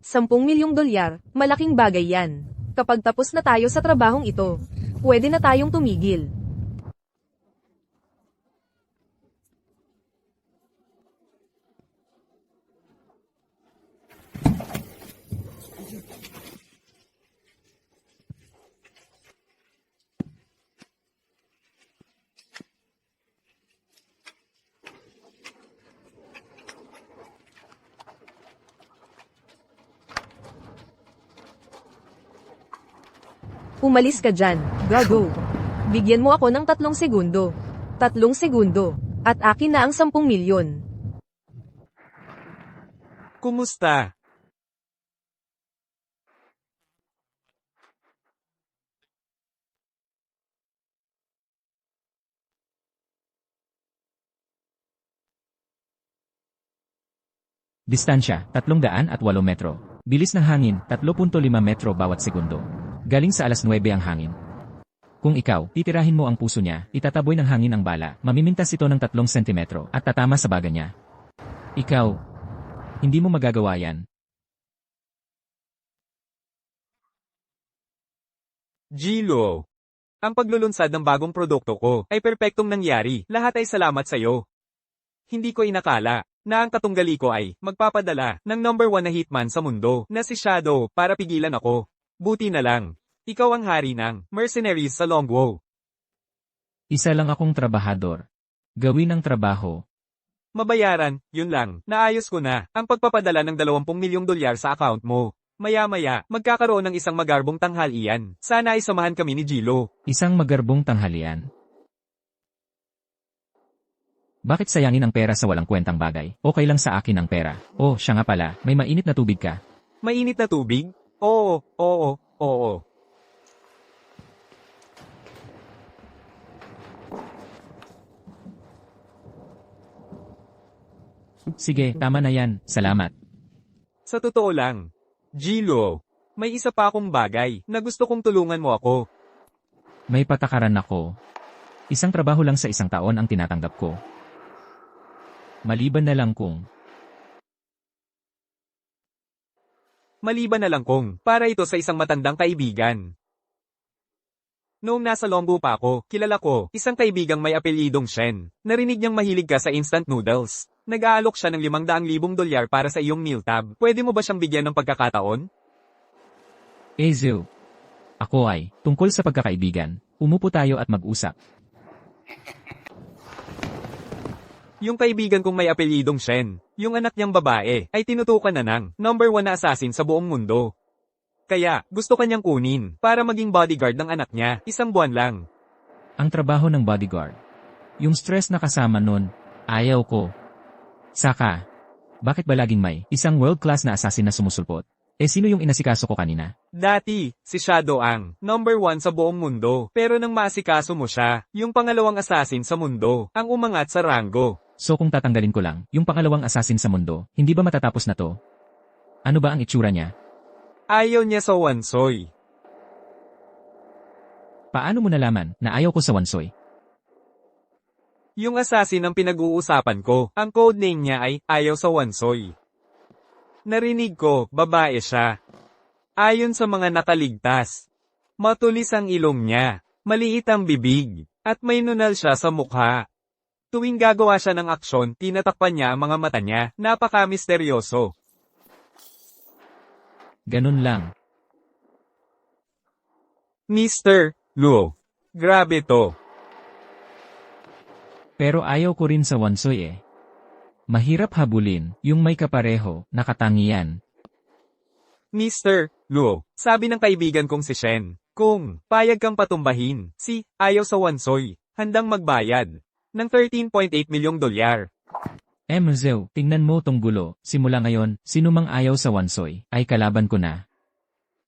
$10 milyong, malaking bagay yan. Kapag tapos na tayo sa trabahong ito, pwede na tayong tumigil. Umalis ka dyan, gago. Bigyan mo ako ng 3 segundo. 3 segundo. At akin na ang 10 milyon. Kumusta? Distansya, 308 metro. Bilis ng hangin, 3.5 metro bawat segundo. Galing sa 9:00 ang hangin. Kung ikaw, titirahin mo ang puso niya, itataboy ng hangin ang bala, mamimintas ito ng 3 sentimetro, at tatama sa baga niya. Ikaw, hindi mo magagawa yan. Gilo. Ang paglulunsad ng bagong produkto ko ay perpektong nangyari. Lahat ay salamat sa'yo. Hindi ko inakala na ang katunggali ko ay magpapadala ng #1 na hitman sa mundo na si Shadow para pigilan ako. Buti na lang. Ikaw ang hari ng mercenaries sa Longwo. Isa lang akong trabahador. Gawin ang trabaho. Mabayaran, yun lang. Naayos ko na ang pagpapadala ng $20 milyong sa account mo. Maya-maya, magkakaroon ng isang magarbong tanghalian. Sana ay samahan kami ni Gilo. Isang magarbong tanghalian. Bakit sayangin ang pera sa walang kwentang bagay? Okay lang sa akin ang pera. Oh, siya nga pala, may mainit na tubig ka. Mainit na tubig? Oo. Sige, tama na yan. Salamat. Sa totoo lang, Gilo, may isa pa akong bagay na gusto kong tulungan mo ako. May patakaran ako. Isang trabaho lang sa 1 taon ang tinatanggap ko. Maliban na lang kung para ito sa isang matandang kaibigan. Noong nasa Longbu pa ako, kilala ko isang kaibigang may apelyidong Shen. Narinig niyang mahilig ka sa instant noodles. Nag-aalok siya ng $500,000 para sa iyong meal tab. Pwede mo ba siyang bigyan ng pagkakataon? Ezio. Ako ay, tungkol sa pagkakaibigan, umupo tayo at mag-usap. Yung kaibigan kong may apelyidong Shen, yung anak niyang babae, ay tinutukan na ng #1 na assassin sa buong mundo. Kaya, gusto kanyang kunin, para maging bodyguard ng anak niya, 1 buwan lang. Ang trabaho ng bodyguard. Yung stress na kasama nun, ayaw ko. Saka, bakit ba laging may isang world-class na assassin na sumusulpot? Sino yung inasikaso ko kanina? Dati, si Shadow ang #1 sa buong mundo. Pero nang maasikaso mo siya, yung pangalawang assassin sa mundo, ang umangat sa ranggo. So kung tatanggalin ko lang, yung pangalawang assassin sa mundo, hindi ba matatapos na to? Ano ba ang itsura niya? Ayaw niya sa Wansoy. Paano mo nalaman na ayaw ko sa Wansoy? Yung assassin ang pinag-uusapan ko, ang codename niya ay Ayaw sa Wansoy. Narinig ko, babae siya. Ayon sa mga nakaligtas. Matulis ang ilong niya, maliit ang bibig, at may nunal siya sa mukha. Tuwing gagawa siya ng aksyon, tinatakpan niya ang mga mata niya, napaka-misteryoso. Ganun lang. Mr. Luo. Grabe to. Pero ayaw ko rin sa Wansoy eh. Mahirap habulin, yung may kapareho, nakatangian. Mr. Luo, sabi ng kaibigan kong si Shen, kung payag kang patumbahin, si Ayaw sa Wansoy, handang magbayad ng $13.8 milyong. Mzeo, tingnan mo tong gulo, simula ngayon, sino mang ayaw sa Wansoy, ay kalaban ko na.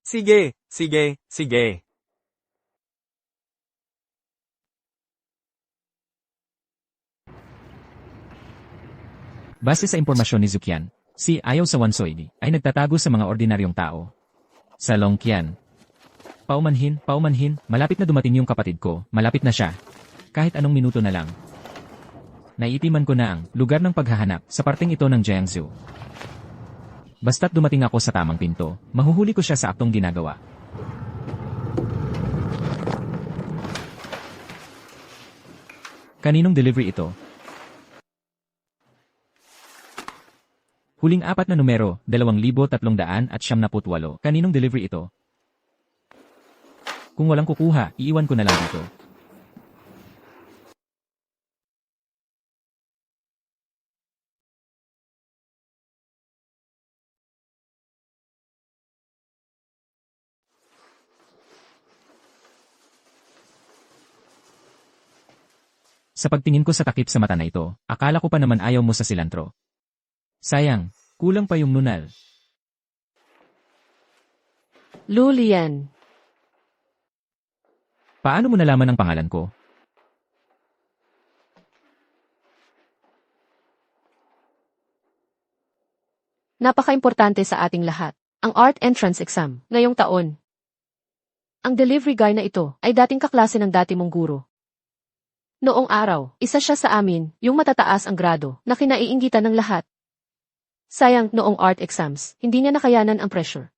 Sige. Base sa impormasyon ni Zukian, si Ayaw sa Wansoy ay nagtatago sa mga ordinaryong tao. Sa Longqian. Paumanhin, malapit na dumating yung kapatid ko, malapit na siya. Kahit anong minuto na lang. Naiitiman ko na ang lugar ng paghahanap sa parteng ito ng Jiangsu. Basta't dumating ako sa tamang pinto, mahuhuli ko siya sa aktong ginagawa. Kaninong delivery ito? Huling 4 na numero, 2,378. Kaninong delivery ito? Kung walang kukuha, iiwan ko na lang dito. Sa pagtingin ko sa takip sa mata na ito, akala ko pa naman ayaw mo sa silantro. Sayang, kulang pa yung nunal. Lulian. Paano mo nalaman ang pangalan ko? Napaka-importante sa ating lahat. Ang art entrance exam, ngayong taon. Ang delivery guy na ito ay dating kaklase ng dati mong guro. Noong araw, isa siya sa amin, yung matataas ang grado, na kinaiinggitan ng lahat. Sayang, noong art exams, hindi niya nakayanan ang pressure.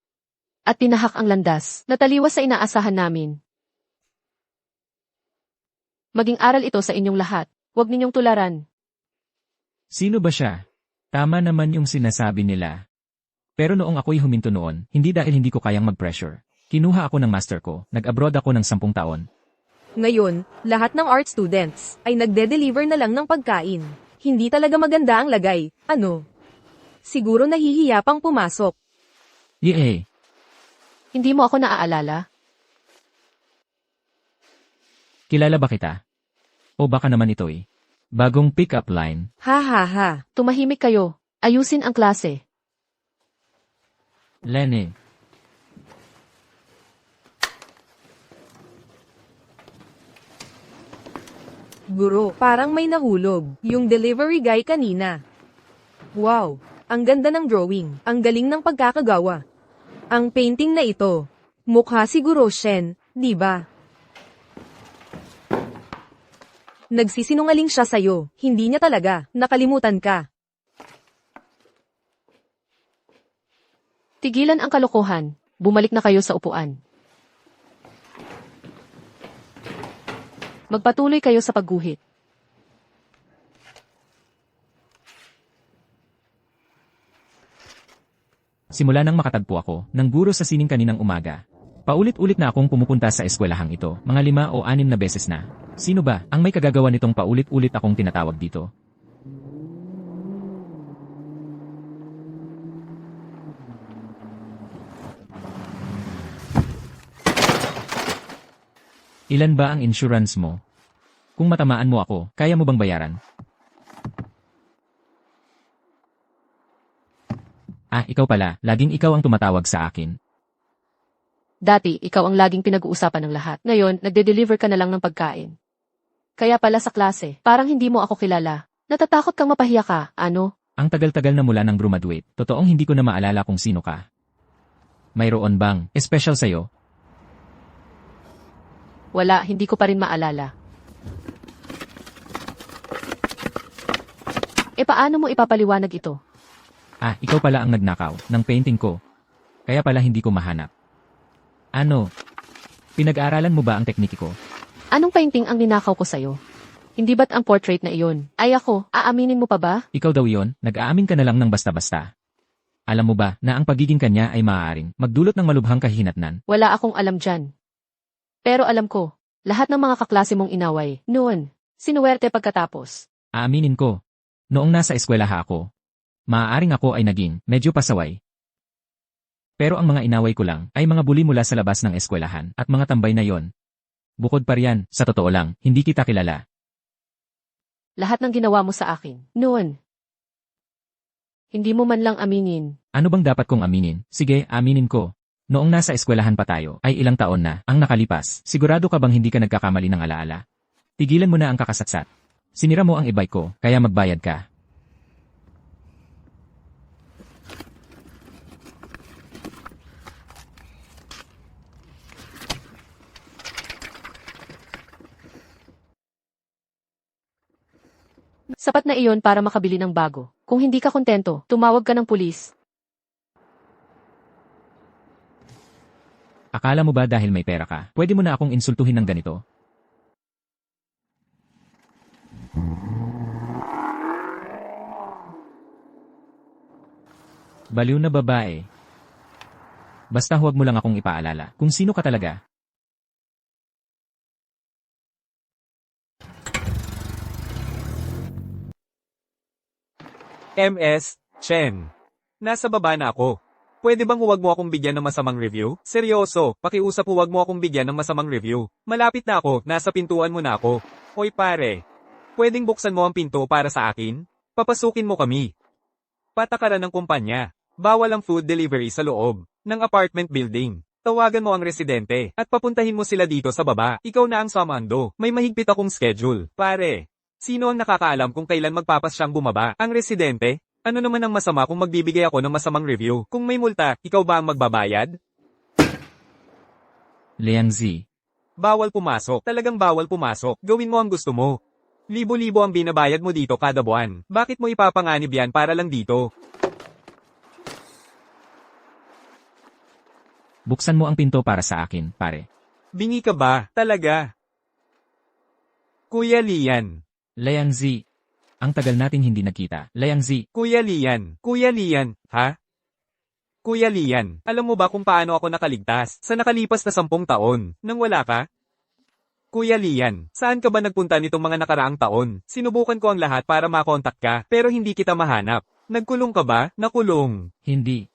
At tinahak ang landas, nataliwas sa inaasahan namin. Maging aral ito sa inyong lahat, huwag ninyong tularan. Sino ba siya? Tama naman yung sinasabi nila. Pero noong ako'y huminto noon, hindi dahil hindi ko kayang mag-pressure. Kinuha ako ng master ko, nag-abroad ako ng 10 taon. Ngayon, lahat ng art students ay nagde-deliver na lang ng pagkain. Hindi talaga maganda ang lagay, ano? Siguro nahihiya pang pumasok. Yee! Hindi mo ako naaalala? Kilala ba kita? O baka naman ito'y bagong pick-up line. Ha ha ha. Tumahimik kayo. Ayusin ang klase. Lenny. Guro, parang may nahulog. Yung delivery guy kanina. Wow, ang ganda ng drawing. Ang galing ng pagkakagawa. Ang painting na ito. Mukha siguro Shen, di ba? Nagsisinungaling siya sa'yo. Hindi niya talaga. Nakalimutan ka. Tigilan ang kalokohan. Bumalik na kayo sa upuan. Magpatuloy kayo sa pagguhit. Simula nang makatagpo ako ng guro sa sining kaninang umaga. Paulit-ulit na akong pumupunta sa eskwelahang ito, mga 5 o 6 na beses na. Sino ba ang may kagagawa nitong paulit-ulit akong tinatawag dito? Ilan ba ang insurance mo? Kung matamaan mo ako, kaya mo bang bayaran? Ikaw pala, laging ikaw ang tumatawag sa akin. Dati, ikaw ang laging pinag-uusapan ng lahat. Ngayon, nagde-deliver ka na lang ng pagkain. Kaya pala sa klase, parang hindi mo ako kilala. Natatakot kang mapahiya ka, ano? Ang tagal-tagal na mula nang graduate, totoong hindi ko na maalala kung sino ka. Mayroon bang special sa'yo? Wala, hindi ko pa rin maalala. Paano mo ipapaliwanag ito? Ikaw pala ang nagnakaw ng painting ko. Kaya pala hindi ko mahanap. Ano? Pinag-aaralan mo ba ang tekniki ko? Anong painting ang ninakaw ko sa'yo? Hindi ba't ang portrait na iyon? Ay ako, aaminin mo pa ba? Ikaw daw yon, nag-aamin ka na lang ng basta-basta. Alam mo ba na ang pagiging kanya ay maaaring magdulot ng malubhang kahihinatnan? Wala akong alam dyan. Pero alam ko, lahat ng mga kaklase mong inaway, noon, sinuwerte pagkatapos. Aaminin ko, noong nasa eskwelaha ako, maaaring ako ay naging medyo pasaway. Pero ang mga inaway ko lang ay mga bully mula sa labas ng eskwelahan at mga tambay na yon. Bukod pa riyan, sa totoo lang, hindi kita kilala. Lahat ng ginawa mo sa akin, noon. Hindi mo man lang aminin. Ano bang dapat kong aminin? Sige, aminin ko. Noong nasa eskwelahan pa tayo, ay ilang taon na ang nakalipas. Sigurado ka bang hindi ka nagkakamali ng alaala? Tigilan mo na ang kakasatsat. Sinira mo ang e-bike ko, kaya magbayad ka. Sapat na iyon para makabili ng bago. Kung hindi ka kontento, tumawag ka ng pulis. Akala mo ba dahil may pera ka, pwede mo na akong insultuhin ng ganito? Baliw na babae. Basta huwag mo lang akong ipaalala kung sino ka talaga. MS, Chen. Nasa baba na ako. Pwede bang huwag mo akong bigyan ng masamang review? Seryoso, pakiusap huwag mo akong bigyan ng masamang review. Malapit na ako, nasa pintuan mo na ako. Hoy pare, pwedeng buksan mo ang pinto para sa akin? Papasukin mo kami. Patakaran ng kumpanya. Bawal ang food delivery sa loob ng apartment building. Tawagan mo ang residente at papuntahin mo sila dito sa baba. Ikaw na ang samando. May mahigpit akong schedule. Pare, sino ang nakakaalam kung kailan magpapas siyang bumaba? Ang residente? Ano naman ang masama kung magbibigay ako ng masamang review? Kung may multa, ikaw ba ang magbabayad? Liang Zi. Bawal pumasok. Talagang bawal pumasok. Gawin mo ang gusto mo. Libo-libo ang binabayad mo dito kada buwan. Bakit mo ipapanganib yan para lang dito? Buksan mo ang pinto para sa akin, pare. Bingi ka ba? Talaga? Kuya Lian. Liang Zi. Ang tagal nating hindi nagkita. Liang Zi. Kuya Lian. Kuya Lian. Ha? Kuya Lian, alam mo ba kung paano ako nakaligtas sa nakalipas na 10 taon nang wala ka? Kuya Lian, saan ka ba nagpunta nitong mga nakaraang taon? Sinubukan ko ang lahat para makontak ka, pero hindi kita mahanap. Nagkulong ka ba? Nakulong. Hindi.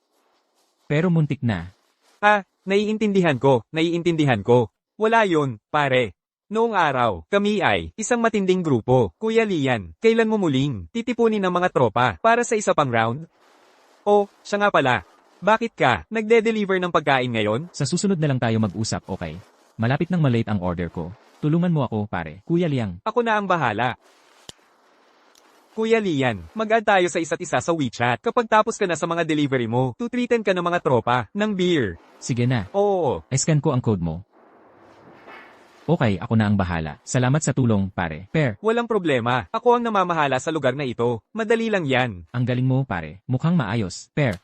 Pero muntik na. Naiintindihan ko. Wala yun, pare. Noong araw, kami ay isang matinding grupo. Kuya Lian, kailan mo muling titipunin ng mga tropa para sa isa pang round? Oh, siya nga pala. Bakit ka nagde-deliver ng pagkain ngayon? Sa susunod na lang tayo mag-usap, okay? Malapit nang malate ang order ko. Tulungan mo ako, pare. Kuya Liang. Ako na ang bahala. Kuya Lian, mag-add tayo sa isa't isa sa WeChat. Kapag tapos ka na sa mga delivery mo, tutreaten ka ng mga tropa ng beer. Sige na. Oo. I-scan ko ang code mo. Okay, ako na ang bahala. Salamat sa tulong, pare. Per, Walang problema. Ako ang namamahala sa lugar na ito. Madali lang yan. ang galing mo, pare. Mukhang maayos. Per,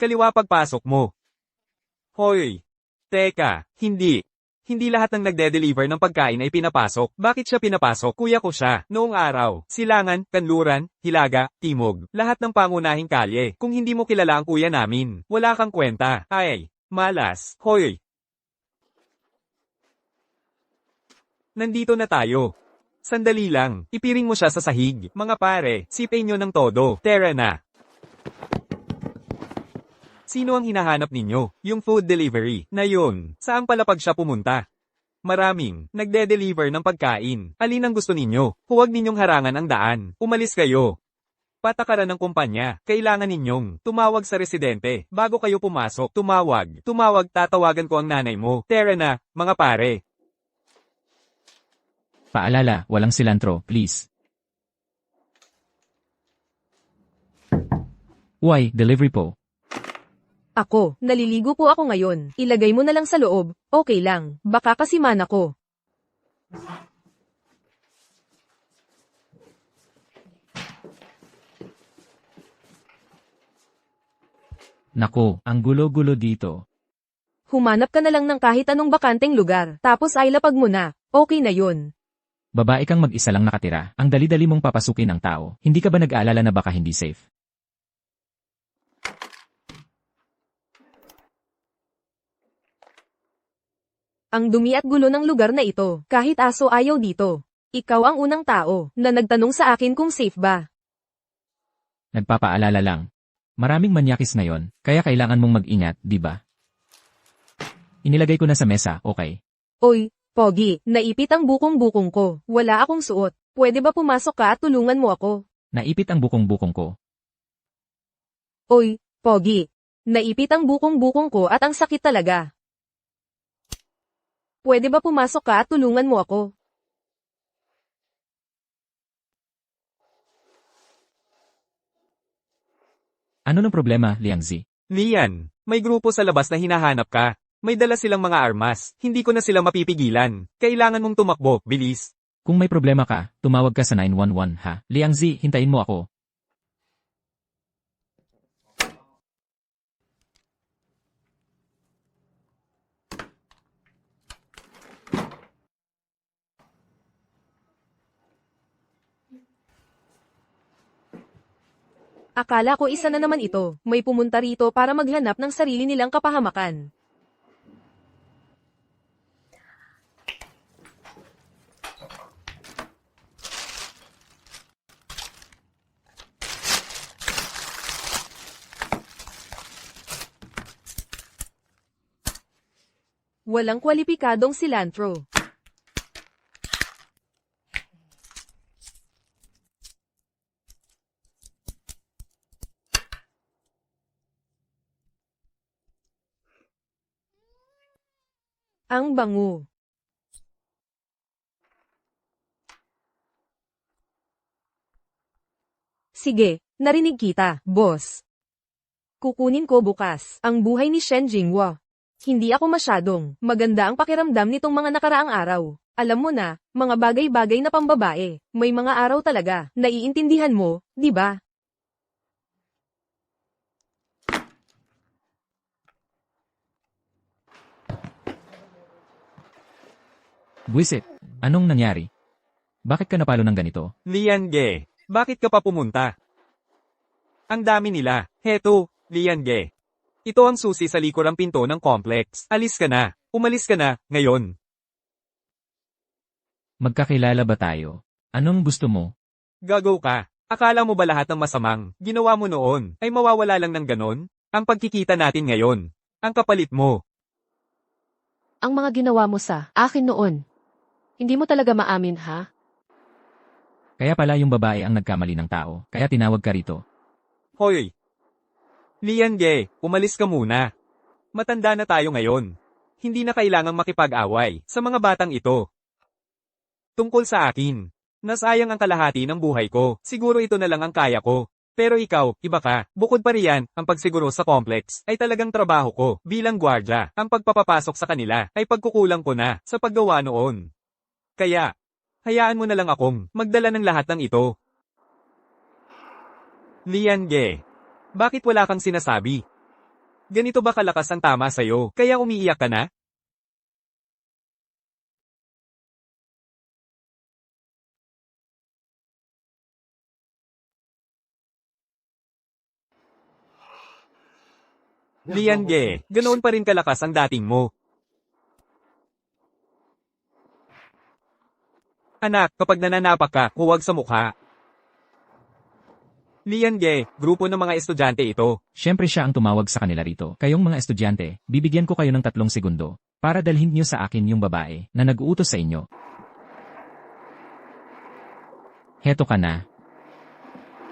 Kaliwa pagpasok mo. Hoy. Teka, hindi. Hindi lahat ng nagde-deliver ng pagkain ay pinapasok. Bakit siya pinapasok? Kuya ko siya. Noong araw, Silangan, Kanluran, Hilaga, Timog. Lahat ng pangunahing kalye. Kung hindi mo kilala ang kuya namin, wala kang kwenta. Ay, malas. Hoy. Nandito na tayo. Sandali lang. Ipiring mo siya sa sahig. Mga pare, sipin nyo ng todo. Tara na. Sino ang hinahanap ninyo? Yung food delivery na yun. Saan palapag siya pumunta? Maraming nagde-deliver ng pagkain. Alin ang gusto ninyo? Huwag ninyong harangan ang daan. Umalis kayo. Patakaran ng kumpanya. Kailangan ninyong tumawag sa residente. Bago kayo pumasok, tumawag. Tatawagan ko ang nanay mo. Tara na, mga pare. paalala, walang cilantro, please. Why, delivery po. Ako, naliligo po ako ngayon. Ilagay mo na lang sa loob. Okay lang. Baka kasiman ako. Nako, ang gulo-gulo dito. Humanap ka na lang ng kahit anong bakanteng lugar. Tapos ay lapag mo na. Okay na yun. Babae kang mag-isa lang nakatira. Ang dali-dali mong papasukin ang tao. Hindi ka ba nag-aalala na baka hindi safe? Ang dumi at gulo ng lugar na ito. Kahit aso ayaw dito. Ikaw ang unang tao na nagtanong sa akin kung safe ba. Nagpapaalala lang. Maraming manyakis ngayon, kaya kailangan mong mag-ingat, di ba? Inilagay ko na sa mesa, okay? Oy, Pogi, naipit ang bukong-bukong ko. Wala akong suot. Pwede ba pumasok ka at tulungan mo ako? Naipit ang bukong-bukong ko. Oy, Pogi. Naipit ang bukong-bukong ko at ang sakit talaga. Pwede ba pumasok ka at tulungan mo ako? Ano ng problema, Liang Zi? Lian, may grupo sa labas na hinahanap ka. May dala silang mga armas. Hindi ko na sila mapipigilan. Kailangan mong tumakbo, bilis. Kung may problema ka, tumawag ka sa 911 ha. Liang Zi, hintayin mo ako. Akala ko isa na naman ito. May pumunta rito para maghanap ng sarili nilang kapahamakan. Walang kwalipikadong silantro. Ang bango. Sige, narinig kita, boss. Kukunin ko bukas ang buhay ni Shen Jinghua. Hindi ako masyadong maganda ang pakiramdam nitong mga nakaraang araw. Alam mo na, mga bagay-bagay na pambabae. May mga araw talaga, naiintindihan mo, di ba? Buisit, anong nangyari? Bakit ka napalo ng ganito? Lian Ge, bakit ka pa pumunta? Ang dami nila. Heto, Lian Ge. Ito ang susi sa likurang pinto ng complex. Alis ka na. Umalis ka na, ngayon. Magkakilala ba tayo? Anong gusto mo? Gago ka. Akala mo ba lahat ng masamang ginawa mo noon ay mawawala lang ng ganon? Ang pagkikita natin ngayon. Ang kapalit mo. Ang mga ginawa mo sa akin noon. Hindi mo talaga maamin, ha? Kaya pala yung babae ang nagkamali ng tao, kaya tinawag ka rito. Hoy. Lian Ge, umalis ka muna. Matanda na tayo ngayon. Hindi na kailangang makipag-away sa mga batang ito. Tungkol sa akin, nasayang ang kalahati ng buhay ko. Siguro ito na lang ang kaya ko. Pero ikaw, iba ka. Bukod pa riyan, ang pagsiguro sa complex ay talagang trabaho ko bilang gwardya. Ang pagpapapasok sa kanila ay pagkukulang ko na sa paggawa noon. Kaya, hayaan mo na lang akong magdala ng lahat ng ito. Lian Ge, bakit wala kang sinasabi? Ganito ba kalakas ang tama sa'yo, kaya umiiyak ka na? Lian Ge, ganoon pa rin kalakas ang dating mo. Anak, kapag nananapak ka, huwag sa mukha. Lian Ge, grupo ng mga estudyante ito. Siyempre siya ang tumawag sa kanila rito. Kayong mga estudyante, bibigyan ko kayo ng 3 segundo para dalhin niyo sa akin yung babae na nag-uutos sa inyo. Heto ka na.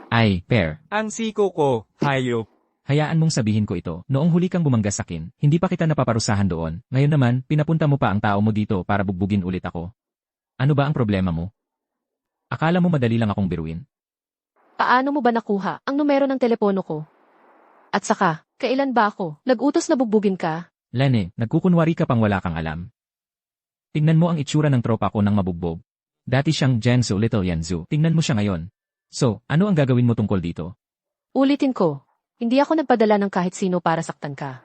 Ay, pair. Ang siko ko, hayop. Hayaan mong sabihin ko ito. Noong huli kang bumangga sa akin, hindi pa kita napaparusahan doon. Ngayon naman, pinapunta mo pa ang tao mo dito para bugbugin ulit ako. Ano ba ang problema mo? Akala mo madali lang akong biruin? Paano mo ba nakuha ang numero ng telepono ko? At saka, kailan ba ako nag-utos na bugbugin ka? Lene, nagkukunwari ka pang wala kang alam. Tingnan mo ang itsura ng tropa ko ng mabugbog. Dati siyang Jansu Little Yanzu. Tingnan mo siya ngayon. So, ano ang gagawin mo tungkol dito? Ulitin ko, hindi ako nagpadala ng kahit sino para saktan ka.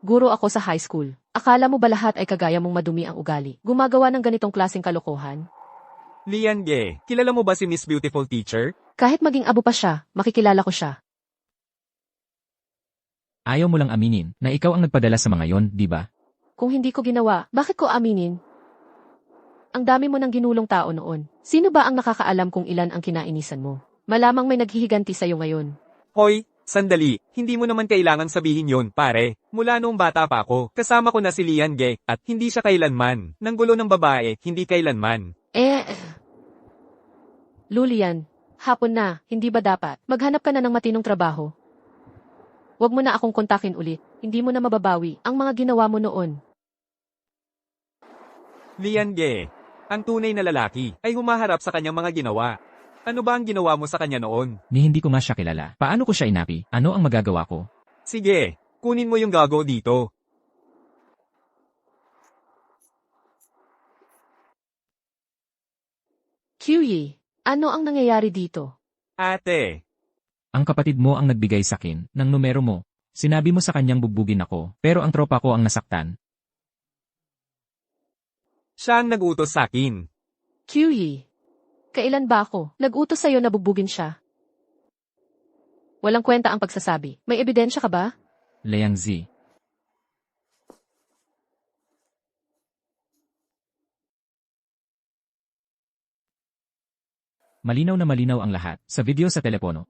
Guro ako sa high school. Akala mo ba lahat ay kagaya mong madumi ang ugali? Gumagawa ng ganitong klaseng kalokohan? Lian Ge, kilala mo ba si Miss Beautiful Teacher? Kahit maging abo pa siya, makikilala ko siya. Ayaw mo lang aminin na ikaw ang nagpadala sa mga yon, di ba? Kung hindi ko ginawa, bakit ko aminin? Ang dami mo ng ginulong tao noon. Sino ba ang nakakaalam kung ilan ang kinainisan mo? Malamang may naghihiganti sa'yo ngayon. Hoy, sandali, hindi mo naman kailangan sabihin yon, pare. Mula noong bata pa ako, kasama ko na si Lian Ge, at hindi siya kailanman. Nang gulo ng babae, hindi kailanman. Lulian, hapon na, hindi ba dapat? Maghanap ka na ng matinong trabaho. Huwag mo na akong kontakin ulit. Hindi mo na mababawi ang mga ginawa mo noon. Lian Ge, ang tunay na lalaki ay humaharap sa kanyang mga ginawa. Ano ba ang ginawa mo sa kanya noon? Ni hindi ko nga siya kilala. Paano ko siya inapi? Ano ang magagawa ko? Sige, kunin mo yung gago dito. Kyuyi, ano ang nangyayari dito? Ate, Ang kapatid mo ang nagbigay sa akin ng numero mo. Sinabi mo sa kanyang bugbugin ako, pero ang tropa ko ang nasaktan. siya ang nag-utos sa akin. Kyuyi, kailan ba ako nag-utos sa'yo na bugbugin siya? Walang kwenta ang pagsasabi. May ebidensya ka ba? Liang Zi. Malinaw na malinaw ang lahat, sa video sa telepono.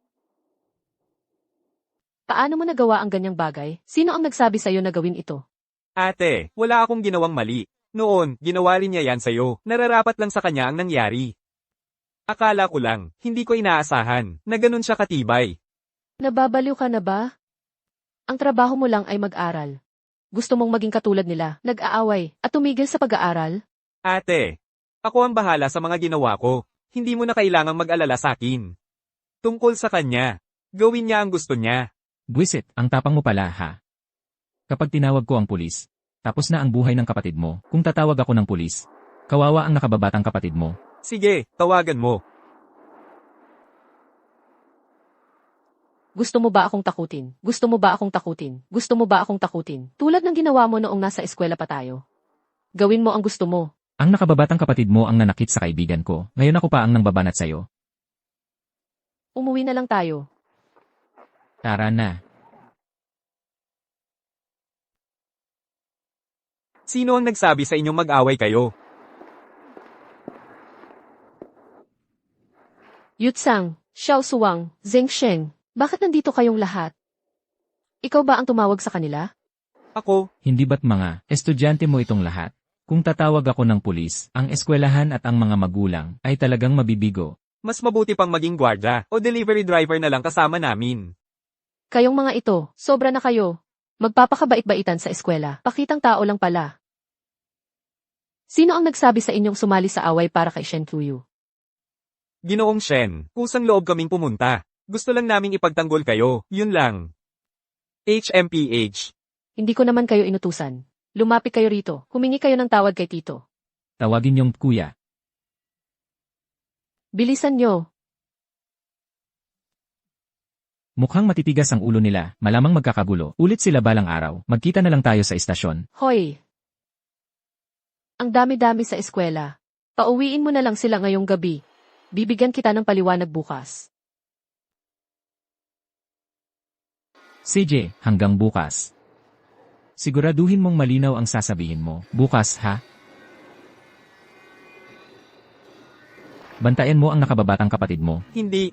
Paano mo nagawa ang ganyang bagay? Sino ang nagsabi sa'yo na gawin ito? Ate, wala akong ginawang mali. Noon, ginawa rin niya yan sa'yo. Nararapat lang sa kanya ang nangyari. Akala ko lang, hindi ko inaasahan, na ganun siya katibay. Nababaliw ka na ba? Ang trabaho mo lang ay mag-aral. Gusto mong maging katulad nila, nag-aaway, at tumigil sa pag-aaral? Ate, ako ang bahala sa mga ginawa ko. Hindi mo na kailangang mag-alala sa akin. Tungkol sa kanya, gawin niya ang gusto niya. Buwisit, ang tapang mo pala ha. Kapag tinawag ko ang pulis, tapos na ang buhay ng kapatid mo. Kung tatawag ako ng pulis, kawawa ang nakababatang kapatid mo. Sige, tawagan mo. Gusto mo ba akong takutin? Gusto mo ba akong takutin? Gusto mo ba akong takutin? Tulad ng ginawa mo noong nasa eskwela pa tayo. Gawin mo ang gusto mo. Ang nakababatang kapatid mo ang nanakit sa kaibigan ko. Ngayon ako pa ang nangbabanat sa'yo. Umuwi na lang tayo. Tara na. Sino ang nagsabi sa inyong mag-away kayo? Yutsang, Xiao Suwang, Zheng Sheng, bakit nandito kayong lahat? Ikaw ba ang tumawag sa kanila? Ako, Hindi ba't mga estudyante mo itong lahat? Kung tatawag ako ng pulis, ang eskwelahan at ang mga magulang ay talagang mabibigo. mas mabuti pang maging gwardya o delivery driver na lang kasama namin. Kayong mga ito, sobra na kayo. Magpapakabait-baitan sa eskwela, pakitang tao lang pala. Sino ang nagsabi sa inyong sumali sa away para kay Shen Kuyu? Ginoong Shen, kusang loob kaming pumunta. Gusto lang naming ipagtanggol kayo, yun lang. HMPH. Hindi ko naman kayo inutusan. Lumapit kayo rito, humingi kayo ng tawad kay Tito. Tawagin yung kuya. Bilisan nyo. Mukhang matitigas ang ulo nila, malamang magkakagulo. Ulit sila balang araw. Magkita na lang tayo sa istasyon. Hoy! Ang dami-dami sa eskwela. Pauwiin mo na lang sila ngayong gabi. Bibigyan kita ng paliwanag bukas. CJ, hanggang bukas. Siguraduhin mong malinaw ang sasabihin mo. Bukas, ha? Bantayan mo ang nakababatang kapatid mo. Hindi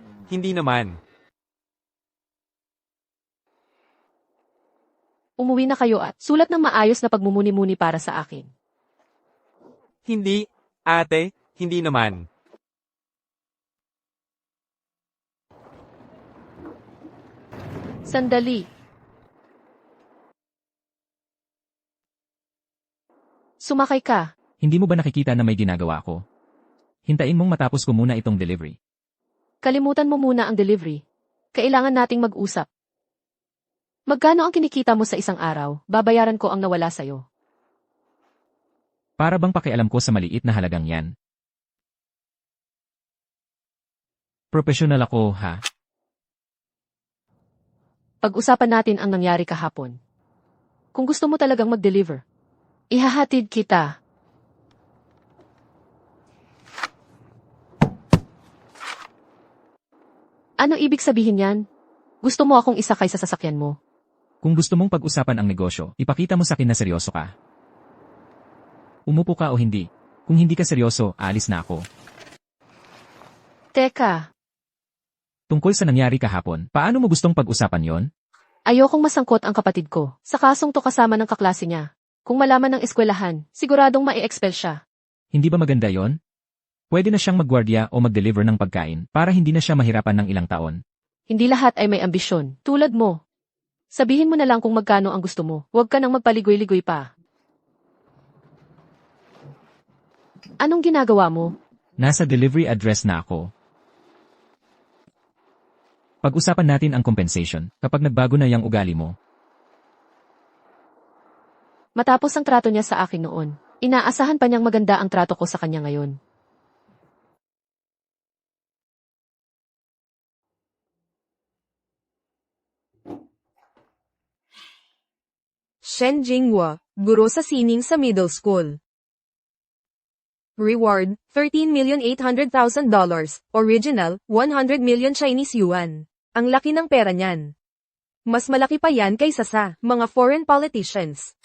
naman. Umuwi na kayo at sulat ng maayos na pagmumuni-muni para sa akin. Hindi, ate, hindi naman. Sandali. Sumakay ka. Hindi mo ba nakikita na may ginagawa ko? Hintayin mong matapos ko muna itong delivery. Kalimutan mo muna ang delivery. Kailangan nating mag-usap. Magkano ang kinikita mo sa isang araw? Babayaran ko ang nawala sa'yo. Para bang pakialam ko sa maliit na halagang yan? Profesional ako, ha? Pag-usapan natin ang nangyari kahapon. Kung gusto mo talagang mag-deliver, ihahatid kita. Ano ibig sabihin yan? Gusto mo akong isakay sa sasakyan mo? Kung gusto mong pag-usapan ang negosyo, ipakita mo sa akin na seryoso ka. Umupo ka o hindi. Kung hindi ka seryoso, aalis na ako. Teka, Tungkol sa nangyari kahapon, paano mo gustong pag-usapan yon? ayokong masangkot ang kapatid ko sa kasong to kasama ng kaklase niya. Kung malaman ng eskwelahan, siguradong mai-expel siya. Hindi ba maganda yon? Pwede na siyang magwardya o mag-deliver ng pagkain para hindi na siya mahirapan ng ilang taon. Hindi lahat ay may ambisyon, tulad mo. Sabihin mo na lang kung magkano ang gusto mo, huwag ka nang magpaligoy-ligoy pa. Anong ginagawa mo? Nasa delivery address na ako. Pag-usapan natin ang compensation kapag nagbago na yung ugali mo. Matapos ang trato niya sa akin noon, inaasahan pa niyang maganda ang trato ko sa kanya ngayon. Shen Jinghua, guro sa sining sa middle school. Reward, $13,800,000. Original, 100 million Chinese yuan. Ang laki ng pera niyan. Mas malaki pa yan kaysa sa mga foreign politicians.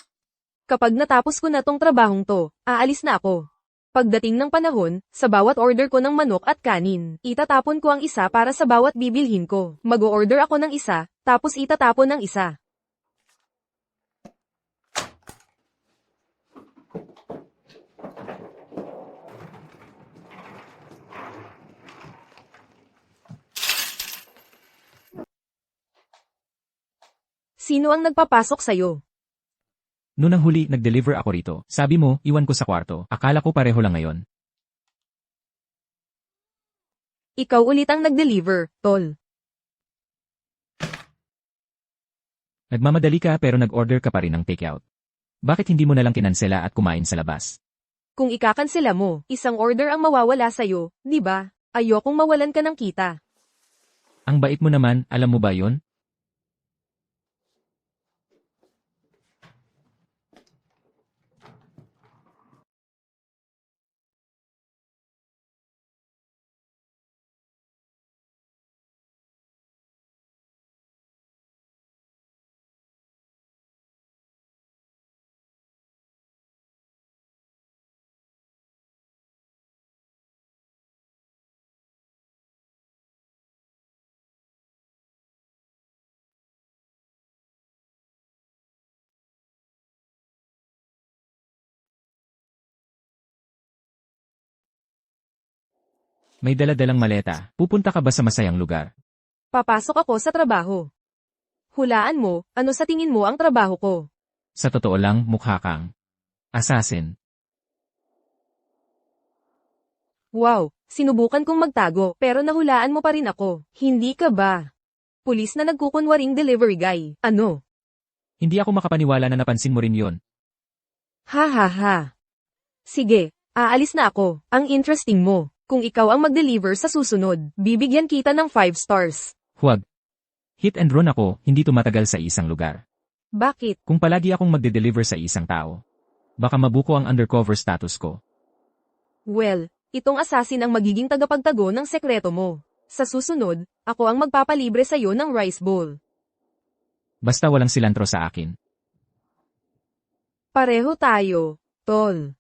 Kapag natapos ko na tong trabahong to, aalis na ako. Pagdating ng panahon, sa bawat order ko ng manok at kanin, itatapon ko ang isa para sa bawat bibilhin ko. Mag-o-order ako ng isa, tapos itatapon ng isa. Sino ang nagpapasok sa'yo? Noon ang huli, nag-deliver ako rito. Sabi mo, iwan ko sa kwarto. Akala ko pareho lang ngayon. Ikaw ulit ang nag-deliver, tol. Nagmamadali ka pero nag-order ka pa rin ng takeout. Bakit hindi mo nalang kinansela at kumain sa labas? Kung ikakansela mo, isang order ang mawawala sa'yo, di ba? Ayokong mawalan ka ng kita. Ang bait mo naman, alam mo ba yon? May dala-dalang maleta. Pupunta ka ba sa masayang lugar? Papasok ako sa trabaho. Hulaan mo, ano sa tingin mo ang trabaho ko? Sa totoo lang, mukha kang assassin. Wow, sinubukan kong magtago, pero nahulaan mo pa rin ako. Hindi ka ba? Pulis na nagkukunwaring delivery guy. Ano? Hindi ako makapaniwala na napansin mo rin yon. Ha ha ha. Sige, aalis na ako. Ang interesting mo. Kung ikaw ang mag-deliver sa susunod, bibigyan kita ng 5 stars. Huwag. Hit and run ako, hindi tumatagal sa isang lugar. Bakit? Kung palagi akong magde-deliver sa isang tao, baka mabuko ang undercover status ko. Well, itong assassin ang magiging tagapagtago ng sekreto mo. Sa susunod, ako ang magpapalibre sa'yo ng rice bowl. Basta walang silantro sa akin. Pareho tayo, tol.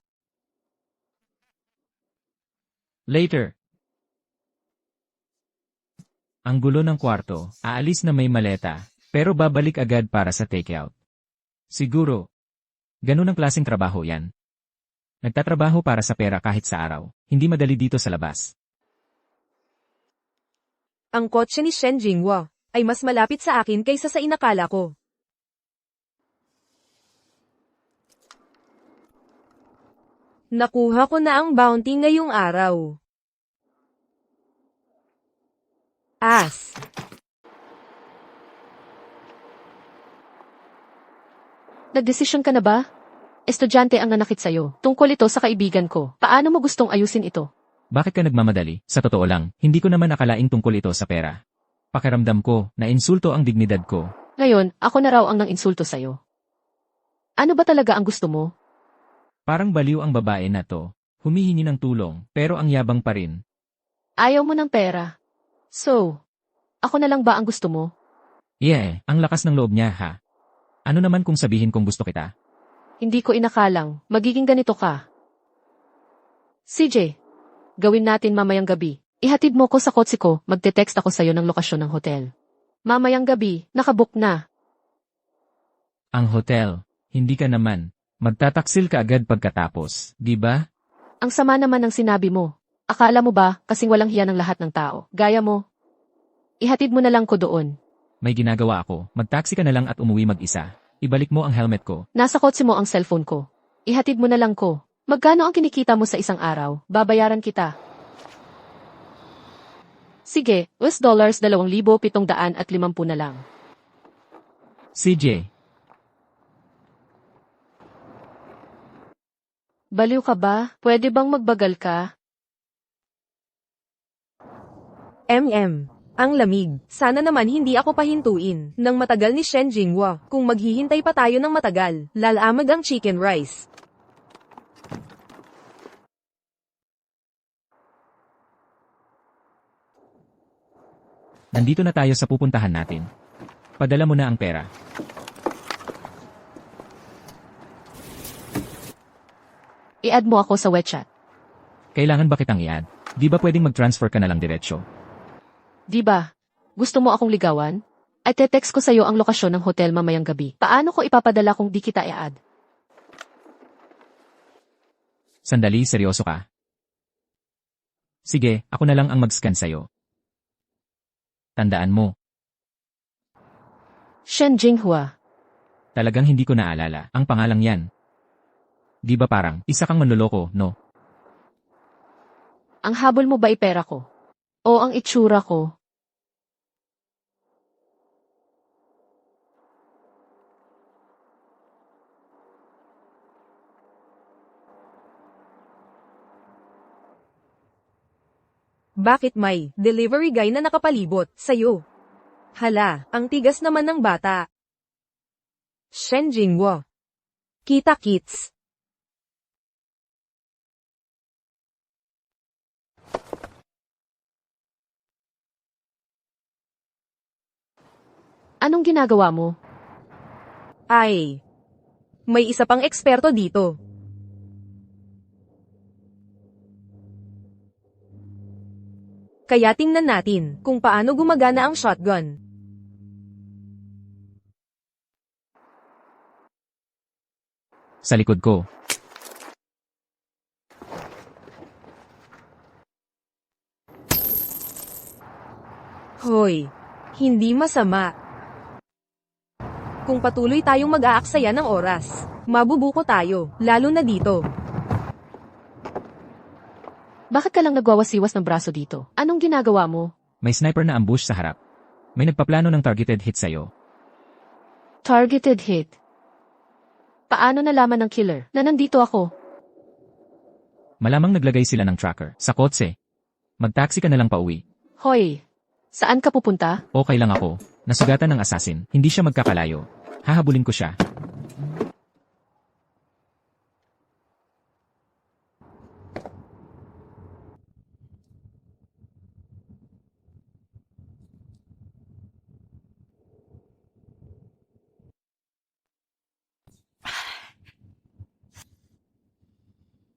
Later. Ang gulo ng kwarto, aalis na may maleta, pero babalik agad para sa takeout. Siguro. Ganun ang klaseng trabaho yan. Nagtatrabaho para sa pera kahit sa araw, hindi madali dito sa labas. Ang kotse ni Shen Jinghua ay mas malapit sa akin kaysa sa inakala ko. Nakuha ko na ang bounty ngayong araw. As. Nagdesisyon ka na ba? Estudyante ang nanakit sa'yo. Tungkol ito sa kaibigan ko. Paano mo gustong ayusin ito? Bakit ka nagmamadali? Sa totoo lang, hindi ko naman akalaing tungkol ito sa pera. Pakiramdam ko, na insulto ang dignidad ko. Ngayon, ako na raw ang nang insulto sa'yo. Ano ba talaga ang gusto mo? Parang baliw ang babae na to. Humihingi ng tulong, pero ang yabang pa rin. Ayaw mo ng pera. So, ako na lang ba ang gusto mo? Yeah, ang lakas ng loob niya ha. Ano naman kung sabihin kong gusto kita? Hindi ko inakalang magiging ganito ka. CJ, gawin natin mamayang gabi. Ihatid mo ko sa kotse ko, magte-text ako sa'yo ng lokasyon ng hotel. Mamayang gabi, nakabook na. Ang hotel, hindi ka naman. Magtataksil ka agad pagkatapos, di ba? Ang sama naman ng sinabi mo. Akala mo ba, kasing walang hiya ng lahat ng tao, gaya mo? Ihatid mo na lang ko doon. May ginagawa ako, magtaksi ka na lang at umuwi mag-isa. Ibalik mo ang helmet ko. Nasa kotse mo ang cellphone ko. Ihatid mo na lang ko. Magkano ang kinikita mo sa isang araw? Babayaran kita. Sige, $2,750 na lang. CJ, Baliw ka ba? Pwede bang magbagal ka? Ang lamig. Sana naman hindi ako pahintuin ng matagal ni Shen Jinghua. Kung maghihintay pa tayo ng matagal, lalamag ang chicken rice. Nandito na tayo sa pupuntahan natin. Padala mo na ang pera. I-add mo ako sa WeChat. Kailangan ba kitang i-add? Di ba pwedeng mag-transfer ka na lang diretsyo? Di ba? Gusto mo akong ligawan? Ay te-text ko sa'yo ang lokasyon ng hotel mamayang gabi. Paano ko ipapadala kung di kita i-add? Sandali, seryoso ka? Sige, ako na lang ang mag-scan sa'yo. Tandaan mo, Shen Jinghua. talagang hindi ko naalala ang pangalang yan. Di ba parang isa kang manloloko, no? Ang habol mo ba pera ko? O ang itsura ko? Bakit may delivery guy na nakapalibot sa'yo? Hala, ang tigas naman ng bata. Shen Jinghua. Kita kits. Anong ginagawa mo? Ay. May isa pang eksperto dito. Kaya tingnan natin kung paano gumagana ang shotgun. Sa likod ko. Hoy, hindi masama. Kung patuloy tayong mag-aaksaya ng oras, mabubuko tayo, lalo na dito. Bakit ka lang nagwawasiwas ng braso dito? Anong ginagawa mo? May sniper na ambush sa harap. May nagpaplano ng targeted hit sa'yo. Targeted hit. Paano nalaman ng killer na nandito ako? Malamang naglagay sila ng tracker sa kotse. Mag-taxi ka na lang pauwi. Hoy, saan ka pupunta? Okay lang ako. Nasugatan ng assassin. Hindi siya magkakalayo. Hahabulin ko siya.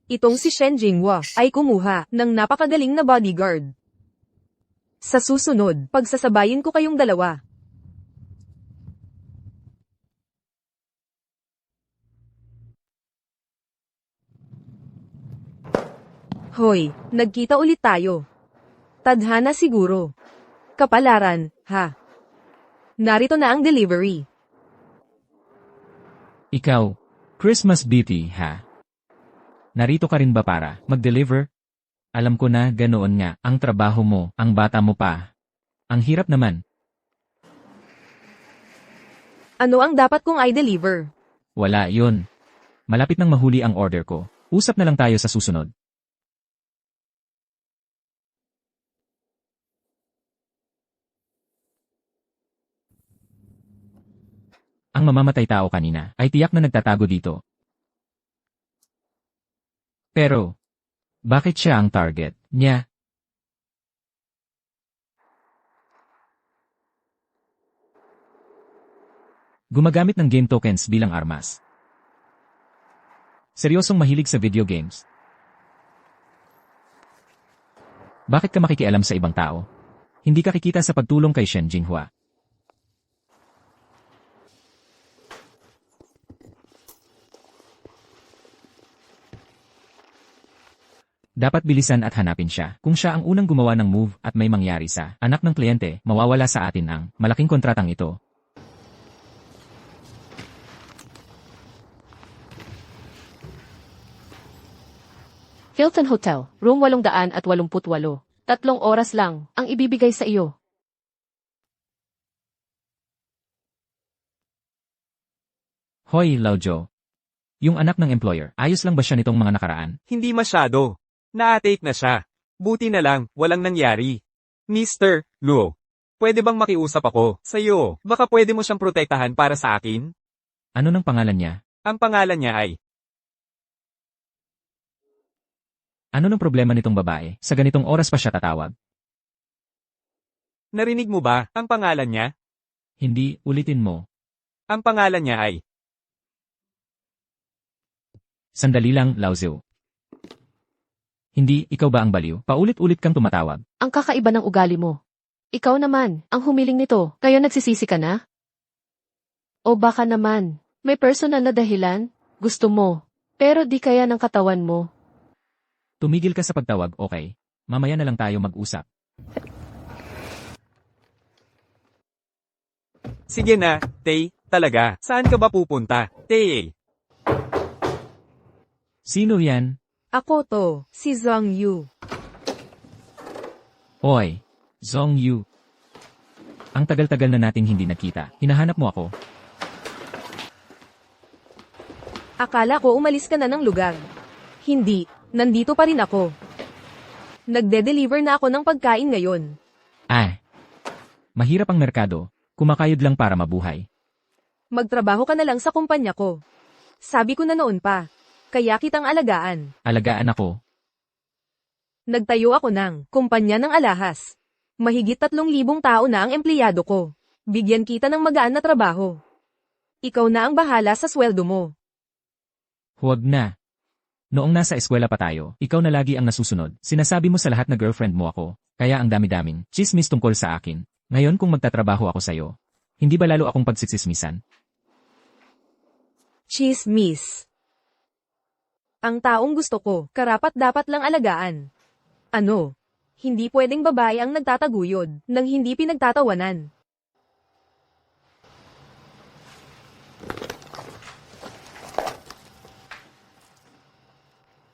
Itong si Shen Jinghua ay kumuha ng napakagaling na bodyguard. Sa susunod, pagsasabayin ko kayong dalawa. Hoy, nagkita ulit tayo. Tadhana siguro. Kapalaran, ha? Narito na ang delivery. Ikaw, Christmas beauty, ha? Narito ka rin ba para mag-deliver? Alam ko na ganoon nga ang trabaho mo, ang bata mo pa. Ang hirap naman. Ano ang dapat kong i-deliver? Wala yun. Malapit nang mahuli ang order ko. Usap na lang tayo sa susunod. Ang mamamatay tao kanina ay tiyak na nagtatago dito. Pero, bakit siya ang target niya? Gumagamit ng game tokens bilang armas. Seryosong mahilig sa video games. Bakit ka makikialam sa ibang tao? Hindi ka kikita sa pagtulong kay Shen Jinghua. Dapat bilisan at hanapin siya. Kung siya ang unang gumawa ng move at may mangyari sa anak ng kliyente, mawawala sa atin ang malaking kontratang ito. Hilton Hotel, room 888. 3 oras lang ang ibibigay sa iyo. Hoy, Laujo. Yung anak ng employer, ayos lang ba siya nitong mga nakaraan? Hindi masyado. Na-take na siya. Buti na lang, walang nangyari. Mr. Luo, pwede bang makiusap ako sa'yo? Baka pwede mo siyang protektahan para sa akin? Ano nang pangalan niya? Ang pangalan niya ay Ano nang problema nitong babae? Sa ganitong oras pa siya tatawag? Narinig mo ba ang pangalan niya? Hindi, ulitin mo. Ang pangalan niya ay... Sandali lang, Laozyo. Hindi, ikaw ba ang baliw? Paulit-ulit kang tumatawag. Ang kakaiba ng ugali mo. Ikaw naman, ang humiling nito, kaya nagsisisi ka na? O baka naman, may personal na dahilan? Gusto mo, pero di kaya ng katawan mo. Tumigil ka sa pagtawag, okay? Mamaya na lang tayo mag-usap. Sige na, Tay, talaga. Saan ka ba pupunta, Tay? Sino yan? Ako to, si Zhang Yu. Hoy, Zhong Yu. Ang tagal-tagal na nating hindi nakita. Hinahanap mo ako. Akala ko umalis ka na ng lugar. Hindi, nandito pa rin ako. Nagde-deliver na ako ng pagkain ngayon. Mahirap ang merkado. Kumakayod lang para mabuhay. Magtrabaho ka na lang sa kumpanya ko. Sabi ko na noon pa. Kaya kitang alagaan. Alagaan ako. Nagtayo ako ng kumpanya ng alahas. Mahigit 3,000 tao na ang empleyado ko. Bigyan kita ng magaan na trabaho. Ikaw na ang bahala sa sweldo mo. Huwag na. Noong nasa eskwela pa tayo, ikaw na lagi ang nasusunod. Sinasabi mo sa lahat na girlfriend mo ako, kaya ang dami-daming chismis tungkol sa akin. Ngayon kung magtatrabaho ako sa'yo, hindi ba lalo akong pagsisismisan? Chismis. Ang taong gusto ko, karapat-dapat lang alagaan. Ano? Hindi pwedeng babae ang nagtataguyod, nang hindi pinagtatawanan.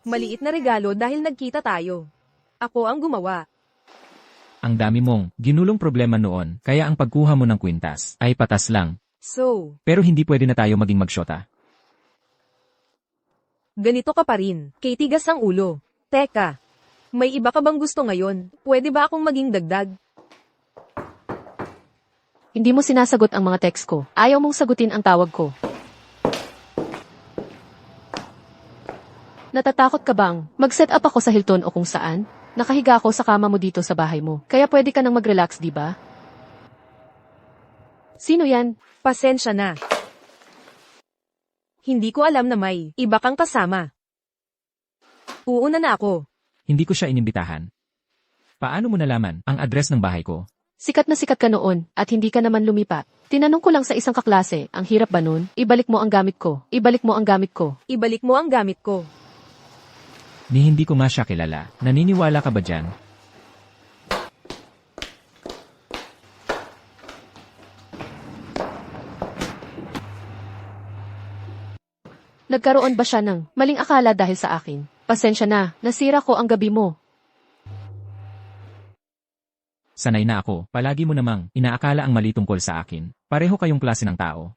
Maliit na regalo dahil nagkita tayo. Ako ang gumawa. Ang dami mong ginulong problema noon, kaya ang pagkuha mo ng kwintas ay patas lang. So, Pero hindi pwede na tayo maging magsyota. ganito ka pa rin, kay tigas ang ulo. Teka, may iba ka bang gusto ngayon? Pwede ba akong maging dagdag? Hindi mo sinasagot ang mga text ko. Ayaw mong sagutin ang tawag ko. Natatakot ka bang mag-set up ako sa Hilton o kung saan? Nakahiga ako sa kama mo dito sa bahay mo. Kaya pwede ka nang mag-relax, di ba? Sino yan? Pasensya na. Hindi ko alam na may iba kang kasama. Uuna na ako. Hindi ko siya inimbitahan. Paano mo nalaman ang address ng bahay ko? Sikat na sikat ka noon at hindi ka naman lumipat. Tinanong ko lang sa isang kaklase, ang hirap ba nun? Ibalik mo ang gamit ko. Ibalik mo ang gamit ko. Ibalik mo ang gamit ko. Ni hindi ko nga siya kilala. Naniniwala ka ba dyan? Nagkaroon ba siya ng maling akala dahil sa akin? Pasensya na, nasira ko ang gabi mo. Sanay na ako. Palagi mo namang inaakala ang mali tungkol sa akin. Pareho kayong klase ng tao.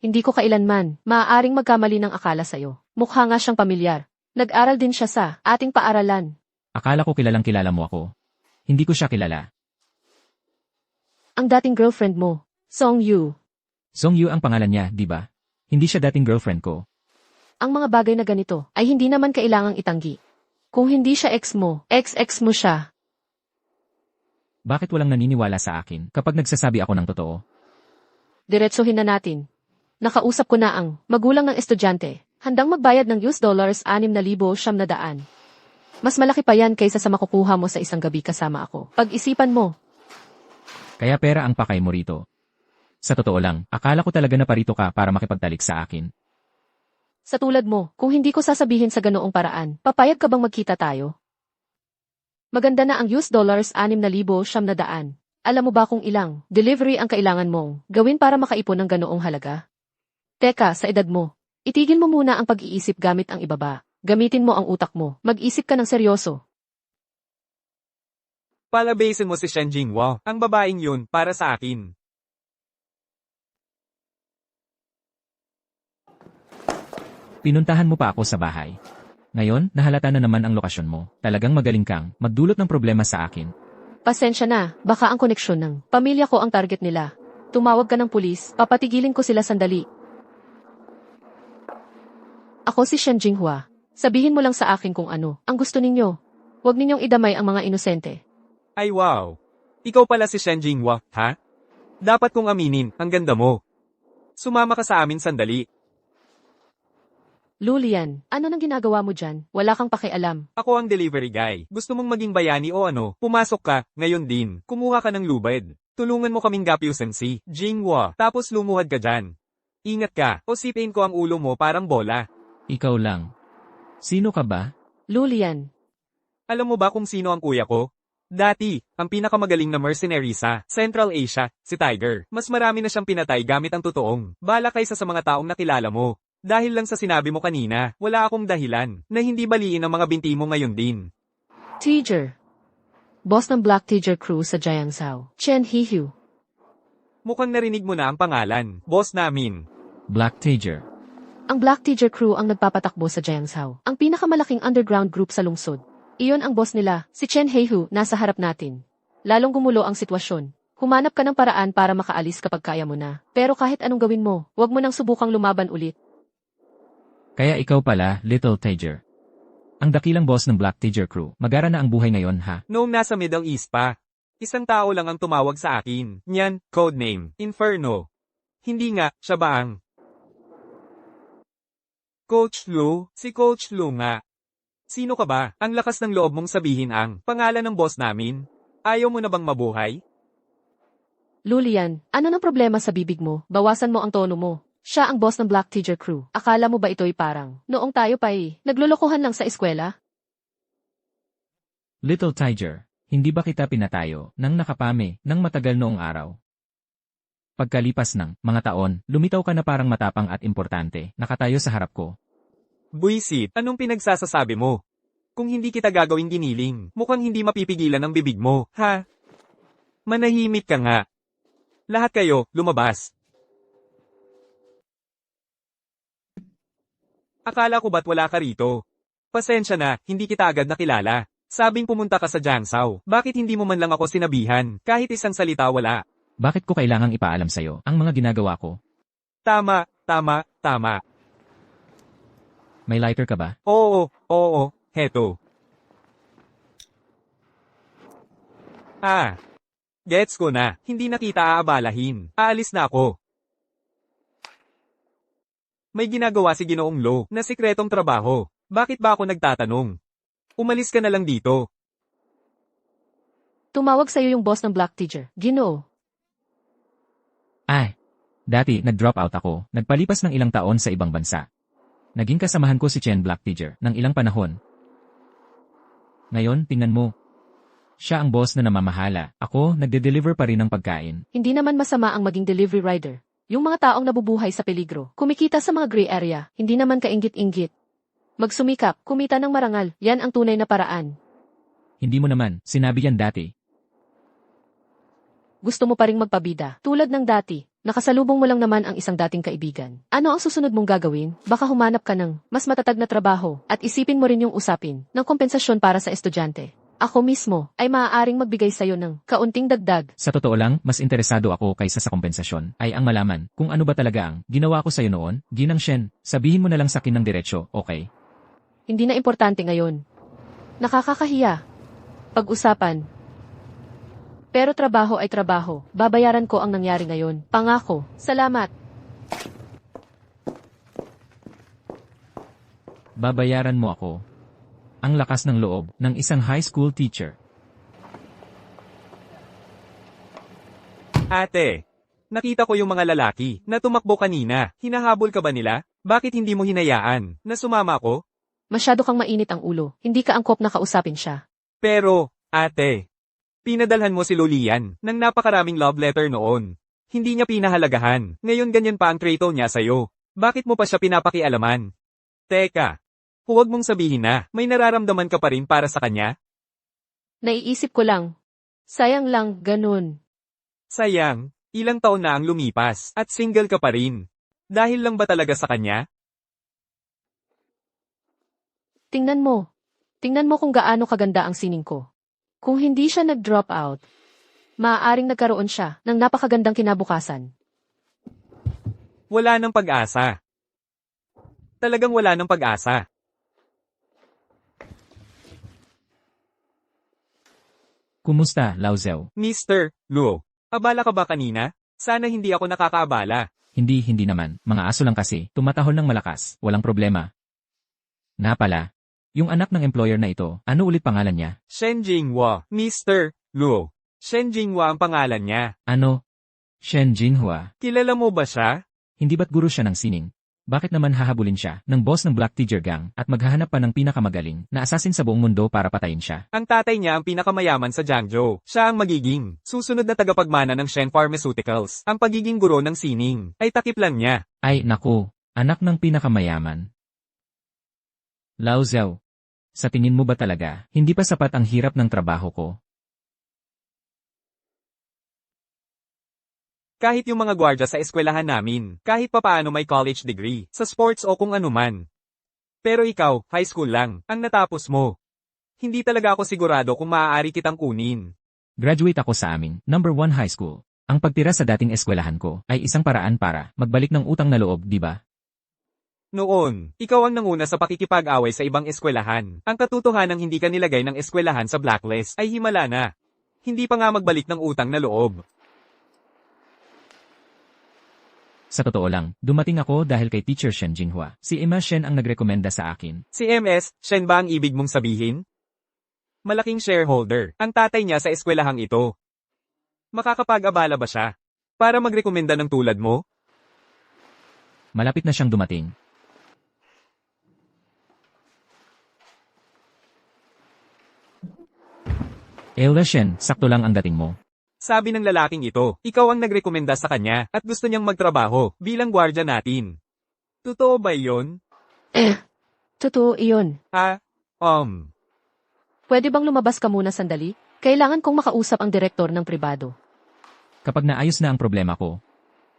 Hindi ko kailanman maaaring magkamali ng akala sa'yo. Mukha nga siyang pamilyar. Nag-aral din siya sa ating paaralan. Akala ko kilalang kilala mo ako. Hindi ko siya kilala. Ang dating girlfriend mo, Song Yu. Zhong Yu ang pangalan niya, di ba? Hindi siya dating girlfriend ko. Ang mga bagay na ganito ay hindi naman kailangang itanggi. Kung hindi siya ex mo, ex-ex mo siya. Bakit walang naniniwala sa akin kapag nagsasabi ako ng totoo? Diretsuhin na natin. Nakausap ko na ang magulang ng estudyante. Handang magbayad ng $6,900. Mas malaki pa yan kaysa sa makukuha mo sa isang gabi kasama ako. Pag-isipan mo. Kaya pera ang pakay mo rito. Sa totoo lang, akala ko talaga na parito ka para makipagtalik sa akin. Sa tulad mo, kung hindi ko sasabihin sa ganoong paraan, papayag ka bang magkita tayo? Maganda na ang $6,900. Alam mo ba kung ilang delivery ang kailangan mong gawin para makaipon ng ganoong halaga? Teka, sa edad mo, itigil mo muna ang pag-iisip gamit ang ibaba. Gamitin mo ang utak mo. Mag-isip ka ng seryoso. Palabasin mo si Shen Jinghua. Ang babaeng yun para sa akin. Pinuntahan mo pa ako sa bahay. Ngayon, nahalata na naman ang lokasyon mo. Talagang magaling kang magdulot ng problema sa akin. Pasensya na, baka ang koneksyon ng pamilya ko ang target nila. Tumawag ka ng pulis, papatigilin ko sila sandali. Ako si Shen Jinghua. Sabihin mo lang sa akin kung ano ang gusto ninyo. Huwag ninyong idamay ang mga inosente. Ay wow! Ikaw pala si Shen Jinghua, ha? Dapat kong aminin, ang ganda mo. Sumama ka sa amin sandali. Lulian, ano nang ginagawa mo dyan? Wala kang pakialam. Ako ang delivery guy. Gusto mong maging bayani o ano? Pumasok ka, ngayon din. Kumuha ka ng lubid. Tulungan mo kaming gapiusan si Jinghua. Tapos lumuhad ka dyan. Ingat ka, o sipin ko ang ulo mo parang bola. Ikaw lang. Sino ka ba? Lulian, Alam mo ba kung sino ang kuya ko? Dati, ang pinakamagaling na mercenary sa Central Asia, si Tiger. Mas marami na siyang pinatay gamit ang totoong bala kaysa sa mga taong nakilala mo. Dahil lang sa sinabi mo kanina, wala akong dahilan na hindi baliin ang mga binti mo ngayon din. Teacher. Boss ng Black Teacher Crew sa Jiangzhou, Chen Hihu. Mukhang narinig mo na ang pangalan, boss namin. Black Tiger. Ang Black Teacher Crew ang nagpapatakbo sa Jiangzhou, ang pinakamalaking underground group sa lungsod. Iyon ang boss nila, si Chen Hihu, nasa harap natin. Lalong gumulo ang sitwasyon. Humanap ka ng paraan para makaalis kapag kaya mo na. Pero kahit anong gawin mo, huwag mo nang subukang lumaban ulit. Kaya ikaw pala, Little Tiger. Ang dakilang boss ng Black Tiger Crew. Magara na ang buhay ngayon, ha? Noong nasa Middle East pa, isang tao lang ang tumawag sa akin. Niyan, codename, Inferno. Hindi nga, siya ba ang Coach Lu? Si Coach Lu nga. Sino ka ba? Ang lakas ng loob mong sabihin ang pangalan ng boss namin. Ayaw mo na bang mabuhay? Lulian, ano nang problema sa bibig mo? Bawasan mo ang tono mo. Siya ang boss ng Black Teacher Crew. Akala mo ba ito'y parang, noong tayo pa'y, naglolokohan lang sa eskwela? Little Tiger, hindi ba kita pinatayo nang nakapame ng matagal noong araw? Pagkalipas ng mga taon, lumitaw ka na parang matapang at importante, nakatayo sa harap ko. Buisit, anong pinagsasasabi mo? Kung hindi kita gagawing giniling, mukhang hindi mapipigilan ang bibig mo, ha? Manahimik ka nga. Lahat kayo, lumabas. Akala ko ba't wala ka rito? Pasensya na, hindi kita agad nakilala. Sabing pumunta ka sa Jiangzhou. Bakit hindi mo man lang ako sinabihan? Kahit isang salita wala. Bakit ko kailangang ipaalam sa'yo ang mga ginagawa ko? Tama, tama, tama. May lighter ka ba? Oo, heto. Gets ko na. Hindi na kita aabalahin. Aalis na ako. May ginagawa si Ginoong Lo na sikretong trabaho. Bakit ba ako nagtatanong? Umalis ka na lang dito. Tumawag sa'yo yung boss ng Black Teacher, Ginoo. Dati nag-drop out ako, nagpalipas ng ilang taon sa ibang bansa. Naging kasamahan ko si Chen Black Teacher ng ilang panahon. Ngayon, tingnan mo. Siya ang boss na namamahala. Ako, nagde-deliver pa rin ng pagkain. Hindi naman masama ang maging delivery rider. Yung mga taong nabubuhay sa peligro, kumikita sa mga gray area, hindi naman kainggit-inggit. Magsumikap, kumita ng marangal, yan ang tunay na paraan. Hindi mo naman, sinabi yan dati. Gusto mo pa ring magpabida, tulad ng dati. Nakasalubong mo lang naman ang isang dating kaibigan. Ano ang susunod mong gagawin? Baka humanap ka ng mas matatag na trabaho at isipin mo rin yung usapin ng kompensasyon para sa estudyante. Ako mismo ay maaaring magbigay sa'yo ng kaunting dagdag. Sa totoo lang, mas interesado ako kaysa sa kompensasyon ay ang malaman kung ano ba talaga ang ginawa ko sa'yo noon. Ginang Shen, sabihin mo na lang sa akin ng diretsyo, okay? Hindi na importante ngayon. Nakakakahiya. Pag-usapan. Pero trabaho ay trabaho. Babayaran ko ang nangyari ngayon. Pangako. Salamat. Babayaran mo ako. Ang lakas ng loob ng isang high school teacher. Ate, nakita ko yung mga lalaki na tumakbo kanina. Hinahabol ka ba nila? Bakit hindi mo hinayaan na sumama ko? Masyado kang mainit ang ulo. Hindi ka angkop na kausapin siya. Pero, ate, pinadalhan mo si Lulian ng napakaraming love letter noon. Hindi niya pinahalagahan. Ngayon ganyan pa ang trato niya sa'yo. Bakit mo pa siya pinapakialaman? Teka, huwag mong sabihin na may nararamdaman ka pa rin para sa kanya? Naiisip ko lang. Sayang lang, ganun. Sayang, ilang taon na ang lumipas at single ka pa rin. Dahil lang ba talaga sa kanya? Tingnan mo. Tingnan mo kung gaano kaganda ang sining ko. Kung hindi siya nag-drop out, maaaring nagkaroon siya ng napakagandang kinabukasan. Wala ng pag-asa. Talagang wala ng pag-asa. Kumusta, Laozeo? Mr. Luo, abala ka ba kanina? Sana hindi ako nakakaabala. Hindi naman. Mga aso lang kasi. Tumatahol ng malakas. Walang problema. Nga pala. Yung anak ng employer na ito, ano ulit pangalan niya? Shen Jinghua, Mr. Luo. Shen Jinghua ang pangalan niya. Ano? Shen Jinhua. Kilala mo ba siya? Hindi ba't guro siya ng sining? Bakit naman hahabulin siya ng boss ng Black Tiger Gang at maghahanap pa ng pinakamagaling na assassin sa buong mundo para patayin siya? Ang tatay niya ang pinakamayaman sa Jiangzhou. Siya ang magiging susunod na tagapagmana ng Shen Pharmaceuticals. Ang pagiging guro ng sining ay takip lang niya. Ay, naku. Anak ng pinakamayaman. Laozeo. Sa tingin mo ba talaga, hindi pa sapat ang hirap ng trabaho ko? Kahit yung mga gwardya sa eskwelahan namin, kahit papaano may college degree, sa sports o kung ano man. Pero ikaw, high school lang, ang natapos mo. Hindi talaga ako sigurado kung maaari kitang kunin. Graduate ako sa aming number 1 high school. Ang pagtira sa dating eskwelahan ko ay isang paraan para magbalik ng utang na loob, di ba? Noon, ikaw ang nanguna sa pakikipag-away sa ibang eskwelahan. Ang katotohanang hindi ka nilagay ng eskwelahan sa blacklist ay himala na. Hindi pa nga magbalik ng utang na loob. Sa totoo lang, dumating ako dahil kay Teacher Shen Jinhua. Si Emma Shen ang nagrekomenda sa akin. Si MS, Shen ba ang ibig mong sabihin? Malaking shareholder, ang tatay niya sa eskwelahang ito. Makakapag-abala ba siya? Para magrekomenda ng tulad mo? Malapit na siyang dumating. Eula Shen, sakto lang ang dating mo. Sabi ng lalaking ito, ikaw ang nagrekomenda sa kanya at gusto niyang magtrabaho bilang gwardya natin. Totoo ba iyon? Totoo iyon. Pwede bang lumabas ka muna sandali? Kailangan kong makausap ang direktor ng pribado. Kapag naayos na ang problema ko,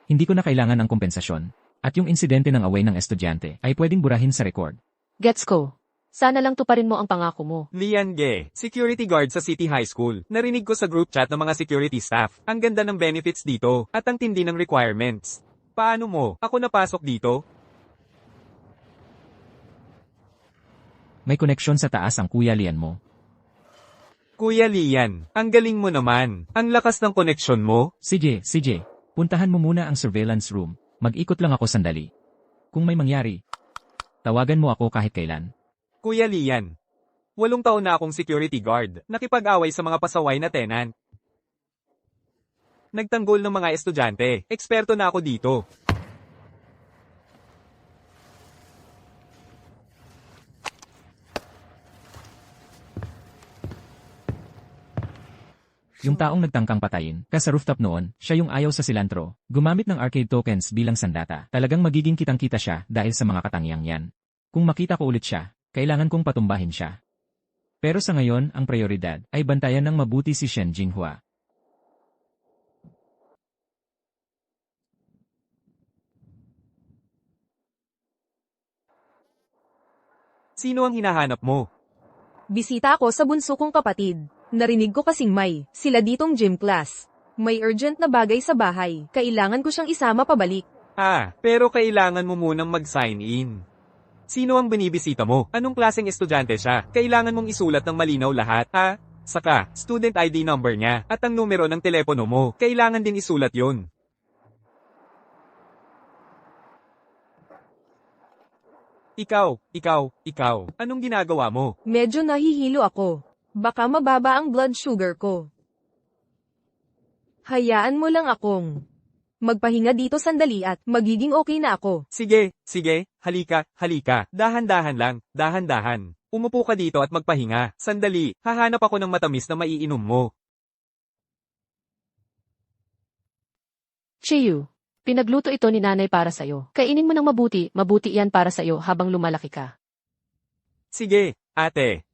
hindi ko na kailangan ang kompensasyon. At yung insidente ng away ng estudyante ay pwedeng burahin sa record. Gets ko. Sana lang tuparin mo ang pangako mo. Lian Ge, security guard sa City High School. Narinig ko sa group chat ng mga security staff. Ang ganda ng benefits dito at ang tindi ng requirements. Paano mo? Ako napasok dito? May koneksyon sa taas ang Kuya Lian mo. Kuya Lian, ang galing mo naman. Ang lakas ng koneksyon mo. CJ, puntahan mo muna ang surveillance room. Mag-ikot lang ako sandali. Kung may mangyari, tawagan mo ako kahit kailan. Kuya Lian, 8 taon na akong security guard, nakipag-away sa mga pasaway na tenant. Nagtanggol ng mga estudyante, eksperto na ako dito. Yung taong nagtangkang patayin, ka sa rooftop noon, siya yung ayaw sa silantro, gumamit ng arcade tokens bilang sandata. Talagang magiging kitang-kita siya dahil sa mga katangiang yan. Kung makita ko ulit siya, kailangan kong patumbahin siya. Pero sa ngayon, ang prioridad ay bantayan ng mabuti si Shen Jinhua. Sino ang hinahanap mo? Bisita ako sa bunso kong kapatid. Narinig ko kasing may sila ditong gym class. May urgent na bagay sa bahay. Kailangan ko siyang isama pabalik. Pero kailangan mo munang mag-sign in. Sino ang binibisita mo? Anong klaseng estudyante siya? Kailangan mong isulat ng malinaw lahat, Saka, student ID number niya, at ang numero ng telepono mo. Kailangan din isulat yon. Ikaw, anong ginagawa mo? Medyo nahihilo ako. Baka mababa ang blood sugar ko. Hayaan mo lang akong magpahinga dito sandali at magiging okay na ako. Sige, halika. Dahan-dahan lang, dahan-dahan. Umupo ka dito at magpahinga. Sandali, hahanap ako ng matamis na maiinom mo. Chiyu, pinagluto ito ni nanay para sa'yo. Kainin mo ng mabuti, mabuti yan para sa'yo habang lumalaki ka. Sige, ate.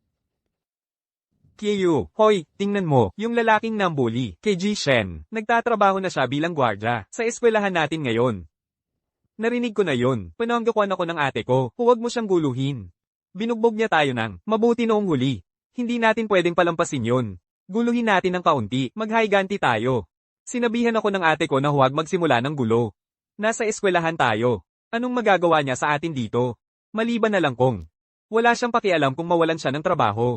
Kiyu, hoy, tingnan mo, yung lalaking nambuli, kay Ji Shen, nagtatrabaho na siya bilang gwardya, sa eskwelahan natin ngayon. Narinig ko na yun, pananggakuan ako ng ate ko, huwag mo siyang guluhin. Binugbog niya tayo ng mabuti noong huli. Hindi natin pwedeng palampasin yun. Guluhin natin ng kaunti, maghiganti tayo. Sinabihan ako ng ate ko na huwag magsimula ng gulo. Nasa eskwelahan tayo. Anong magagawa niya sa atin dito? Maliban na lang kung wala siyang pakialam kung mawalan siya ng trabaho.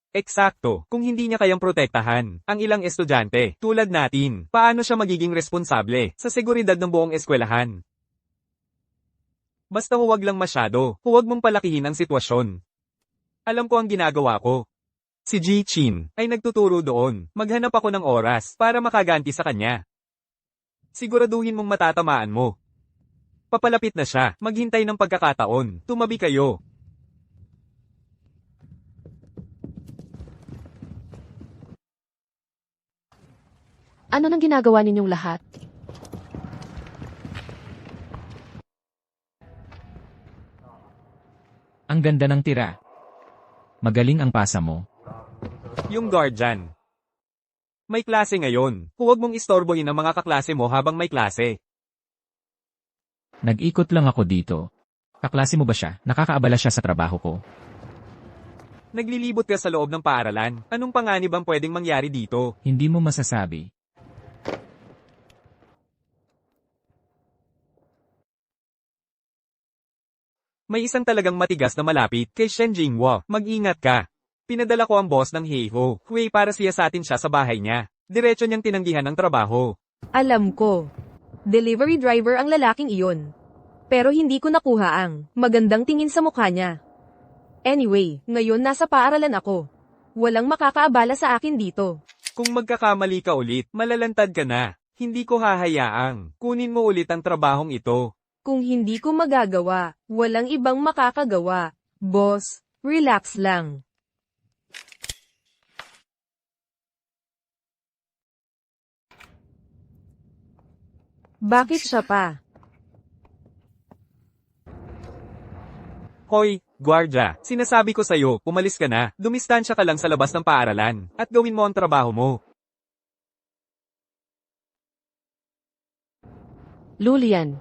Eksakto, kung hindi niya kayang protektahan ang ilang estudyante, tulad natin, paano siya magiging responsable sa seguridad ng buong eskwelahan? Basta huwag lang masyado, huwag mong palakihin ang sitwasyon. Alam ko ang ginagawa ko. Si Ji Chin ay nagtuturo doon, maghanap ako ng oras para makaganti sa kanya. Siguraduhin mong matatamaan mo. Papalapit na siya, maghintay ng pagkakataon, tumabi kayo. Ano nang ginagawa ninyong lahat? Ang ganda ng tira. Magaling ang pasa mo. Yung guardian. May klase ngayon, huwag mong istorbohin ang mga kaklase mo habang may klase. Nag-ikot lang ako dito. Kaklase mo ba siya? Nakakaabala siya sa trabaho ko. Naglilibot ka sa loob ng paaralan, anong panganib ang pwedeng mangyari dito? Hindi mo masasabi. May isang talagang matigas na malapit kay Shen Jinghua. Mag-ingat ka. Pinadala ko ang boss ng Heiho, Hui para siyasatin siya sa bahay niya. Diretso niyang tinanggihan ang trabaho. Alam ko. Delivery driver ang lalaking iyon. Pero hindi ko nakuha ang magandang tingin sa mukha niya. Anyway, ngayon nasa paaralan ako. Walang makakaabala sa akin dito. Kung magkakamali ka ulit, malalantad ka na. Hindi ko hahayaang kunin mo ulit ang trabahong ito. Kung hindi ko magagawa, walang ibang makakagawa. Boss, relax lang. Bakit siya pa? Hoy, guardia, sinasabi ko sa'yo, umalis ka na, dumistansya ka lang sa labas ng paaralan, at gawin mo ang trabaho mo. Lulian.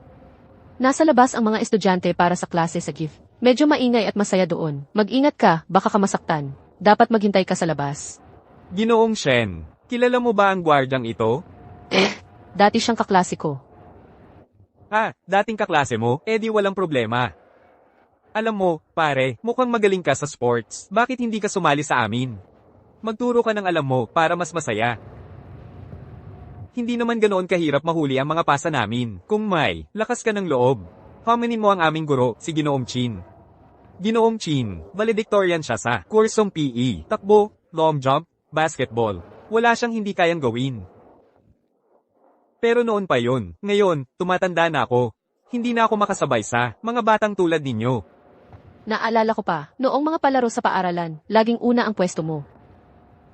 Nasa labas ang mga estudyante para sa klase sa gift. Medyo maingay at masaya doon. Mag-ingat ka, baka ka masaktan. Dapat maghintay ka sa labas. Ginoong Shen, kilala mo ba ang guardyang ito? Dati siyang kaklase ko. Dating kaklase mo, edi walang problema. Alam mo, pare, mukhang magaling ka sa sports. Bakit hindi ka sumali sa amin? Magturo ka ng alam mo para mas masaya. Hindi naman ganoon kahirap mahuli ang mga pasa namin. Kung may lakas ka ng loob, hamanin mo ang aming guro, si Ginoong Chin. Ginoong Chin, valedictorian siya sa kursong PE, takbo, long jump, basketball. Wala siyang hindi kayang gawin. Pero noon pa yon. Ngayon, tumatanda na ako. Hindi na ako makasabay sa mga batang tulad ninyo. Naalala ko pa, noong mga palaro sa paaralan, laging una ang pwesto mo.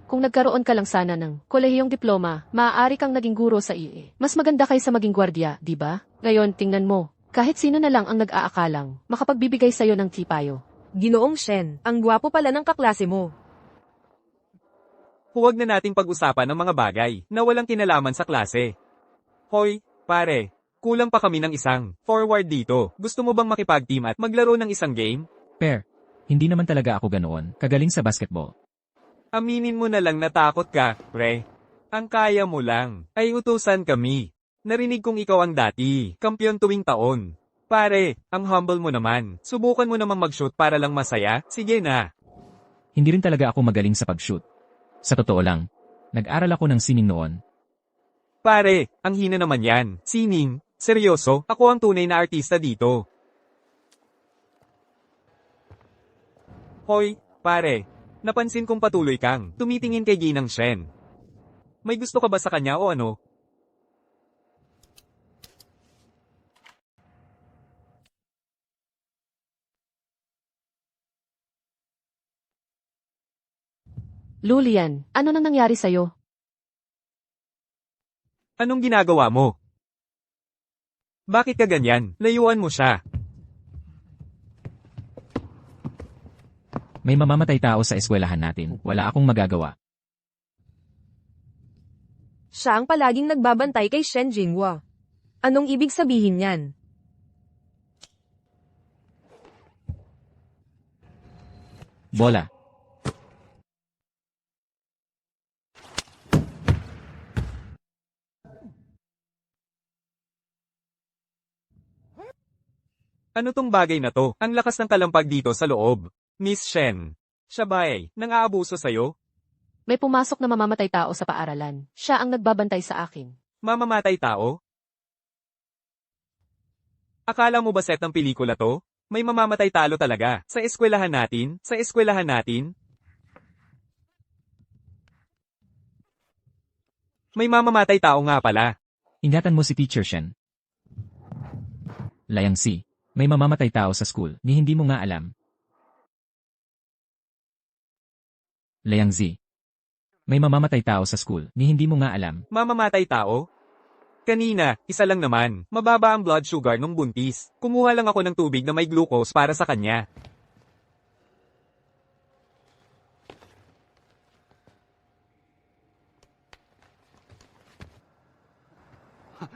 Kung nagkaroon ka lang sana ng kolehiyong diploma, maaari kang naging guro sa IE. Mas maganda kaysa maging gwardiya, di ba? Ngayon, tingnan mo. Kahit sino na lang ang nag-aakalang, makapagbibigay sa'yo ng tipayo. Ginoong Shen, ang gwapo pala ng kaklase mo. Huwag na nating pag-usapan ng mga bagay na walang kinalaman sa klase. Hoy, pare, kulang pa kami ng isang forward dito. Gusto mo bang makipag-team at maglaro ng isang game? Per, hindi naman talaga ako ganoon, kagaling sa basketball. Aminin mo na lang natakot ka, pre. Ang kaya mo lang ay utusan kami. Narinig kong ikaw ang dati, kampiyon tuwing taon. Pare, ang humble mo naman. Subukan mo namang mag-shoot para lang masaya. Sige na. Hindi rin talaga ako magaling sa pag-shoot. Sa totoo lang, nag-aral ako ng sining noon. Pare, ang hina naman yan. Sining, seryoso, ako ang tunay na artista dito. Hoy, pare. Napansin kong patuloy kang tumitingin kay Ginang Shen. May gusto ka ba sa kanya o ano? Lulian, ano nang nangyari sa'yo? Anong ginagawa mo? Bakit ka ganyan? Layuan mo siya. May mamamatay tao sa eskwelahan natin, wala akong magagawa. Siya ang palaging nagbabantay kay Shen Jinghua. Anong ibig sabihin niyan? Bola. Ano tong bagay na to? Ang lakas ng kalampag dito sa loob. Miss Shen. Siya ba nang-aabuso sa'yo? May pumasok na mamamatay tao sa paaralan. Siya ang nagbabantay sa akin. Mamamatay tao? Akala mo ba set ng pelikula to? May mamamatay talo talaga. Sa eskwelahan natin? Sa eskwelahan natin? May mamamatay tao nga pala. Ingatan mo si Teacher Shen. Layang si. May mamamatay tao sa school, ni hindi mo nga alam. Layang Z. May mamamatay tao sa school, ni hindi mo nga alam. Mamamatay tao? Kanina, isa lang naman. Mababa ang blood sugar nung buntis. Kumuha lang ako ng tubig na may glucose para sa kanya.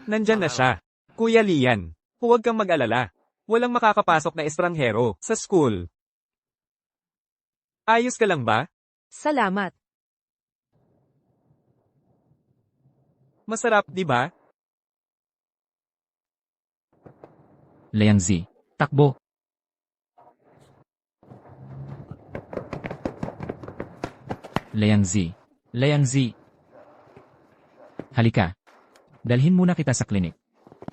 Nandyan na siya. Kuya Lian, huwag kang mag-alala. Walang makakapasok na estranghero sa school. Ayos ka lang ba? Salamat. Masarap, di ba? Layang Z. Takbo. Layang Z. Layang Z. Halika. Dalhin muna kita sa klinik.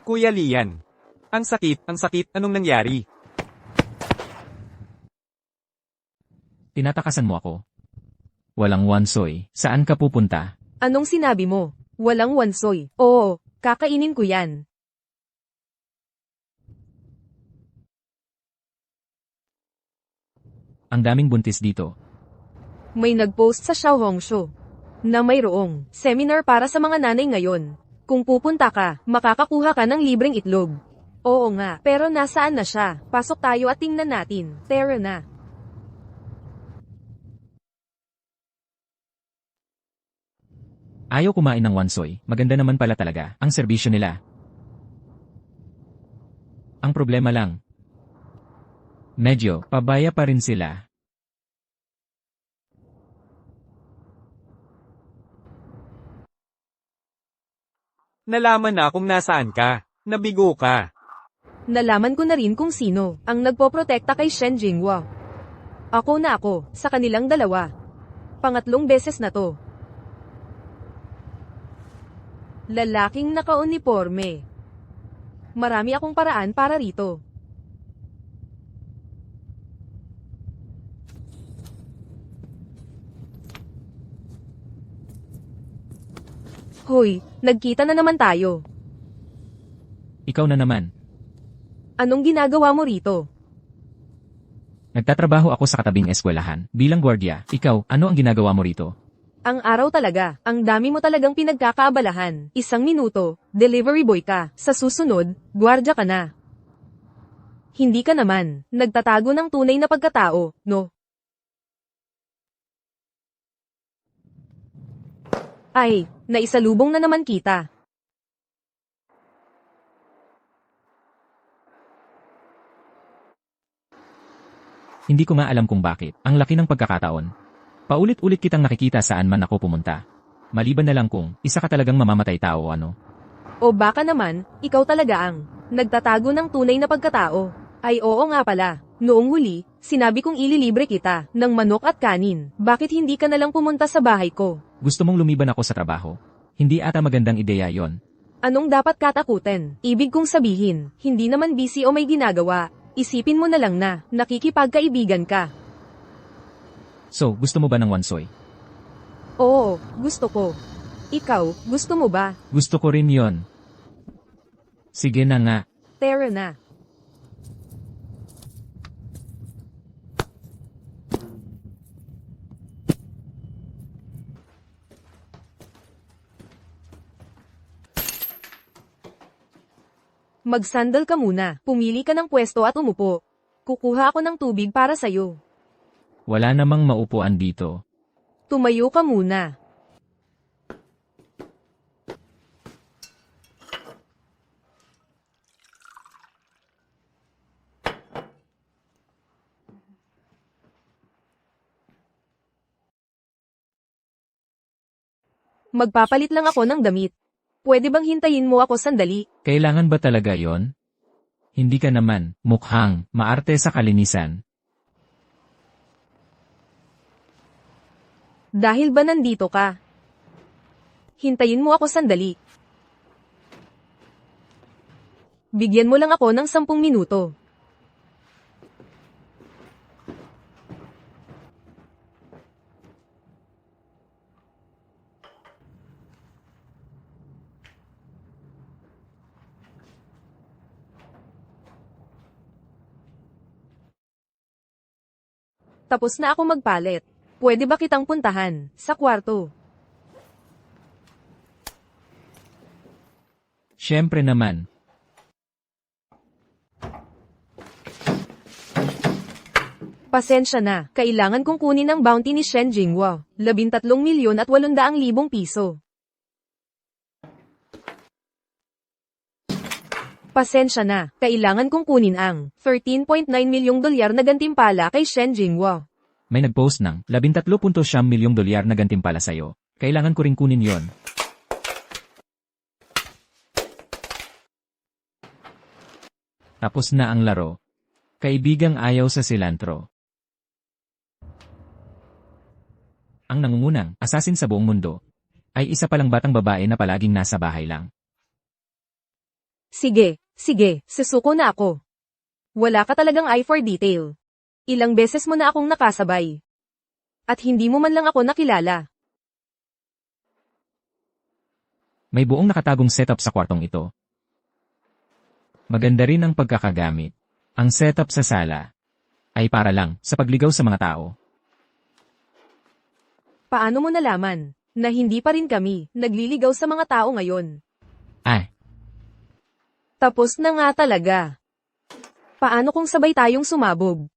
Kuya Lian. Ang sakit, anong nangyari? Tinatakasan mo ako. Walang wansoy, saan ka pupunta? Anong sinabi mo? Walang wansoy. Oo, kakainin ko yan. Ang daming buntis dito. May nag-post sa Xiaohongshu na mayroong seminar para sa mga nanay ngayon. Kung pupunta ka, makakakuha ka ng libreng itlog. Oo nga, pero nasaan na siya? Pasok tayo at tingnan natin. Tara na. Ayaw kumain ng wansoy, maganda naman pala talaga ang serbisyo nila. Ang problema lang, medyo pabaya pa rin sila. Nalaman na kung nasaan ka. Nabigo ka. Nalaman ko na rin kung sino ang nagpoprotekta kay Shen Jinghua. Ako na ako, sa kanilang dalawa. Pangatlong beses na to. Lalaking naka-uniforme. Marami akong paraan para rito. Hoy, nagkita na naman tayo. Ikaw na naman. Anong ginagawa mo rito? Nagtatrabaho ako sa katabing eskwelahan, bilang gwardiya. Ikaw, ano ang ginagawa mo rito? Ang araw talaga, ang dami mo talagang pinagkakaabalahan. 1 minuto, delivery boy ka. Sa susunod, gwardya ka na. Hindi ka naman, nagtatago ng tunay na pagkatao, no? Ay, naisalubong na naman kita. Hindi ko nga alam kung bakit. Ang laki ng pagkakataon. Paulit-ulit kitang nakikita saan man ako pumunta. Maliban na lang kung isa ka talagang mamamatay tao ano. O baka naman, ikaw talaga ang nagtatago ng tunay na pagkatao. Ay oo nga pala, noong huli, sinabi kong ililibre kita ng manok at kanin. Bakit hindi ka nalang pumunta sa bahay ko? Gusto mong lumiban ako sa trabaho. Hindi ata magandang ideya yon. Anong dapat katakutin? Ibig kong sabihin, hindi naman busy o may ginagawa. Isipin mo na lang na, nakikipagkaibigan ka. So, gusto mo ba ng wansoy? Oo, gusto ko. Ikaw, gusto mo ba? Gusto ko rin yon. Sige na nga. Tara na. Magsandal ka muna. Pumili ka ng pwesto at umupo. Kukuha ako ng tubig para sa'yo. Wala namang maupuan dito. Tumayo ka muna. Magpapalit lang ako ng damit. Pwede bang hintayin mo ako sandali? Kailangan ba talaga yon? Hindi ka naman, mukhang, maarte sa kalinisan. Dahil ba nandito ka? Hintayin mo ako sandali. Bigyan mo lang ako ng 10 minuto. Tapos na ako magpalit. Pwede ba kitang puntahan sa kwarto? Siyempre naman. Pasensya na, kailangan kong kunin ang bounty ni Shen Jinghua, 13,800,000 piso. Pasensya na, kailangan kong kunin ang 13.9 milyong dolyar na gantimpala kay Shen Jinghua. May nag-post ng 13.9 milyong dolyar na gantimpala sa'yo. Kailangan ko ring kunin yon. Tapos na ang laro. Kaibigang ayaw sa silantro. Ang nangungunang assassin sa buong mundo ay isa palang batang babae na palaging nasa bahay lang. Sige, susuko na ako. Wala ka talagang eye for detail. Ilang beses mo na akong nakasabay. At hindi mo man lang ako nakilala. May buong nakatagong setup sa kwartong ito. Maganda rin ang pagkakagamit. Ang setup sa sala ay para lang sa pagligaw sa mga tao. Paano mo nalaman na hindi pa rin kami nagliligaw sa mga tao ngayon? Ay, Tapos na nga talaga. Paano kung sabay tayong sumabog?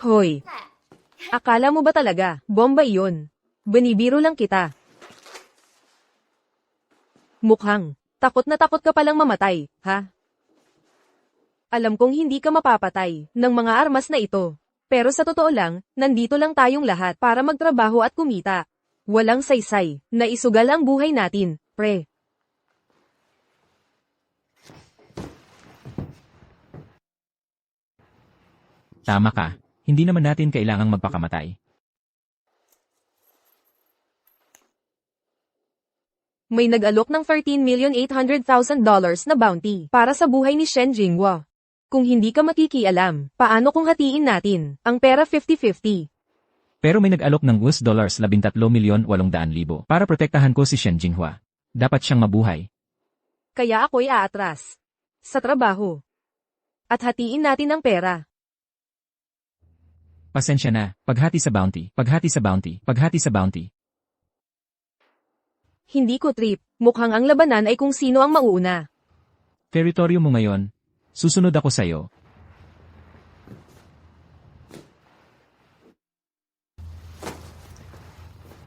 Hoy! Akala mo ba talaga, bomba iyon? Binibiro lang kita. Mukhang, takot na takot ka palang mamatay, ha? Alam kong hindi ka mapapatay ng mga armas na ito. Pero sa totoo lang, nandito lang tayong lahat para magtrabaho at kumita. Walang saysay, na isugal ang buhay natin, pre. tama ka. Hindi naman natin kailangang magpakamatay. May nag-alok ng $13,800,000 na bounty para sa buhay ni Shen Jinghua. Kung hindi ka makikialam, paano kung hatiin natin ang pera 50-50? Pero may nag-alok ng $13,800,000 para protektahan ko si Shen Jinghua. Dapat siyang mabuhay. Kaya ako'y aatras sa trabaho. At hatiin natin ang pera. Pasensya na, paghati sa bounty, paghati sa bounty, paghati sa bounty. Hindi ko trip, mukhang ang labanan ay kung sino ang mauuna. Teritoryo mo ngayon. Susunod ako sa'yo.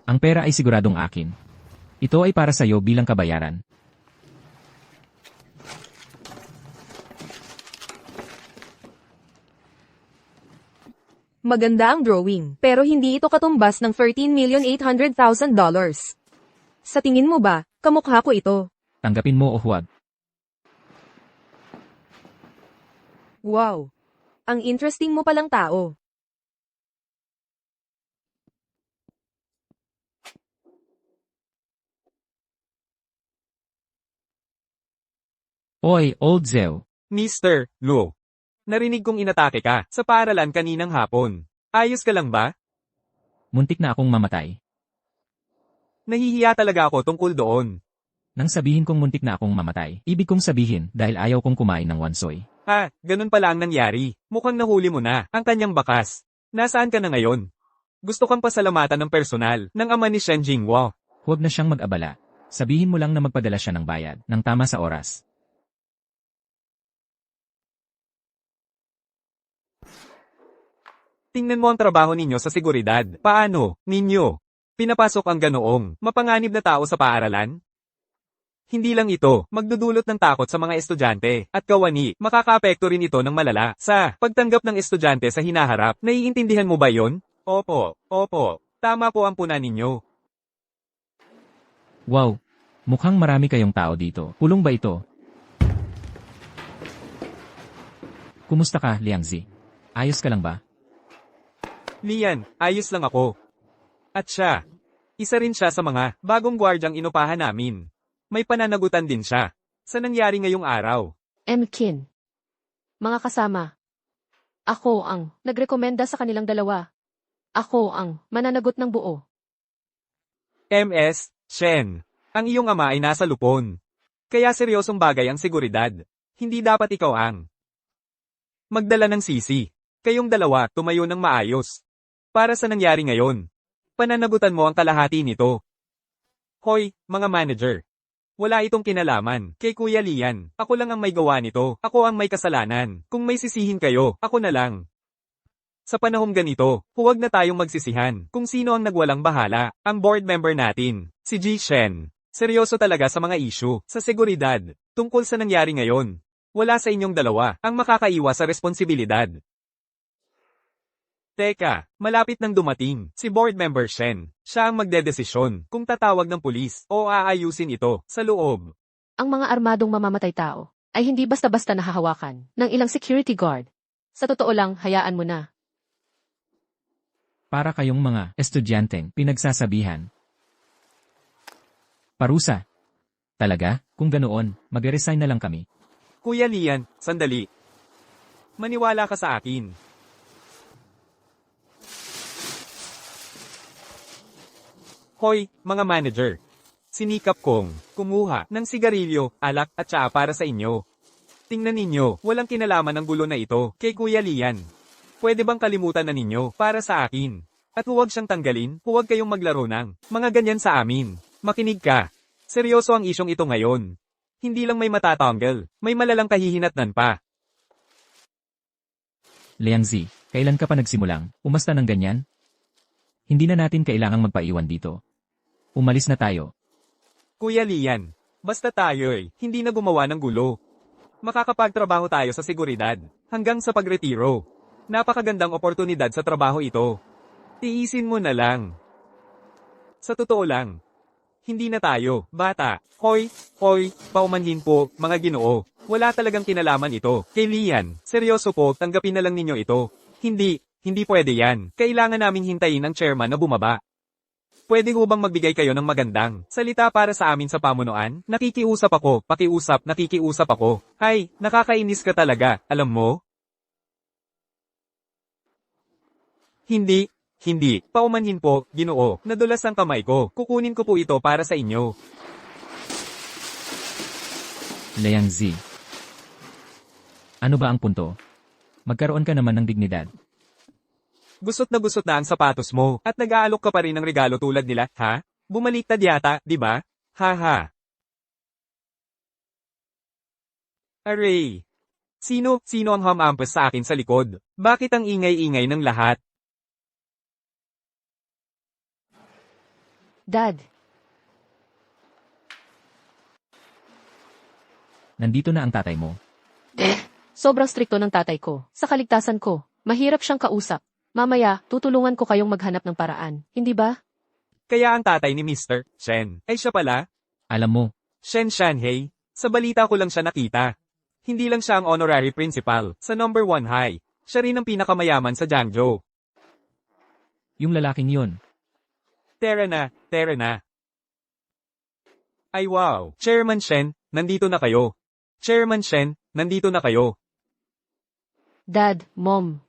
Ang pera ay siguradong akin. Ito ay para sa'yo bilang kabayaran. Maganda ang drawing, pero hindi ito katumbas ng $13,800,000. Sa tingin mo ba, kamukha ko ito? Tanggapin mo o huwag. Wow! Ang interesting mo palang tao. Oy, old Zeo. Mr. Lu. Narinig kong inatake ka sa paaralan kaninang hapon. Ayos ka lang ba? Muntik na akong mamatay. Nahihiya talaga ako tungkol doon. Nang sabihin kong muntik na akong mamatay, ibig kong sabihin dahil ayaw kong kumain ng wansoy. Ha, ganun pala ang nangyari. Mukhang nahuli mo na ang kanyang bakas. Nasaan ka na ngayon? Gusto kang pasalamatan ng personal ng ama ni Shen Jinghua. Huwag na siyang mag-abala. Sabihin mo lang na magpadala siya ng bayad ng tama sa oras. Tingnan mo ang trabaho ninyo sa seguridad. Paano, ninyo? Pinapasok ang ganoong mapanganib na tao sa paaralan? Hindi lang ito, magdudulot ng takot sa mga estudyante, at kawani, makakaapekto rin ito ng malala sa pagtanggap ng estudyante sa hinaharap. Naiintindihan mo ba yon? Opo. Tama po ang puna ninyo. Wow! Mukhang marami kayong tao dito. Pulong ba ito? Kumusta ka, Liangzi? Ayos ka lang ba? Lian, ayos lang ako. At siya, isa rin siya sa mga bagong gwardyang inupahan namin. May pananagutan din siya sa nangyari ngayong araw. Kin. Mga kasama. Ako ang nagrekomenda sa kanilang dalawa. Ako ang mananagot ng buo. MS, Shen, ang iyong ama ay nasa lupon. Kaya seryosong bagay ang seguridad. Hindi dapat ikaw ang magdala ng sisi. Kayong dalawa tumayo ng maayos. Para sa nangyari ngayon, pananagutan mo ang kalahati nito. Hoy, mga manager. Wala itong kinalaman kay Kuya Lian. Ako lang ang may gawa nito. Ako ang may kasalanan. Kung may sisihin kayo, ako na lang. Sa panahong ganito, huwag na tayong magsisihan kung sino ang nagwalang bahala. Ang board member natin, si Ji Shen. Seryoso talaga sa mga issue, sa seguridad, tungkol sa nangyari ngayon. Wala sa inyong dalawa ang makakaiwas sa responsibilidad. Teka, malapit nang dumating, si board member Shen. Siya ang magdedesisyon kung tatawag ng pulis o aayusin ito sa loob. Ang mga armadong mamamatay tao ay hindi basta-basta nahahawakan ng ilang security guard. Sa totoo lang, hayaan mo na. Para kayong mga estudyanteng pinagsasabihan. Parusa. Talaga? Kung ganoon, mag-resign na lang kami. Kuya Lian, sandali. Maniwala ka sa akin. Hoy, mga manager. Sinikap kong kumuha ng sigarilyo, alak at tsaa para sa inyo. Tingnan ninyo, walang kinalaman ang gulo na ito kay Kuya Lian. Pwede bang kalimutan na ninyo para sa akin? At huwag siyang tanggalin, huwag kayong maglaro ng mga ganyan sa amin. Makinig ka. Seryoso ang isyong ito ngayon. Hindi lang may matatanggal, may malalang kahihinatnan pa. Liangzi, kailan ka pa nagsimulang umasta ng ganyan? Hindi na natin kailangang magpaiwan dito. Umalis na tayo. Kuya Lian, basta tayo'y hindi na gumawa ng gulo. Makakapagtrabaho tayo sa seguridad hanggang sa pagretiro. Napakagandang oportunidad sa trabaho ito. Tiisin mo na lang. Sa totoo lang, hindi na tayo, bata. Hoy, paumanhin po, mga ginoo. Wala talagang kinalaman ito. Kay Lian, seryoso po, tanggapin na lang ninyo ito. Hindi pwede yan. Kailangan naming hintayin ang chairman na bumaba. Pwede ho bang magbigay kayo ng magandang salita para sa amin sa pamunuan? Nakikiusap ako, nakikiusap ako. Hay, nakakainis ka talaga, alam mo? Hindi. Paumanhin po, ginoo. Nadulas ang kamay ko. Kukunin ko po ito para sa inyo. Liangzi. Ano ba ang punto? Magkaroon ka naman ng dignidad. Gusot na ang sapatos mo, at nag-aalok ka pa rin ng regalo tulad nila, ha? Bumaliktad yata, di ba? Haha. Aray. Sino ang hamampas sa akin sa likod? Bakit ang ingay-ingay ng lahat? Dad, Nandito na ang tatay mo. sobrang strikto ng tatay ko. Sa kaligtasan ko, mahirap siyang kausap. Mamaya, tutulungan ko kayong maghanap ng paraan, hindi ba? Kaya ang tatay ni Mr. Shen, ay siya pala, Alam mo, Shen Shanhei. Sa balita ko lang siya nakita. Hindi lang siya ang honorary principal sa number 1 high. Siya rin ang pinakamayaman sa Jiangzhou. yung lalaking yun. Tara na. Ay wow, Chairman Shen, nandito na kayo. Chairman Shen, nandito na kayo. Dad, Mom,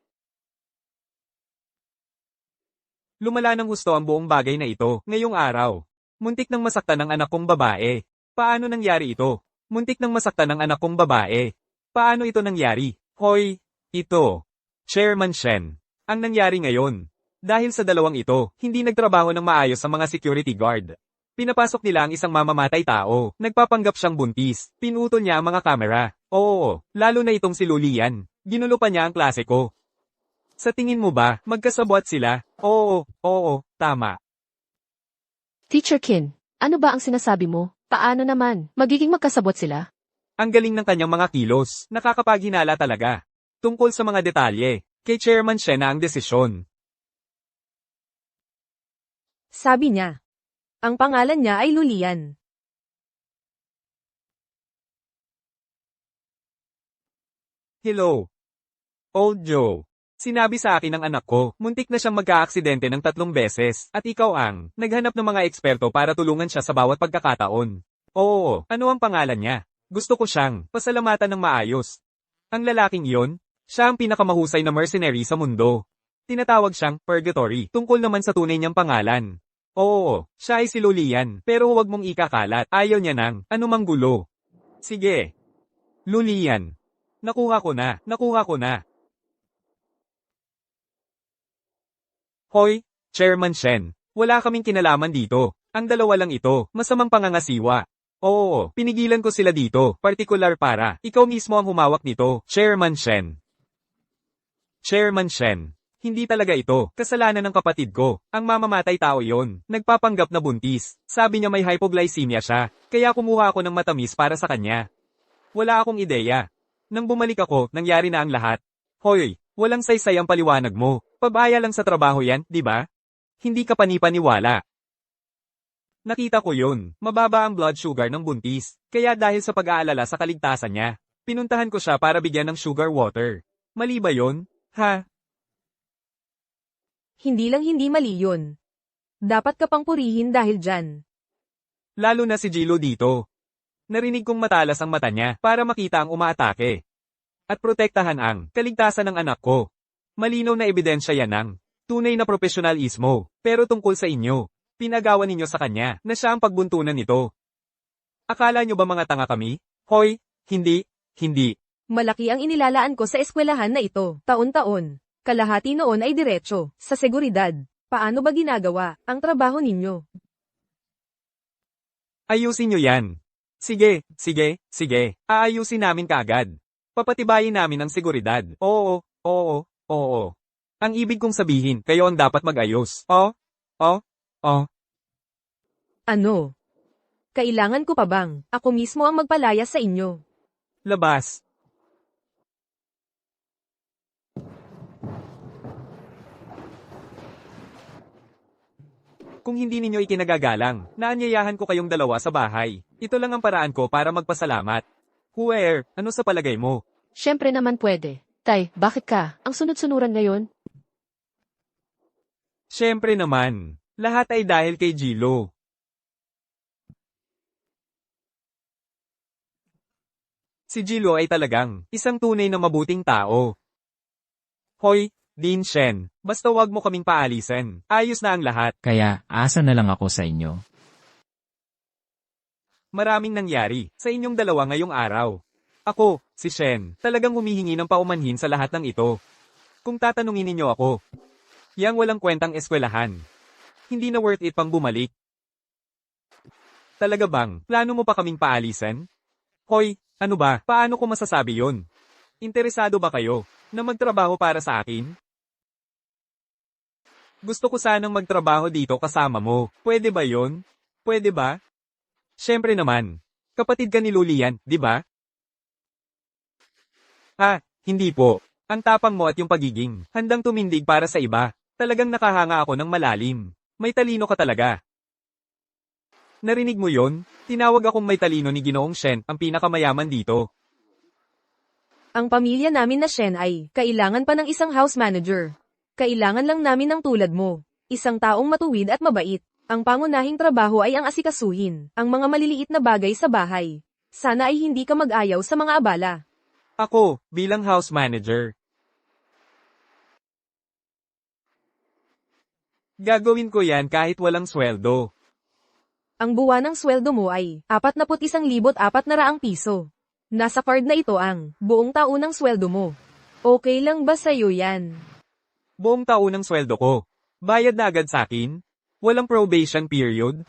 Lumala ng gusto ang buong bagay na ito, ngayong araw. Muntik nang masaktan ng anak kong babae. Paano nangyari ito? Muntik nang masaktan ng anak kong babae. Paano ito nangyari? Hoy, ito. Chairman Shen. Ang nangyari ngayon. Dahil sa dalawang ito, hindi nagtrabaho ng maayos ang mga security guard. Pinapasok nila ang isang mamamatay tao. Nagpapanggap siyang buntis. Pinutol niya ang mga kamera. Oo, lalo na itong si Lulian. Ginulo pa niya ang klase ko. Sa tingin mo ba, magkasabwat sila? Oo, tama. Teacher Kin, ano ba ang sinasabi mo? Paano naman? Magiging magkasabot sila? Ang galing ng kanyang mga kilos, nakakapaghinala talaga. Tungkol sa mga detalye, kay Chairman Shen na ang desisyon. Sabi niya. Ang pangalan niya ay Lulian. Hello. Old Joe. Sinabi sa akin ng anak ko, muntik na siyang magka-aksidente ng 3 beses, at ikaw ang naghanap ng mga eksperto para tulungan siya sa bawat pagkakataon. Oo, ano ang pangalan niya? Gusto ko siyang pasalamatan ng maayos. Ang lalaking iyon, siya ang pinakamahusay na mercenary sa mundo. Tinatawag siyang Purgatory, tungkol naman sa tunay niyang pangalan. Oo, siya ay si Lulian, pero huwag mong ikakalat, ayaw niya ng anumang gulo. Sige. Lulian. Nakuha ko na. Hoy, Chairman Shen. Wala kaming kinalaman dito. Ang dalawa lang ito, masamang pangangasiwa. Oo, pinigilan ko sila dito, partikular para, ikaw mismo ang humawak nito, Chairman Shen. Chairman Shen. Hindi talaga ito, kasalanan ng kapatid ko. Ang mamamatay tao yon, nagpapanggap na buntis. Sabi niya may hypoglycemia siya, kaya kumuha ako ng matamis para sa kanya. Wala akong ideya. Nang bumalik ako, nangyari na ang lahat. Hoy, walang saysay ang paliwanag mo. Pabaya lang sa trabaho yan, di ba? Hindi ka panipaniwala. Nakita ko yun. Mababa ang blood sugar ng buntis. Kaya dahil sa pag-aalala sa kaligtasan niya, pinuntahan ko siya para bigyan ng sugar water. Mali ba yun? Ha? Hindi lang hindi mali yun. Dapat ka pang purihin dahil dyan. Lalo na si Jilo dito. Narinig kong matalas ang mata niya para makita ang umaatake. At protektahan ang kaligtasan ng anak ko. Malinaw na ebidensya yan ng tunay na profesionalismo. Pero tungkol sa inyo, pinagawa ninyo sa kanya na siya ang pagbuntunan nito. Akala nyo ba mga tanga kami? Hoy, hindi. Malaki ang inilalaan ko sa eskwelahan na ito, taon-taon. Kalahati noon ay diretso, sa seguridad. Paano ba ginagawa ang trabaho ninyo? Ayusin nyo yan. Sige. Aayusin namin kaagad. Papatibayin namin ang seguridad. Oo. Ang ibig kong sabihin, kayo ang dapat mag-ayos. Ano? Kailangan ko pa bang ako mismo ang magpalaya sa inyo? Labas. Kung hindi ninyo ikinagagalang, naanyayahan ko kayong dalawa sa bahay. Ito lang ang paraan ko para magpasalamat. Huwer, ano sa palagay mo? Siyempre naman pwede. Tay, bakit ka? Ang sunod-sunuran ngayon? Siyempre naman. Lahat ay dahil kay Jilo. Si Jilo ay talagang isang tunay na mabuting tao. Hoy, Dean Shen, basta wag mo kaming paalisan. Ayos na ang lahat. Kaya, asa na lang ako sa inyo. Maraming nangyari sa inyong dalawa ngayong araw. Ako, si Shen, talagang humihingi ng paumanhin sa lahat ng ito. Kung tatanungin ninyo ako, yang walang kwentang eskwelahan. Hindi na worth it pang bumalik. Talaga bang, plano mo pa kaming paalisan? Hoy, ano ba, paano ko masasabi yon? Interesado ba kayo na magtrabaho para sa akin? Gusto ko sanang magtrabaho dito kasama mo. Pwede ba yon? Pwede ba? Siyempre naman. Kapatid ka ni Lulian, di ba? Hindi po. Ang tapang mo at yung pagiging handang tumindig para sa iba. Talagang nakahanga ako ng malalim. May talino ka talaga. Narinig mo yon? Tinawag akong may talino ni Ginoong Shen, ang pinakamayaman dito. Ang pamilya namin na Shen ay kailangan pa ng isang house manager. Kailangan lang namin ng tulad mo. Isang taong matuwid at mabait. Ang pangunahing trabaho ay ang asikasuhin ang mga maliliit na bagay sa bahay. Sana ay hindi ka mag-ayaw sa mga abala. Ako, bilang house manager. Gagawin ko yan kahit walang sweldo. Ang buwan ng sweldo mo ay 41,400 piso. Nasa card na ito ang buong taon ng sweldo mo. Okay lang ba sa'yo yan? Buong taon ng sweldo ko. Bayad na agad sa akin? Walang probation period?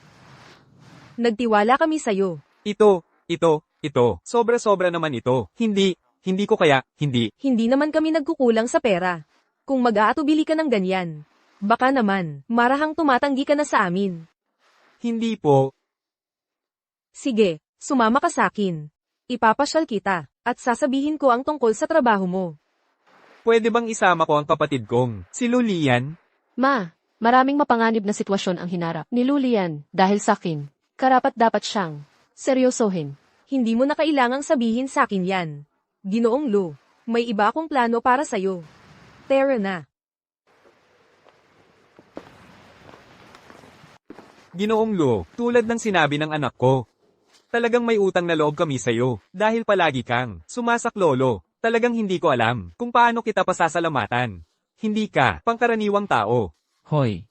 Nagtiwala kami sa'yo. Ito. Sobra-sobra naman ito. Hindi ko kaya, hindi. Hindi naman kami nagkukulang sa pera. Kung mag-aatubili ka ng ganyan, baka naman, marahang tumatanggi ka na sa amin. Hindi po. Sige, sumama ka sa akin. Ipapasyal kita, at sasabihin ko ang tungkol sa trabaho mo. Pwede bang isama ko ang kapatid kong, si Lulian? Ma, Maraming mapanganib na sitwasyon ang hinarap ni Lulian dahil sa akin. Karapat-dapat siyang seryosohin. Hindi mo na kailangang sabihin sa akin yan. Ginoong Lu, may iba akong plano para sa'yo. Tara na. Ginoong Lu, tulad ng sinabi ng anak ko. Talagang may utang na loob kami sa'yo, dahil palagi kang sumasaklolo. Talagang hindi ko alam kung paano kita pasasalamatan. Hindi ka pangkaraniwang tao. Hoy,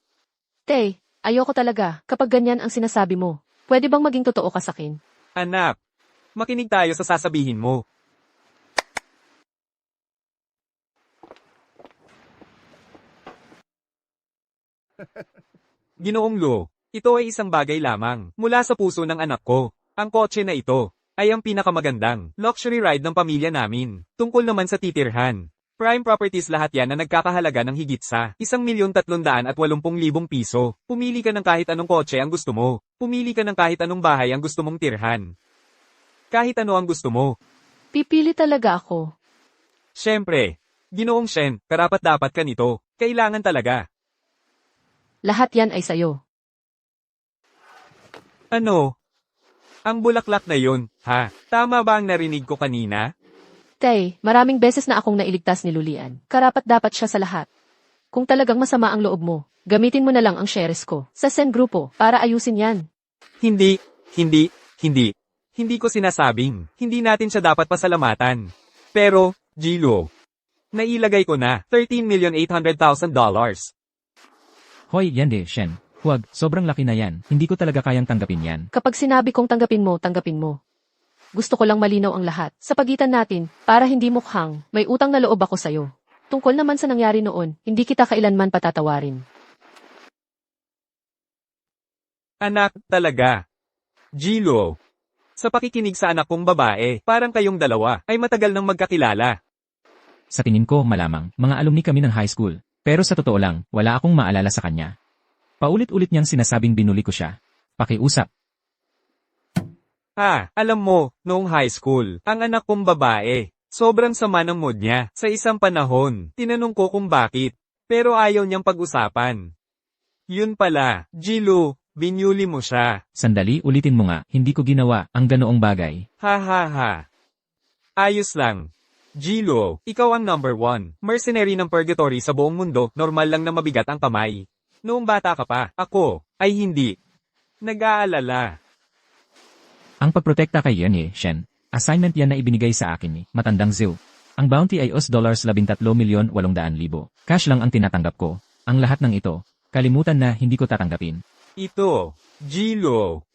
Tay, ayoko talaga kapag ganyan ang sinasabi mo. Pwede bang maging totoo ka sa akin? Anak, makinig tayo sa sasabihin mo. Ginoong Lu, ito ay isang bagay lamang mula sa puso ng anak ko. Ang kotse na ito ay ang pinakamagandang luxury ride ng pamilya namin. Tungkol naman sa titirhan. Prime properties lahat yan na nagkakahalaga ng higit sa 1,380,000 piso. Pumili ka ng kahit anong kotse ang gusto mo. Pumili ka ng kahit anong bahay ang gusto mong tirhan. Kahit ano ang gusto mo. Pipili talaga ako. Siyempre, Ginoong Shen, karapat-dapat ka nito. Kailangan talaga. Lahat yan ay sayo. Ano? Ang bulaklak na yun, ha? Tama ba ang narinig ko kanina? Tay, maraming beses na akong nailigtas ni Lulian. Karapat-dapat siya sa lahat. Kung talagang masama ang loob mo, gamitin mo na lang ang shares ko sa Sen Grupo para ayusin yan. Hindi. Hindi ko sinasabing, hindi natin siya dapat pasalamatan. Pero, Gilo, nailagay ko na $13,800,000. hoy Yande, Shen. Huwag, sobrang laki na yan. Hindi ko talaga kayang tanggapin yan. Kapag sinabi kong tanggapin mo, tanggapin mo. Gusto ko lang malinaw ang lahat sa pagitan natin para hindi mukhang may utang na loob ako sa'yo. Tungkol naman sa nangyari noon, hindi kita kailanman patatawarin. Anak, talaga. Gilo, sa pakikinig sa anak kong babae, parang kayong dalawa ay matagal nang magkakilala. Sa tingin ko, malamang, mga alumni kami ng high school. Pero sa totoo lang, wala akong maalala sa kanya. Paulit-ulit niyang sinasabing binuli ko siya. Pakiusap. Alam mo, noong high school, ang anak kong babae, sobrang sama ng mood niya. Sa isang panahon, tinanong ko kung bakit, pero ayaw niyang pag-usapan. Yun pala, Gilo, binuli mo siya. Sandali, ulitin mo nga, hindi ko ginawa ang ganoong bagay. Ha. Ayos lang. Gilo, ikaw ang number 1. Mercenary ng purgatory sa buong mundo, normal lang na mabigat ang kamay. Noong bata ka pa, ako, ay hindi. Nag-aalala. Ang pagprotekta kay Yane, Shen, assignment yan na ibinigay sa akin ni Matandang Zhou. Ang bounty ay $13,800,000. Cash lang ang tinatanggap ko. Ang lahat ng ito, kalimutan na hindi ko tatanggapin. Ito, Gilo.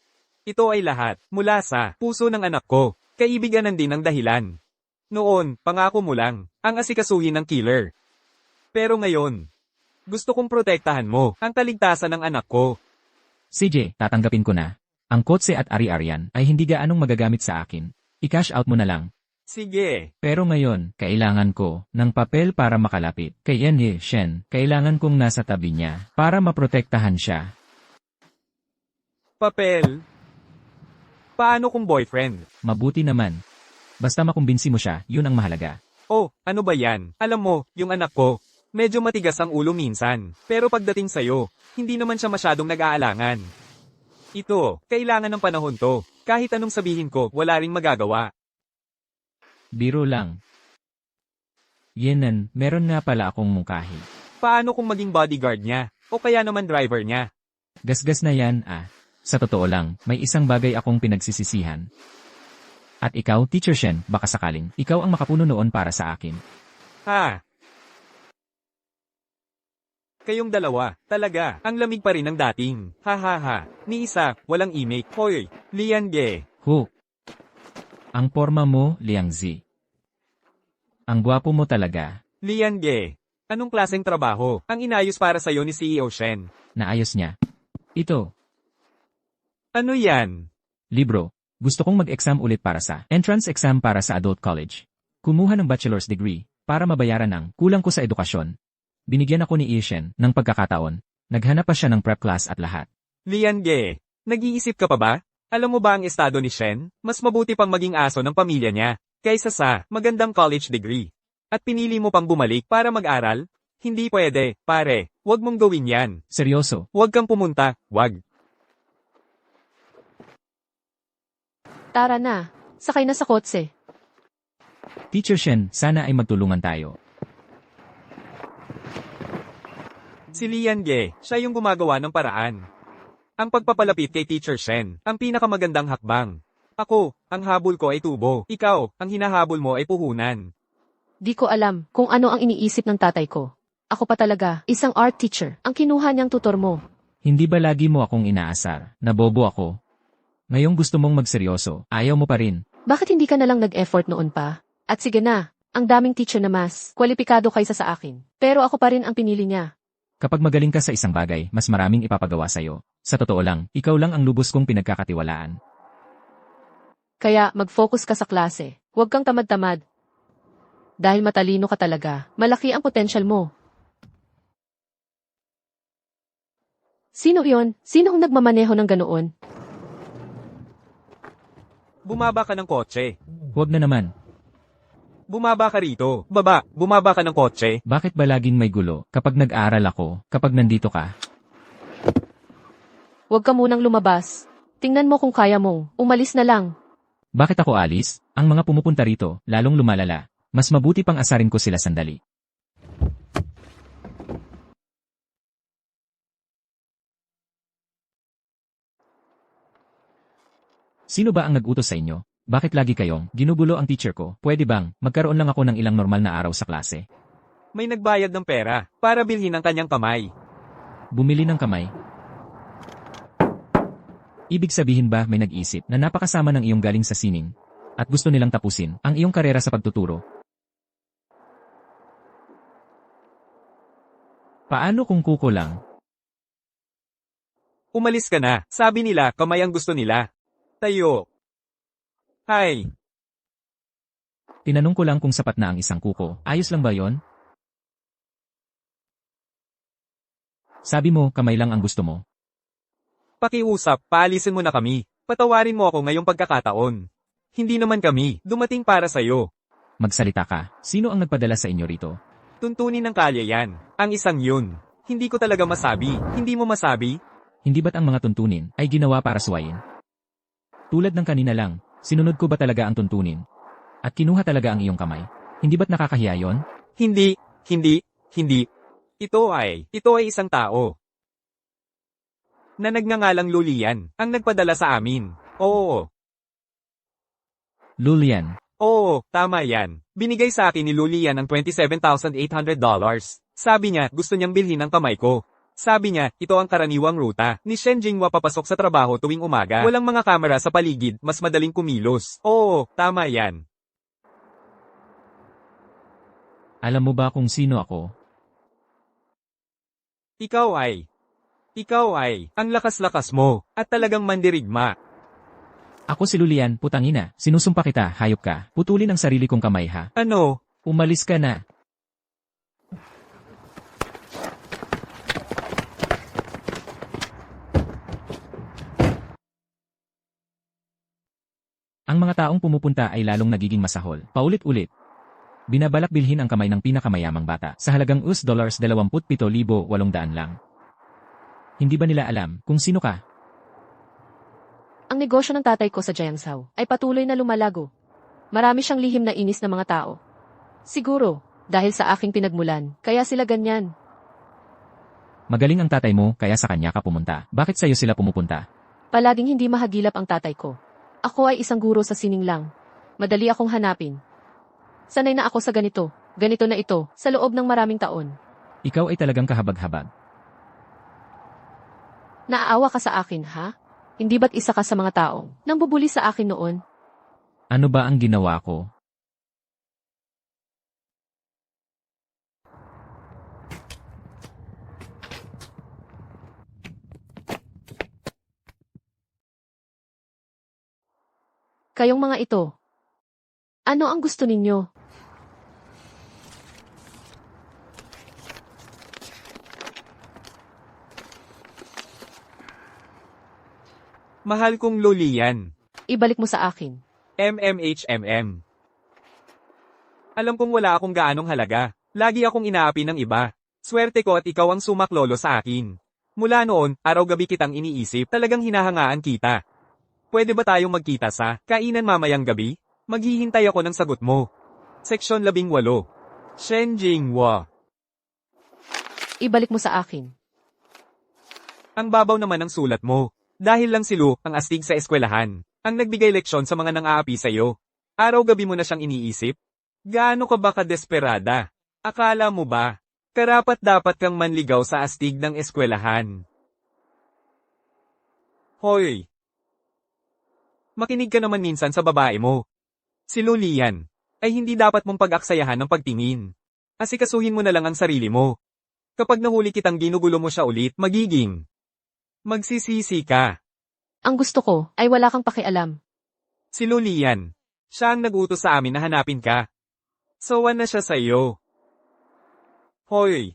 Ito ay lahat, mula sa puso ng anak ko. Kaibiganan din ang dahilan. Noon, pangako mo lang, ang asikasuhin ng killer. Pero ngayon, gusto kong protektahan mo ang kaligtasan ng anak ko. CJ, tatanggapin ko na. Ang kotse at ari-arian ay hindi gaanong magagamit sa akin. I-cash out mo na lang. Sige. Pero ngayon, kailangan ko ng papel para makalapit. Kay Yane, Shen, kailangan kong nasa tabi niya para maprotektahan siya. Papel? Paano kung boyfriend? Mabuti naman. Basta makumbinsi mo siya, yun ang mahalaga. Oh, ano ba yan? Alam mo, yung anak ko, medyo matigas ang ulo minsan. Pero pagdating sa'yo, hindi naman siya masyadong nag-aalangan. Ito, kailangan ng panahon to. Kahit anong sabihin ko, wala ring magagawa. Biro lang. Yenan, meron nga pala akong mungkahi. Paano kung maging bodyguard niya? O kaya naman driver niya? Gasgas na yan, Sa totoo lang, may isang bagay akong pinagsisisihan. At ikaw, Teacher Shen, baka sakaling, ikaw ang makapuno noon para sa akin. Kayong dalawa, talaga, ang lamig pa rin ng dating. Ni isa, walang imik. Hoy, Lian Ge. Hu. Ang porma mo, Liang Zi. Ang gwapo mo talaga. Lian Ge. Anong klaseng trabaho ang inayos para sa'yo ni CEO Shen? Naayos niya. Ito, Ano yan? libro. Gusto kong mag-exam ulit para sa entrance exam para sa adult college. Kumuha ng bachelor's degree para mabayaran ang kulang ko sa edukasyon. Binigyan ako ni Ishen ng pagkakataon. Naghanap pa siya ng prep class at lahat. Lian Ge, nag-iisip ka pa ba? Alam mo ba ang estado ni Shen? Mas mabuti pang maging aso ng pamilya niya, kaysa sa magandang college degree. At pinili mo pang bumalik para mag-aral? Hindi pwede, pare. Huwag mong gawin yan. Seryoso. Huwag kang pumunta. Huwag. Tara na. Sakay na sa kotse. Teacher Shen, sana ay magtulungan tayo. Si Lian Ge, siya yung gumagawa ng paraan. Ang pagpapalapit kay Teacher Shen, ang pinakamagandang hakbang. Ako, ang habol ko ay tubo. Ikaw, ang hinahabol mo ay puhunan. Di ko alam kung ano ang iniisip ng tatay ko. Ako pa talaga, isang art teacher, ang kinuha niyang tutor mo. Hindi ba lagi mo akong inaasar? Nabobo ako. Ngayong gusto mong magseryoso, ayaw mo pa rin. Bakit hindi ka nalang nag-effort noon pa? At sige na, ang daming teacher na mas kwalipikado kaysa sa akin. Pero ako pa rin ang pinili niya. Kapag magaling ka sa isang bagay, mas maraming ipapagawa sa'yo. Sa totoo lang, ikaw lang ang lubos kong pinagkakatiwalaan. Kaya mag-focus ka sa klase. Huwag kang tamad-tamad. Dahil matalino ka talaga, malaki ang potensyal mo. Sino yon? Sino ang nagmamaneho ng ganoon? Bumaba ka ng kotse. Huwag na naman. Bumaba ka rito. Bumaba ka ng kotse. Bakit ba laging may gulo kapag nag-aaral ako, kapag nandito ka? Huwag ka munang lumabas. Tingnan mo kung kaya mong. Umalis na lang. Bakit ako alis? Ang mga pumupunta rito, lalong lumalala. Mas mabuti pang asarin ko sila sandali. Sino ba ang nag-utos sa inyo? Bakit lagi kayong ginugulo ang teacher ko? Pwede bang magkaroon lang ako ng ilang normal na araw sa klase? May nagbayad ng pera para bilhin ang kanyang kamay. Bumili ng kamay? Ibig sabihin ba may nag-isip na napakasama ng iyong galing sa sining at gusto nilang tapusin ang iyong karera sa pagtuturo? Paano kung kuko lang? Umalis ka na. Sabi nila, kamay ang gusto nila. Tayo. Hi. Tinanong ko lang kung sapat na ang isang kuko. Ayos lang ba yon? Sabi mo, kamay lang ang gusto mo. Pakiusap, paalisin mo na kami. Patawarin mo ako ngayong pagkakataon. Hindi naman kami dumating para sa'yo. Magsalita ka. Sino ang nagpadala sa inyo rito? Tuntunin ng kalye yan. Ang isang yun. Hindi ko talaga masabi. Hindi mo masabi? Hindi ba't ang mga tuntunin ay ginawa para suwayin? Tulad ng kanina lang, sinunod ko ba talaga ang tuntunin? At kinuha talaga ang iyong kamay? Hindi ba't nakakahiya yon? Hindi. Ito ay isang tao. Na nagngangalang Lulian, ang nagpadala sa amin. Oo. Lulian. Oo, tama yan. Binigay sa akin ni Lulian ang $27,800. Sabi niya, gusto niyang bilhin ang kamay ko. Sabi niya, ito ang karaniwang ruta ni Shen Jinghua papasok sa trabaho tuwing umaga. Walang mga kamera sa paligid, mas madaling kumilos. Oo, tama yan. Alam mo ba kung sino ako? Ikaw ay, ang lakas-lakas mo, at talagang mandirigma. Ako si Lulian, putangina. Sinusumpa kita, hayop ka. Putulin ang sarili kong kamay ha. Ano? Umalis ka na. Ang mga taong pumupunta ay lalong nagiging masahol. Paulit-ulit. Binabalak bilhin ang kamay ng pinakamayamang bata sa halagang $27,800 lang. Hindi ba nila alam kung sino ka? Ang negosyo ng tatay ko sa Jiangzhou ay patuloy na lumalago. Marami siyang lihim na inis ng mga tao. Siguro, dahil sa aking pinagmulan, kaya sila ganyan. Magaling ang tatay mo kaya sa kanya ka pumunta. Bakit sa'yo sila pumupunta? Palaging hindi mahagilap ang tatay ko. Ako ay isang guro sa sining lang. Madali akong hanapin. Sanay na ako sa ganito. Ganito na ito, sa loob ng maraming taon. Ikaw ay talagang kahabag-habag. Naaawa ka sa akin, ha? Hindi ba't isa ka sa mga taong nang bubuli sa akin noon? Ano ba ang ginawa ko? Kayong mga ito. Ano ang gusto ninyo? Mahal kong Lulian. Ibalik mo sa akin. MMHMM. Alam kong wala akong gaanong halaga. Lagi akong inaapi ng iba. Swerte ko at ikaw ang sumaklolo sa akin. Mula noon, araw-gabi kitang iniisip, talagang hinahangaan kita. Pwede ba tayong magkita sa kainan mamayang gabi? Maghihintay ako ng sagot mo. Seksyon 18. Shen Jinghua. Ibalik mo sa akin. Ang babaw naman ng sulat mo. Dahil lang si Lu, ang astig sa eskwelahan, ang nagbigay leksyon sa mga nang-aapi sa'yo. Araw-gabi mo na siyang iniisip? Gaano ka ba kadesperada? Akala mo ba? Karapat dapat kang manligaw sa astig ng eskwelahan. Hoy! Makinig ka naman minsan sa babae mo. Si Lulian, ay hindi dapat mong pag-aksayahan ng pagtingin. Asikasuhin mo na lang ang sarili mo. Kapag nahuli kitang ginugulo mo siya ulit, magsisisi ka. Ang gusto ko ay wala kang pakialam. Si Lulian, siya ang nag-utos sa amin na hanapin ka. Sawa na siya sa'yo. Hoy!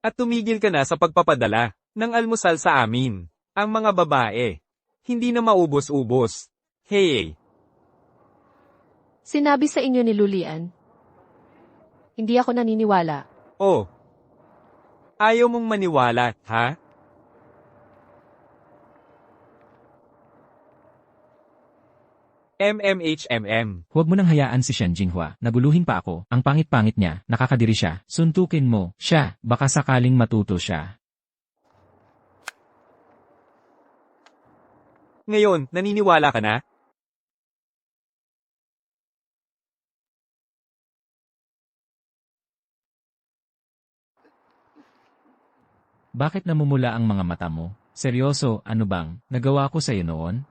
At tumigil ka na sa pagpapadala ng almusal sa amin. Ang mga babae. Hindi na maubos-ubos. Hey! Sinabi sa inyo ni Lulian. Hindi ako naniniwala. Oh! Ayaw mong maniwala, ha? MMHMM. Huwag mo nang hayaan si Shen Jinghua. Naguluhin pa ako. Ang pangit-pangit niya. Nakakadiri siya. Suntukin mo. Siya. Baka sakaling matuto siya. Ngayon, naniniwala ka na? Bakit namumula ang mga mata mo? Seryoso, ano bang nagawa ko sa'yo noon?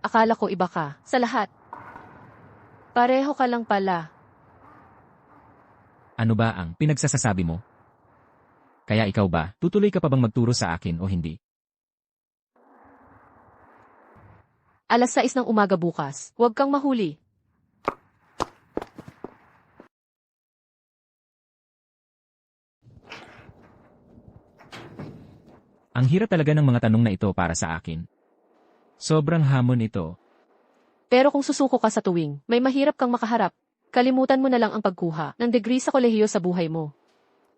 Akala ko iba ka. Sa lahat. Pareho ka lang pala. Ano ba ang pinagsasasabi mo? Kaya ikaw ba, tutuloy ka pa bang magturo sa akin o hindi? 6:00 ng umaga bukas. Huwag kang mahuli. Ang hirap talaga ng mga tanong na ito para sa akin. Sobrang hamon ito. Pero kung susuko ka sa tuwing, may mahirap kang makaharap. Kalimutan mo na lang ang pagkuha ng degree sa kolehiyo sa buhay mo.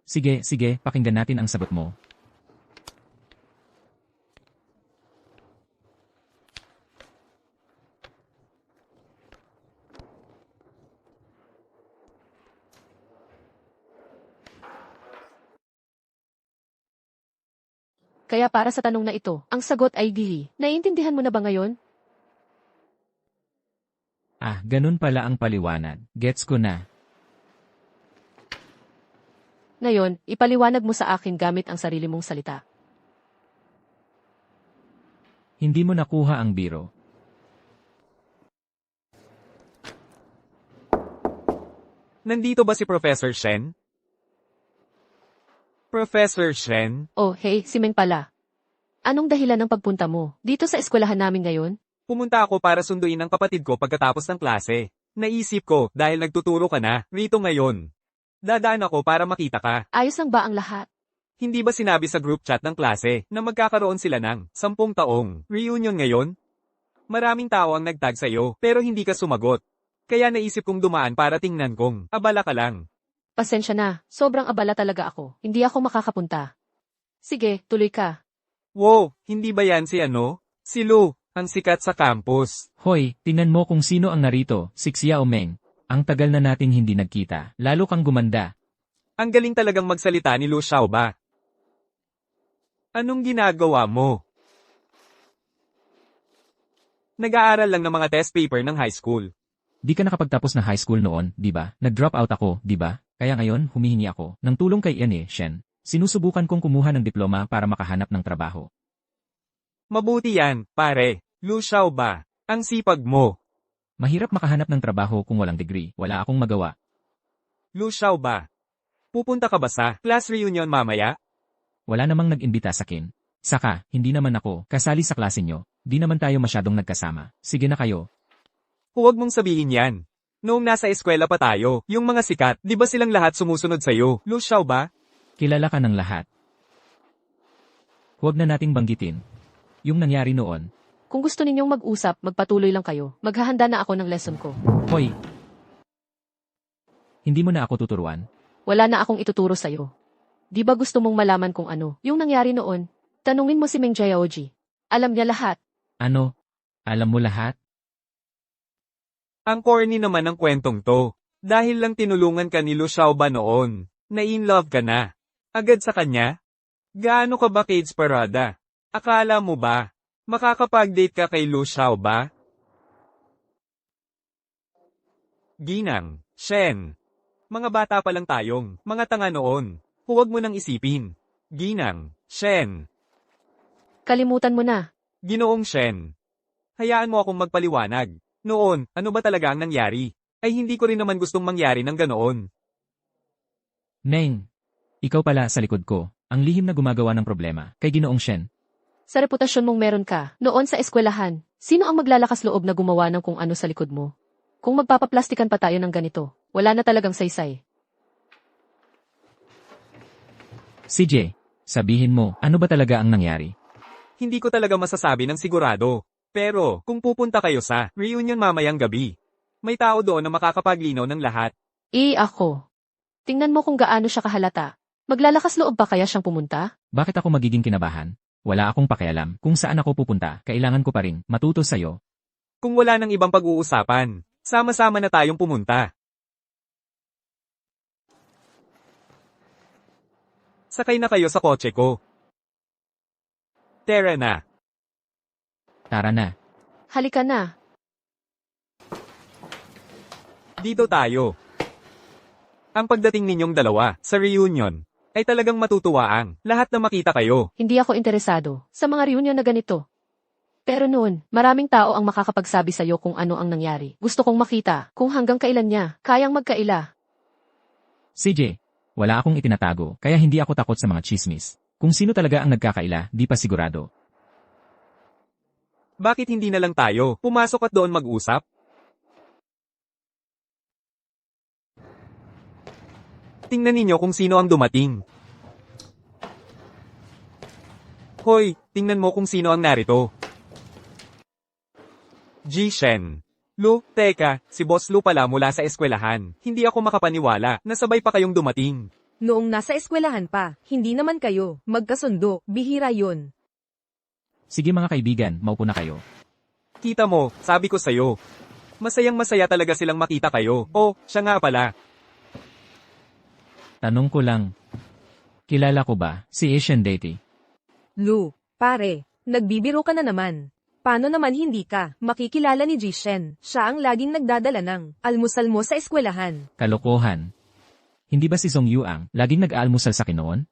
Sige, pakinggan natin ang sagot mo. Kaya para sa tanong na ito, ang sagot ay dili. Naiintindihan mo na ba ngayon? Ah, ganun pala ang paliwanag. Gets ko na. Ngayon, ipaliwanag mo sa akin gamit ang sarili mong salita. Hindi mo nakuha ang biro. Nandito ba si Professor Shen? Professor Shen? Oh, hey, si Meng pala. Anong dahilan ng pagpunta mo dito sa eskwelahan namin ngayon? Pumunta ako para sunduin ang kapatid ko pagkatapos ng klase. Naisip ko, dahil nagtuturo ka na, rito ngayon. Dadaan ako para makita ka. Ayos lang ba ang lahat? Hindi ba sinabi sa group chat ng klase na magkakaroon sila ng 10 taong reunion ngayon? Maraming tao ang nagtag sa'yo, pero hindi ka sumagot. Kaya naisip kong dumaan para tingnan kong abala ka lang. Pasensya na, sobrang abala talaga ako. Hindi ako makakapunta. Sige, tuloy ka. Wow, hindi ba yan si ano? Si Lu, ang sikat sa campus. Hoy, tingnan mo kung sino ang narito, si Xiao Meng. Ang tagal na nating hindi nagkita. Lalo kang gumanda. Ang galing talagang magsalita ni Lu Xiaoba. Anong ginagawa mo? Nag-aaral lang ng mga test paper ng high school. Di ka nakapagtapos ng high school noon, di ba? Nag-drop out ako, di ba? Kaya ngayon, humihingi ako ng tulong kay Ian Shen. Sinusubukan kong kumuha ng diploma para makahanap ng trabaho. Mabuti yan, pare. Lu Xiaoba, ang sipag mo. Mahirap makahanap ng trabaho kung walang degree. Wala akong magawa. Lu Xiaoba, pupunta ka ba sa class reunion mamaya? Wala namang nag-imbita sa akin. Saka, hindi naman ako kasali sa klase nyo. Di naman tayo masyadong nagkasama. Sige na kayo. Huwag mong sabihin yan. Noong nasa eskwela pa tayo, yung mga sikat, di ba silang lahat sumusunod sa'yo? Lu Xiaoba? Kilala ka ng lahat. Huwag na nating banggitin. Yung nangyari noon. Kung gusto ninyong mag-usap, magpatuloy lang kayo. Maghahanda na ako ng lesson ko. Hoy! Hindi mo na ako tuturuan. wala na akong ituturo sa'yo. Di ba gusto mong malaman kung ano yung nangyari noon? Tanungin mo si Meng Jiaoji. Alam niya lahat. Ano? Alam mo lahat? Ang corny naman ng kwentong to. Dahil lang tinulungan ka ni Lu Xiaoba noon, na in love ka na. Agad sa kanya? Gaano ka ba ka-inspirada? Akala mo ba, makakapag-date ka kay Lu Xiaoba? Ginang, Shen. Mga bata pa lang tayong, mga tanga noon. Huwag mo nang isipin. Ginang, Shen. Kalimutan mo na. Ginoong Shen. Hayaan mo akong magpaliwanag. Noon, ano ba talaga ang nangyari? Ay hindi ko rin naman gustong mangyari ng ganoon. Meng, ikaw pala sa likod ko, ang lihim na gumagawa ng problema, kay Ginoong Shen. Sa reputasyon mong meron ka, noon sa eskwelahan, sino ang maglalakas loob na gumawa ng kung ano sa likod mo? Kung magpapaplastikan pa tayo ng ganito, wala na talagang saysay. CJ, sabihin mo, ano ba talaga ang nangyari? Hindi ko talaga masasabi ng sigurado. Pero, kung pupunta kayo sa reunion mamayang gabi, may tao doon na makakapaglinaw ng lahat. Ako. Tingnan mo kung gaano siya kahalata. Maglalakas loob ba kaya siyang pumunta? Bakit ako magiging kinabahan? Wala akong pakialam kung saan ako pupunta, kailangan ko pa rin matuto sa'yo. Kung wala nang ibang pag-uusapan, sama-sama na tayong pumunta. Sakay na kayo sa kotse ko. Tara na. Tara na. Halika na. Dito tayo. Ang pagdating ninyong dalawa sa reunion ay talagang matutuwa ang lahat na makita kayo. Hindi ako interesado sa mga reunion na ganito. Pero noon, maraming tao ang makakapagsabi sa'yo kung ano ang nangyari. Gusto kong makita kung hanggang kailan niya kayang magkaila. CJ, wala akong itinatago, kaya hindi ako takot sa mga chismis. Kung sino talaga ang nagkakaila, di pa sigurado. Bakit hindi na lang tayo pumasok at doon mag-usap? Tingnan ninyo kung sino ang dumating. Hoy, tingnan mo kung sino ang narito. Ji Shen. Lu, teka, si Boss Lu pala mula sa eskwelahan. Hindi ako makapaniwala na sabay pa kayong dumating. Noong nasa eskwelahan pa, hindi naman kayo magkasundo, bihira yun. Sige mga kaibigan, maupo na kayo. Kita mo, sabi ko sa'yo. Masayang masaya talaga silang makita kayo. Oh, siya nga pala. Tanong ko lang, kilala ko ba si Asian Deity? Lu, pare, nagbibiro ka na naman. Paano naman hindi ka makikilala ni Jishen? Siya ang laging nagdadala ng almusal mo sa eskwelahan. Kalokohan. Hindi ba si Song Yuang laging nag-aalmusal sa kinoon?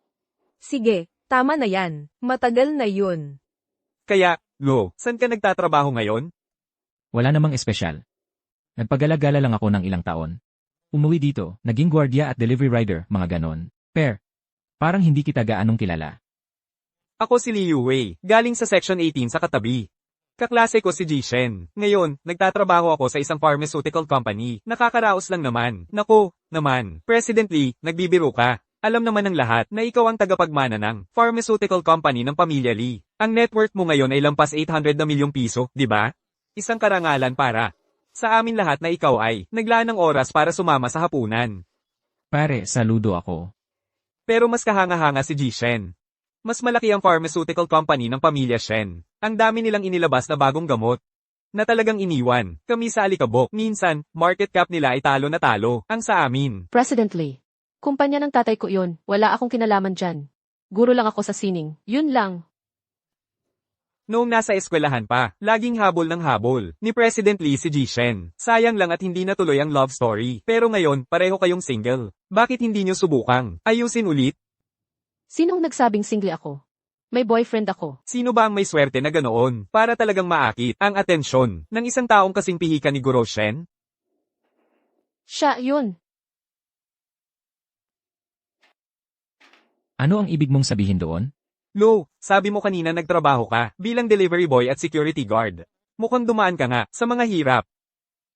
Sige, tama na yan. Matagal na yun. Kaya, Lu, saan ka nagtatrabaho ngayon? Wala namang espesyal. Nagpagala-gala lang ako ng ilang taon. Umuwi dito, naging gwardiya at delivery rider, mga ganon. Parang hindi kita gaanong kilala. Ako si Liu Wei, galing sa Section 18 sa katabi. Kaklase ko si Jishen. Ngayon, nagtatrabaho ako sa isang pharmaceutical company. Nakakaraos lang naman. Naku, naman. President Lee, nagbibiro ka. Alam naman ng lahat na ikaw ang tagapagmana ng pharmaceutical company ng pamilya Lee. Ang net worth mo ngayon ay lampas 800 na milyong piso, di ba? Isang karangalan para sa amin lahat na ikaw ay naglaan ng oras para sumama sa hapunan. Pare, saludo ako. Pero mas kahanga-hanga si Jishen. Mas malaki ang pharmaceutical company ng pamilya Shen. Ang dami nilang inilabas na bagong gamot na talagang iniwan. Kami sa alikabok. Minsan, market cap nila ay talo na talo. Ang sa amin. President Lee. Kumpanya ng tatay ko yun. Wala akong kinalaman dyan. Guro lang ako sa sining. Yun lang. Noong nasa eskwelahan pa, laging habol ng habol ni President Lee si Jishen. Sayang lang at hindi natuloy ang love story. Pero ngayon, pareho kayong single. Bakit hindi nyo subukang ayusin ulit? Sinong nagsabing single ako? May boyfriend ako. Sino ba ang may swerte na ganoon para talagang maakit ang atensyon ng isang taong kasing pihika ni Guro Shen? Siya, yun. Ano ang ibig mong sabihin doon? Lo, sabi mo kanina nagtrabaho ka bilang delivery boy at security guard. Mukhang dumaan ka nga sa mga hirap.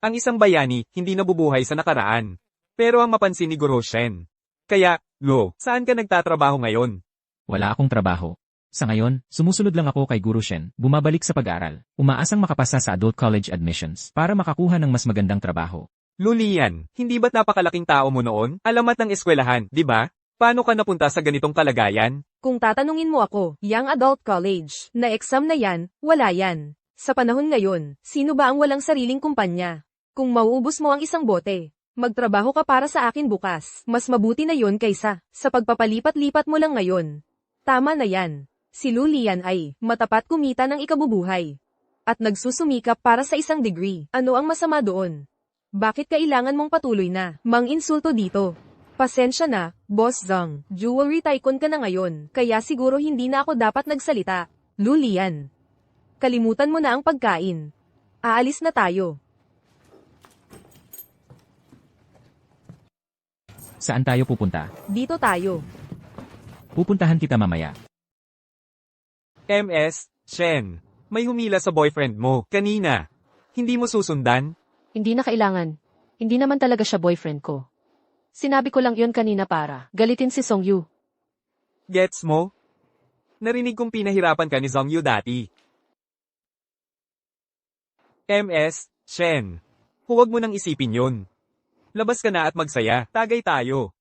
Ang isang bayani hindi nabubuhay sa nakaraan. Pero ang mapansin ni Guro Shen. Kaya, Lo, saan ka nagtatrabaho ngayon? Wala akong trabaho. Sa ngayon, sumusunod lang ako kay Guru Shen, bumabalik sa pag-aral, umaasang makapasa sa adult college admissions para makakuha ng mas magandang trabaho. Lulian, hindi ba't napakalaking tao mo noon? Alamat ng eskwelahan, di ba? Paano ka napunta sa ganitong kalagayan? Kung tatanungin mo ako, young adult college, na exam na yan, wala yan. Sa panahon ngayon, sino ba ang walang sariling kumpanya? Kung mauubos mo ang isang bote, magtrabaho ka para sa akin bukas. Mas mabuti na yon kaysa sa pagpapalipat-lipat mo lang ngayon. Tama na yan. Si Lulian ay matapat kumita ng ikabubuhay. At nagsusumikap para sa isang degree. Ano ang masama doon? Bakit kailangan mong patuloy na mang-insulto dito? Pasensya na, Boss Zhang. Jewelry tycoon ka na ngayon, kaya siguro hindi na ako dapat nagsalita. Lulian. Kalimutan mo na ang pagkain. Aalis na tayo. Saan tayo pupunta? Dito tayo. Pupuntahan kita mamaya. MS, Shen, may humila sa boyfriend mo, kanina. Hindi mo susundan? Hindi na kailangan. Hindi naman talaga siya boyfriend ko. Sinabi ko lang yon kanina para galitin si Songyu. Gets mo? Narinig kong pinahirapan ka ni Zhongyu dati. MS, Shen, huwag mo nang isipin yun. Labas ka na at magsaya, tagay tayo.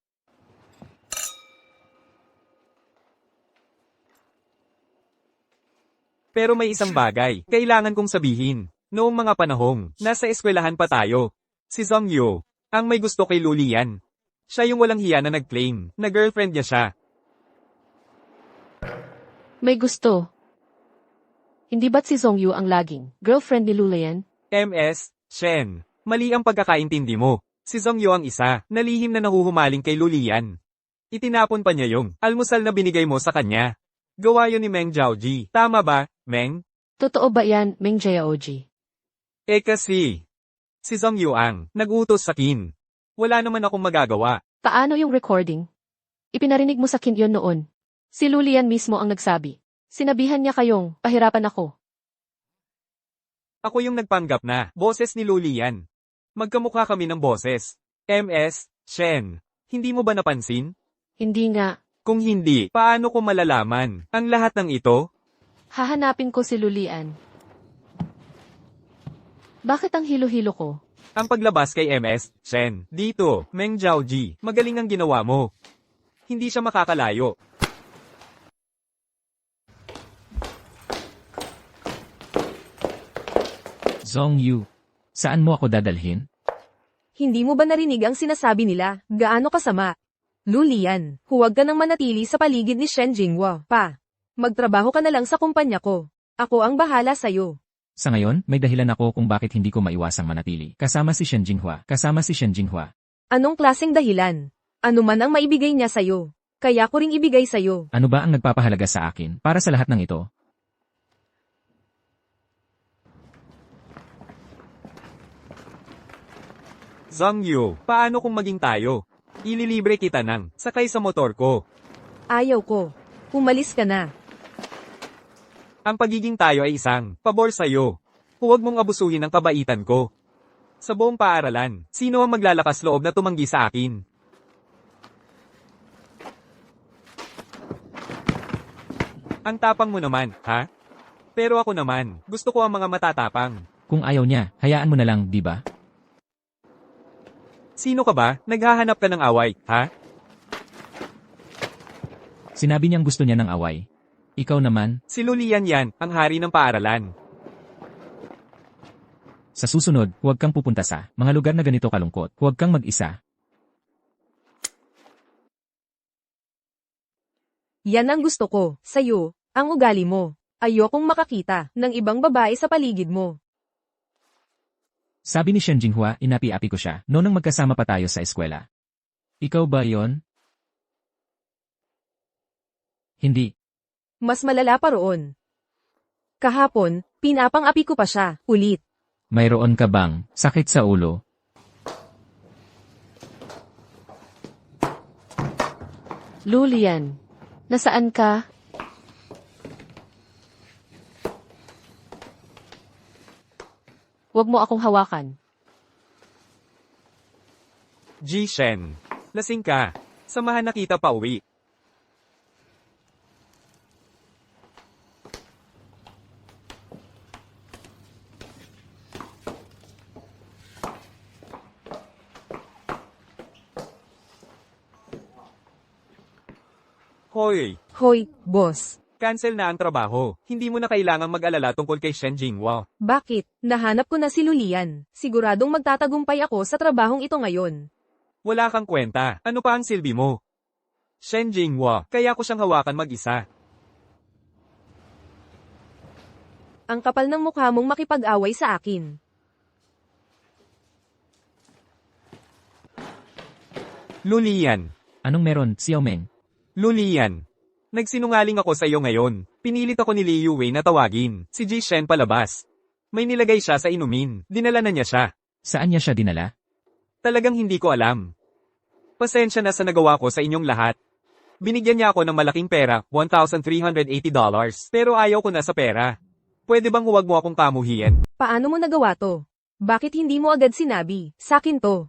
Pero may isang bagay, kailangan kong sabihin. Noong mga panahong, nasa eskwelahan pa tayo. Si Zhongyu, ang may gusto kay Lulian. Siya yung walang hiya na nag-claim, na girlfriend niya siya. May gusto. Hindi ba't si Zhongyu ang laging girlfriend ni Lulian? MS, Shen, mali ang pagkakaintindi mo. Si Zhongyu ang isa, na lihim na nahuhumaling kay Lulian. Itinapon pa niya yung almusal na binigay mo sa kanya. Gawa yun ni Meng Zhaoji. Tama ba, Meng? Totoo ba yan, Meng Jiaoji? Kasi, si Zhongyu ang nag-utos sa kin. Wala naman akong magagawa. Paano yung recording? Ipinarinig mo sa kin yun noon. Si Lulian mismo ang nagsabi. Sinabihan niya kayong pahirapan ako. Ako yung nagpanggap na boses ni Lulian. Magkamukha kami ng boses. MS, Shen, hindi mo ba napansin? Hindi nga. Kung hindi, paano ko malalaman ang lahat ng ito? Hahanapin ko si Lulian. Bakit ang hilo-hilo ko? Ang paglabas kay MS, Shen, dito, Meng Zhaoji, magaling ang ginawa mo. Hindi siya makakalayo. Zhongyu, saan mo ako dadalhin? Hindi mo ba narinig ang sinasabi nila? Gaano kasama? Lulian, huwag ka nang manatili sa paligid ni Shen Jinghua, pa. Magtrabaho ka na lang sa kumpanya ko. Ako ang bahala sa'yo. Sa ngayon, may dahilan ako kung bakit hindi ko maiwasang manatili. Kasama si Shen Jinghua. Anong klaseng dahilan? Ano man ang maibigay niya sa'yo. Kaya ko ring ibigay sa'yo. Ano ba ang nagpapahalaga sa akin para sa lahat ng ito? Zhongyu, paano kung maging tayo? Ililibre kita ng sakay sa motor ko. Ayaw ko. Umalis ka na. Ang pagiging tayo ay isang pabor sa'yo. Huwag mong abusuhin ang kabaitan ko. Sa buong paaralan, sino ang maglalakas loob na tumanggi sa akin? Ang tapang mo naman, ha? Pero ako naman, gusto ko ang mga matatapang. Kung ayaw niya, hayaan mo na lang, di ba? Sino ka ba? Naghahanap ka ng away, ha? Sinabi niyang gusto niya ng away. Ikaw naman, Si Lulian yan, ang hari ng paaralan. sa susunod, huwag kang pupunta sa mga lugar na ganito kalungkot. Huwag kang mag-isa. Yan ang gusto ko. Sa'yo, ang ugali mo. Ayokong makakita ng ibang babae sa paligid mo. Sabi ni Shen Jinghua, inapi-api ko siya, noon nang magkasama pa tayo sa eskwela. Ikaw ba yon? Hindi. Mas malala pa roon. Kahapon, pinapang-api ko pa siya, ulit. Mayroon ka bang sakit sa ulo? Lulian, nasaan ka? Huwag mo akong hawakan. Shen, lasing ka. Samahan na kita pa uwi. Hoy, Hoy, boss. cancel na ang trabaho. Hindi mo na kailangang mag-alala tungkol kay Shen Jinghua. Bakit? Nahanap ko na si Lulian. Siguradong magtatagumpay ako sa trabahong ito ngayon. Wala kang kwenta. Ano pa ang silbi mo? Shen Jinghua, kaya ko siyang hawakan mag-isa. Ang kapal ng mukha mong makipag-away sa akin. Lulian. Anong meron, Xiaomeng? Lulian. Nagsinungaling ako sa iyo ngayon. Pinilit ako ni Li Yuwei na tawagin. Si Ji Shen palabas. May nilagay siya sa inumin. Dinala na niya siya. Saan niya siya dinala? Talagang hindi ko alam. Pasensya na sa nagawa ko sa inyong lahat. Binigyan niya ako ng malaking pera, $1,380. Pero ayaw ko na sa pera. Pwede bang huwag mo akong kamuhian? Paano mo nagawa to? Bakit hindi mo agad sinabi? Sakin to.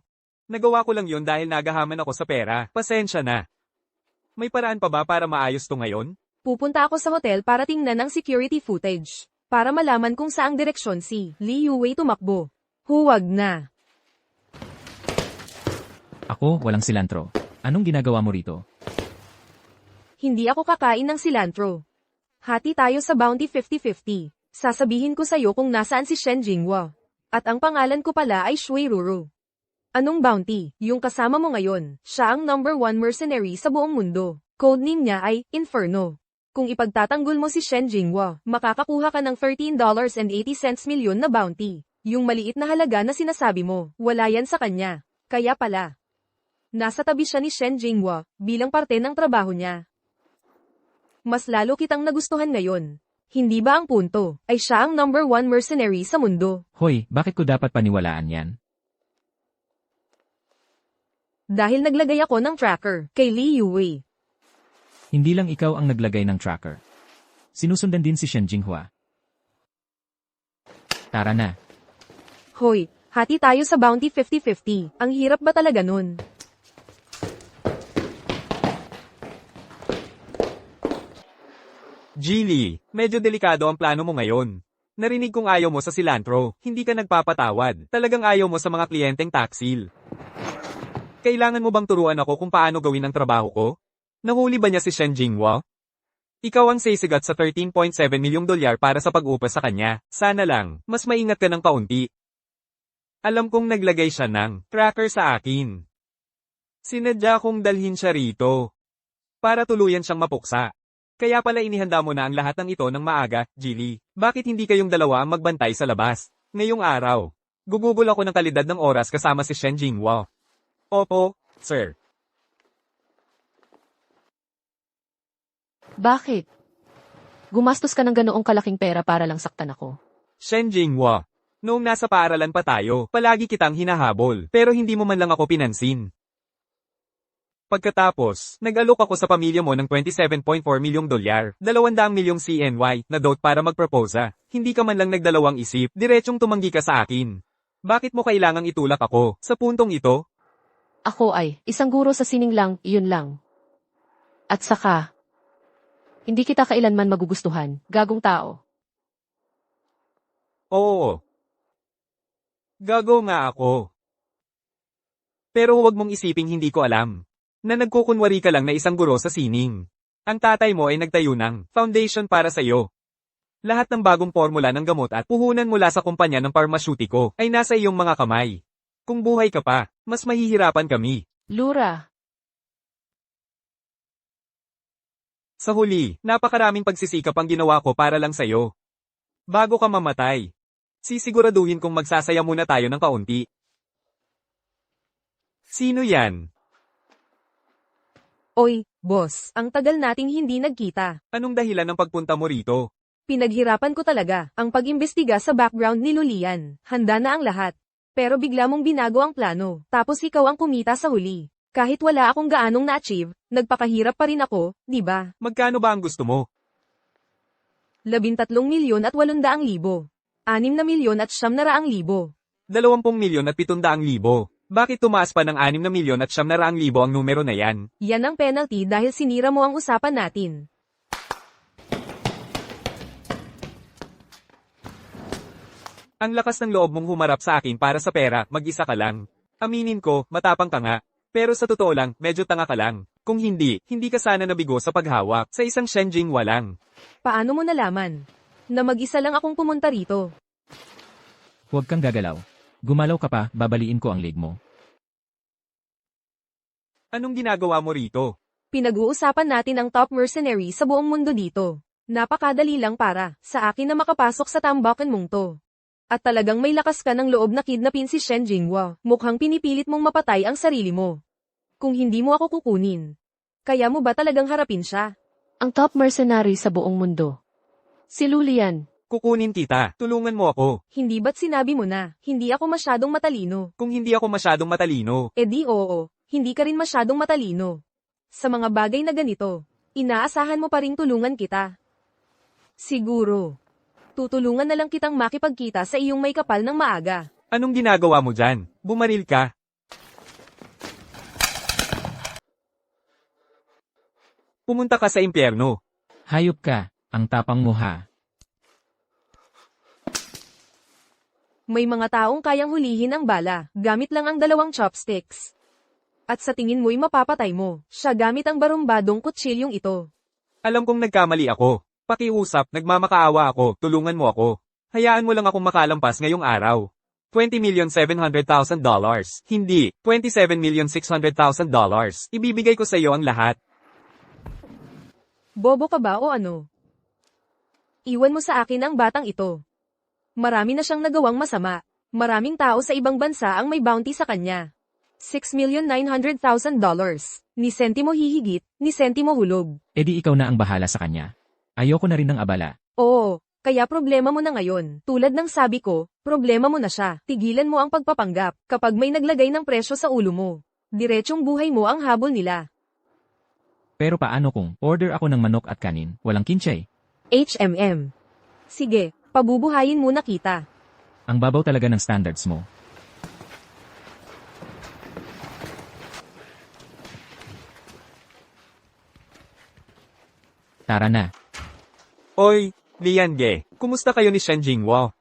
Nagawa ko lang yun dahil nagahaman ako sa pera. Pasensya na. May paraan pa ba para maayos to ngayon? Pupunta ako sa hotel para tingnan ang security footage. Para malaman kung saang direksyon si Li Yuwei tumakbo. Huwag na. Ako, walang silantro. Anong ginagawa mo rito? Hindi ako kakain ng cilantro. Hati tayo sa bounty 50-50. Sasabihin ko sa'yo kung nasaan si Shen Jinghua. At ang pangalan ko pala ay Shui Ruru. Anong bounty? Yung kasama mo ngayon. Siya ang #1 mercenary sa buong mundo. Codename niya ay Inferno. Kung ipagtatanggol mo si Shen Jinghua, makakakuha ka ng $13.80 milyon na bounty. Yung maliit na halaga na sinasabi mo, wala yan sa kanya. Kaya pala. Nasa tabi siya ni Shen Jinghua, bilang parte ng trabaho niya. Mas lalo kitang nagustuhan ngayon. Hindi ba ang punto, ay siya ang #1 mercenary sa mundo? Hoy, bakit ko dapat paniwalaan yan? Dahil naglagay ako ng tracker, kay Li Yuwei. Hindi lang ikaw ang naglagay ng tracker. Sinusundan din si Shen Jinghua. Tara na. Hoy, hati tayo sa bounty 50-50. Ang hirap ba talaga nun? Jilly, medyo delikado ang plano mo ngayon. Narinig kong ayaw mo sa cilantro, hindi ka nagpapatawad. Talagang ayaw mo sa mga kliyenteng taksil. Kailangan mo bang turuan ako kung paano gawin ang trabaho ko? Nahuli ba niya si Shen Jinghua? Ikaw ang sisigat sa $13.7 milyong para sa pag-upa sa kanya. Sana lang, mas maingat ka ng kaunti. Alam kong naglagay siya ng tracker sa akin. Sinadya kong dalhin siya rito. Para tuluyan siyang mapuksa. Kaya pala inihanda mo na ang lahat ng ito ng maaga, Jilly. Bakit hindi kayong dalawa ang magbantay sa labas? Ngayong araw. Gugugol ako ng kalidad ng oras kasama si Shen Jinghua. Opo, sir. Bakit? Gumastos ka ng ganoong kalaking pera para lang saktan ako. Shen Jinghua. Noong nasa paaralan pa tayo, palagi kitang hinahabol, pero hindi mo man lang ako pinansin. Pagkatapos, nag-alok ako sa pamilya mo ng $27.4 milyong, 200 milyong CNY na dote para magproposa. Hindi ka man lang nagdalawang isip, diretsong tumanggi ka sa akin. Bakit mo kailangang itulak ako sa puntong ito? Ako ay isang guro sa sining lang, iyon lang. At saka, hindi kita kailanman magugustuhan, gagong tao. Oo. Gago nga ako. Pero huwag mong isiping hindi ko alam. Na nagkukunwari ka lang na isang guro sa sining. Ang tatay mo ay nagtayo ng foundation para sa iyo. Lahat ng bagong formula ng gamot at puhunan mula sa kumpanya ng parmasyutiko ay nasa iyong mga kamay. Kung buhay ka pa, mas mahihirapan kami. Lura, Sa huli, napakaraming pagsisikap ang ginawa ko para lang sa'yo. Bago ka mamatay, sisiguraduhin kong magsasaya muna tayo ng kaunti. Sino yan? Oy, boss, ang tagal nating hindi nagkita. Anong dahilan ng pagpunta mo rito? Pinaghirapan ko talaga ang pag-imbestiga sa background ni Lulian. Handa na ang lahat. Pero bigla mong binago ang plano, tapos ikaw ang kumita sa huli. Kahit wala akong gaanong na-achieve, nagpakahirap pa rin ako, di ba? Magkano ba ang gusto mo? 13,800,000. 6,900,000. 20,700,000. Bakit tumaas pa ng 6,900,000 ang numero na yan? Yan ang penalty dahil sinira mo ang usapan natin. Ang lakas ng loob mong humarap sa akin para sa pera, mag-isa ka lang. Aminin ko, matapang ka nga. Pero sa totoo lang, medyo tanga ka lang. Kung hindi, hindi ka sana nabigo sa paghawak sa isang Shen Jinghua lang. Paano mo nalaman? Na mag-isa lang akong pumunta rito. Huwag kang gagalaw. Gumalaw ka pa, babaliin ko ang leg mo. Anong ginagawa mo rito? Pinag-uusapan natin ang top mercenary sa buong mundo dito. Napakadali lang para sa akin na makapasok sa tambakan mong to. At talagang may lakas ka ng loob na kidnapin si Shen Jinghua. Mukhang pinipilit mong mapatay ang sarili mo. Kung hindi mo ako kukunin, kaya mo ba talagang harapin siya? Ang top mercenary sa buong mundo. Si Lulian. Kukunin kita. Tulungan mo ako. Hindi ba't sinabi mo na, hindi ako masyadong matalino? Kung hindi ako masyadong matalino. E di oo, hindi ka rin masyadong matalino. Sa mga bagay na ganito, inaasahan mo pa ring tulungan kita. Siguro. Tutulungan na lang kitang makipagkita sa iyong may kapal ng maaga. Anong ginagawa mo dyan? Bumaril ka. Pumunta ka sa impyerno. Hayop ka, ang tapang mo ha. May mga taong kayang hulihin ang bala, gamit lang ang 2 chopsticks. At sa tingin mo'y mapapatay mo, siya gamit ang barumbadong kutsilyong ito. Alam kong nagkamali ako. Pakiusap, nagmamakaawa ako, tulungan mo ako. Hayaan mo lang akong makalampas ngayong araw. $20,700,000. Hindi, $27,600,000. Ibibigay ko sa iyo ang lahat. Bobo ka ba o ano? Iwan mo sa akin ang batang ito. Marami na siyang nagawang masama. Maraming tao sa ibang bansa ang may bounty sa kanya. $6,900,000. Ni sentimo hihigit, ni sentimo hulog. E di ikaw na ang bahala sa kanya. Ayoko na rin ng abala. Oo, kaya problema mo na ngayon. Tulad ng sabi ko, problema mo na siya. Tigilan mo ang pagpapanggap. Kapag may naglagay ng presyo sa ulo mo, diretsong buhay mo ang habol nila. Pero paano kung order ako ng manok at kanin, walang kinchay? HMM. Sige, pabubuhayin muna kita. Ang babaw talaga ng standards mo. Tara na. Oy, Lian Ge, kumusta kayo ni Shen Jinghua?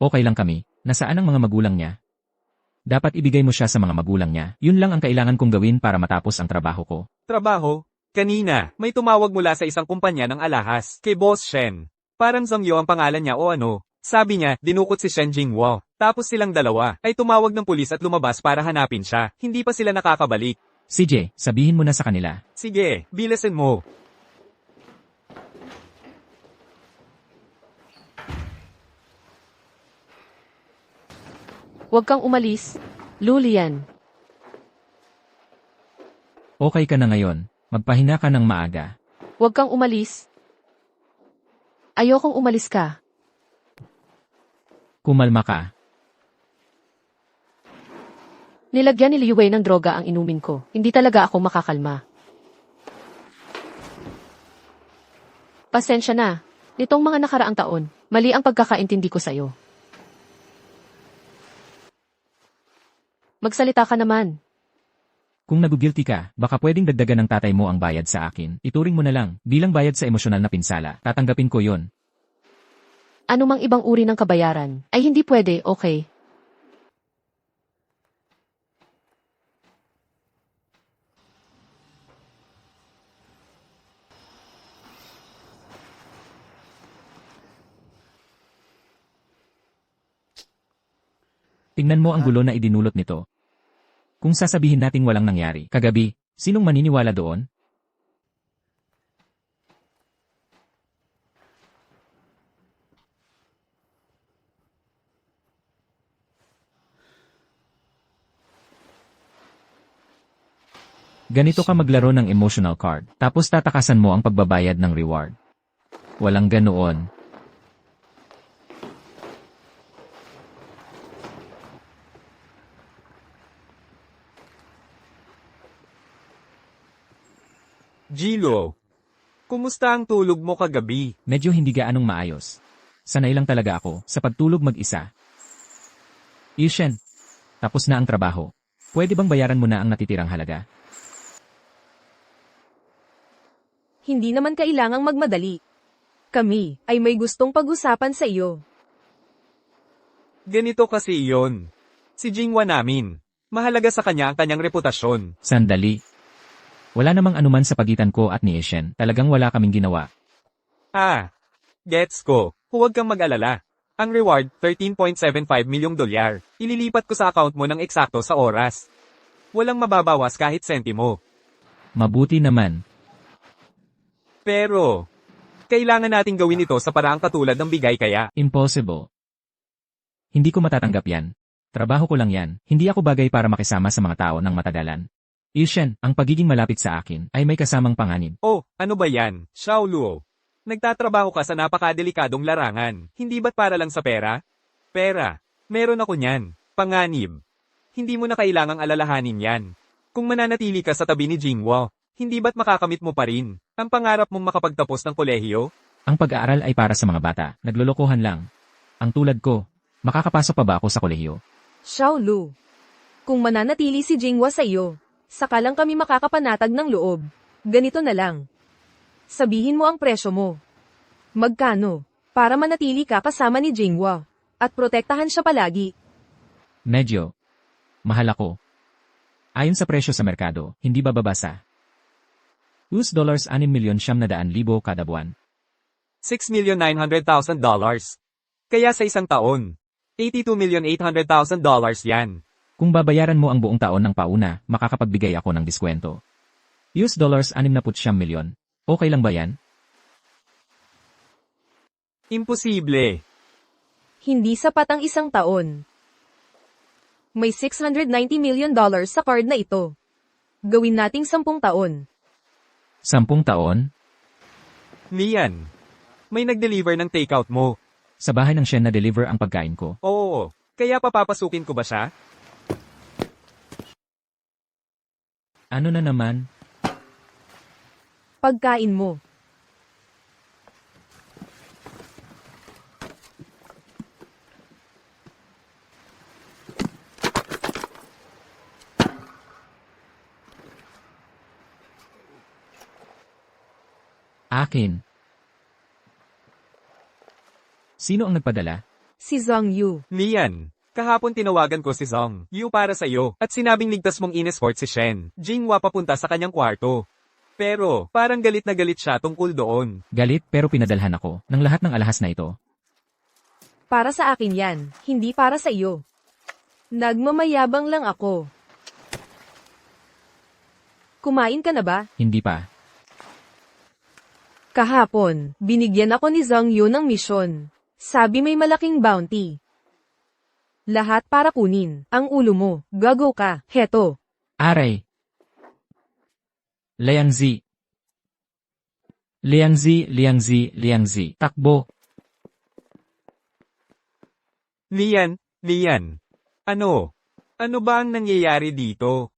Okay lang kami. Nasaan ang mga magulang niya? Dapat ibigay mo siya sa mga magulang niya. Yun lang ang kailangan kong gawin para matapos ang trabaho ko. Trabaho? Kanina, may tumawag mula sa isang kumpanya ng alahas, kay Boss Shen. Parang Zhongyo ang pangalan niya o ano. Sabi niya, dinukot si Shen Jinghua. Tapos silang dalawa, ay tumawag ng pulis at lumabas para hanapin siya. Hindi pa sila nakakabalik. CJ, sabihin mo na sa kanila. Sige, bilasin mo. Huwag kang umalis. Lulian. Okay ka na ngayon. Magpahinga ka ng maaga. Huwag kang umalis. Ayokong umalis ka. Kumalma ka. Nilagyan ni Liu Wei ng droga ang inumin ko. Hindi talaga ako makakalma. Pasensya na. Nitong mga nakaraang taon, mali ang pagkakaintindi ko sa'yo. Magsalita ka naman. Kung nagugilty ka, baka pwedeng dagdagan ng tatay mo ang bayad sa akin. Ituring mo na lang, bilang bayad sa emosyonal na pinsala. Tatanggapin ko yon. Ano mang ibang uri ng kabayaran, ay hindi pwede, okay? Tingnan mo ang gulo na idinulot nito. Kung sasabihin nating walang nangyari, kagabi, sinong maniniwala doon? Ganito ka maglaro ng emotional card, tapos tatakasan mo ang pagbabayad ng reward. Walang ganoon. Jilo, kumusta ang tulog mo kagabi? Medyo hindi gaanong maayos. Sanay lang talaga ako sa pagtulog mag-isa. Ishen, tapos na ang trabaho. Pwede bang bayaran mo na ang natitirang halaga? Hindi naman kailangang magmadali. Kami ay may gustong pag-usapan sa iyo. Ganito kasi iyon. Si Jinghua namin. Mahalaga sa kanya ang kanyang reputasyon. Sandali. Wala namang anuman sa pagitan ko at ni Ishen, talagang wala kaming ginawa. Ah, gets ko. Huwag kang mag-alala. Ang reward, $13.75 milyong dolyar. Ililipat ko sa account mo ng eksakto sa oras. Walang mababawas kahit sentimo. Mabuti naman. Pero, kailangan nating gawin ito sa paraang katulad ng bigay kaya. Impossible. Hindi ko matatanggap yan. Trabaho ko lang yan, hindi ako bagay para makisama sa mga tao ng matagalan. Ishen, ang pagiging malapit sa akin ay may kasamang panganib. Oh, ano ba yan, Xiao Luo? Nagtatrabaho ka sa napakadelikadong larangan, hindi ba't para lang sa pera? Pera. Meron ako niyan. Panganib. Hindi mo na kailangang alalahanin yan. Kung mananatili ka sa tabi ni Jingwo, hindi ba't makakamit mo pa rin ang pangarap mong makapagtapos ng kolehiyo? Ang pag-aaral ay para sa mga bata, naglolokohan lang. Ang tulad ko, makakapasok pa ba ako sa kolehiyo? Xiao Lu. Kung mananatili si Jingwa sa iyo, saka lang kami makakapanatag ng loob. Ganito na lang. Sabihin mo ang presyo mo. Magkano? Para manatili ka kasama ni Jingwa. At protektahan siya palagi. Medyo. Mahal ako. Ayon sa presyo sa merkado, hindi bababa sa $6,900,000 kada buwan. $6,900,000. Kaya sa isang taon, $82,800,000 yan. Kung babayaran mo ang buong taon ng pauna, makakapagbigay ako ng diskwento. $69,000,000. Okay lang ba yan? Imposible. Hindi sapat ang isang taon. May $690 million sa card na ito. Gawin nating 10 taon. 10 taon? Lian, may nag-deliver ng takeout mo. Sa bahay ng Shen na deliver ang pagkain ko. Oo, kaya papapasukin ko ba siya? Ano na naman? Pagkain mo. Akin. Sino ang nagpadala? Si Zhang Yu. Lian, kahapon tinawagan ko si Zong Yu para sa'yo at sinabing ligtas mong in-escort si Shen Jinghua papunta sa kanyang kwarto. Pero, parang galit na galit siya tungkol doon. Galit pero pinadalhan ako ng lahat ng alahas na ito. Para sa akin yan, hindi para sa iyo. Nagmamayabang lang ako. Kumain ka na ba? Hindi pa. Kahapon, binigyan ako ni Zhang Yu ng misyon. Sabi may malaking bounty. Lahat para kunin. Ang ulo mo, gago ka, heto. Aray. Liangzi. Liangzi, Liangzi, Liangzi. Takbo. Lian, Lian. Ano? Ano ba ang nangyayari dito?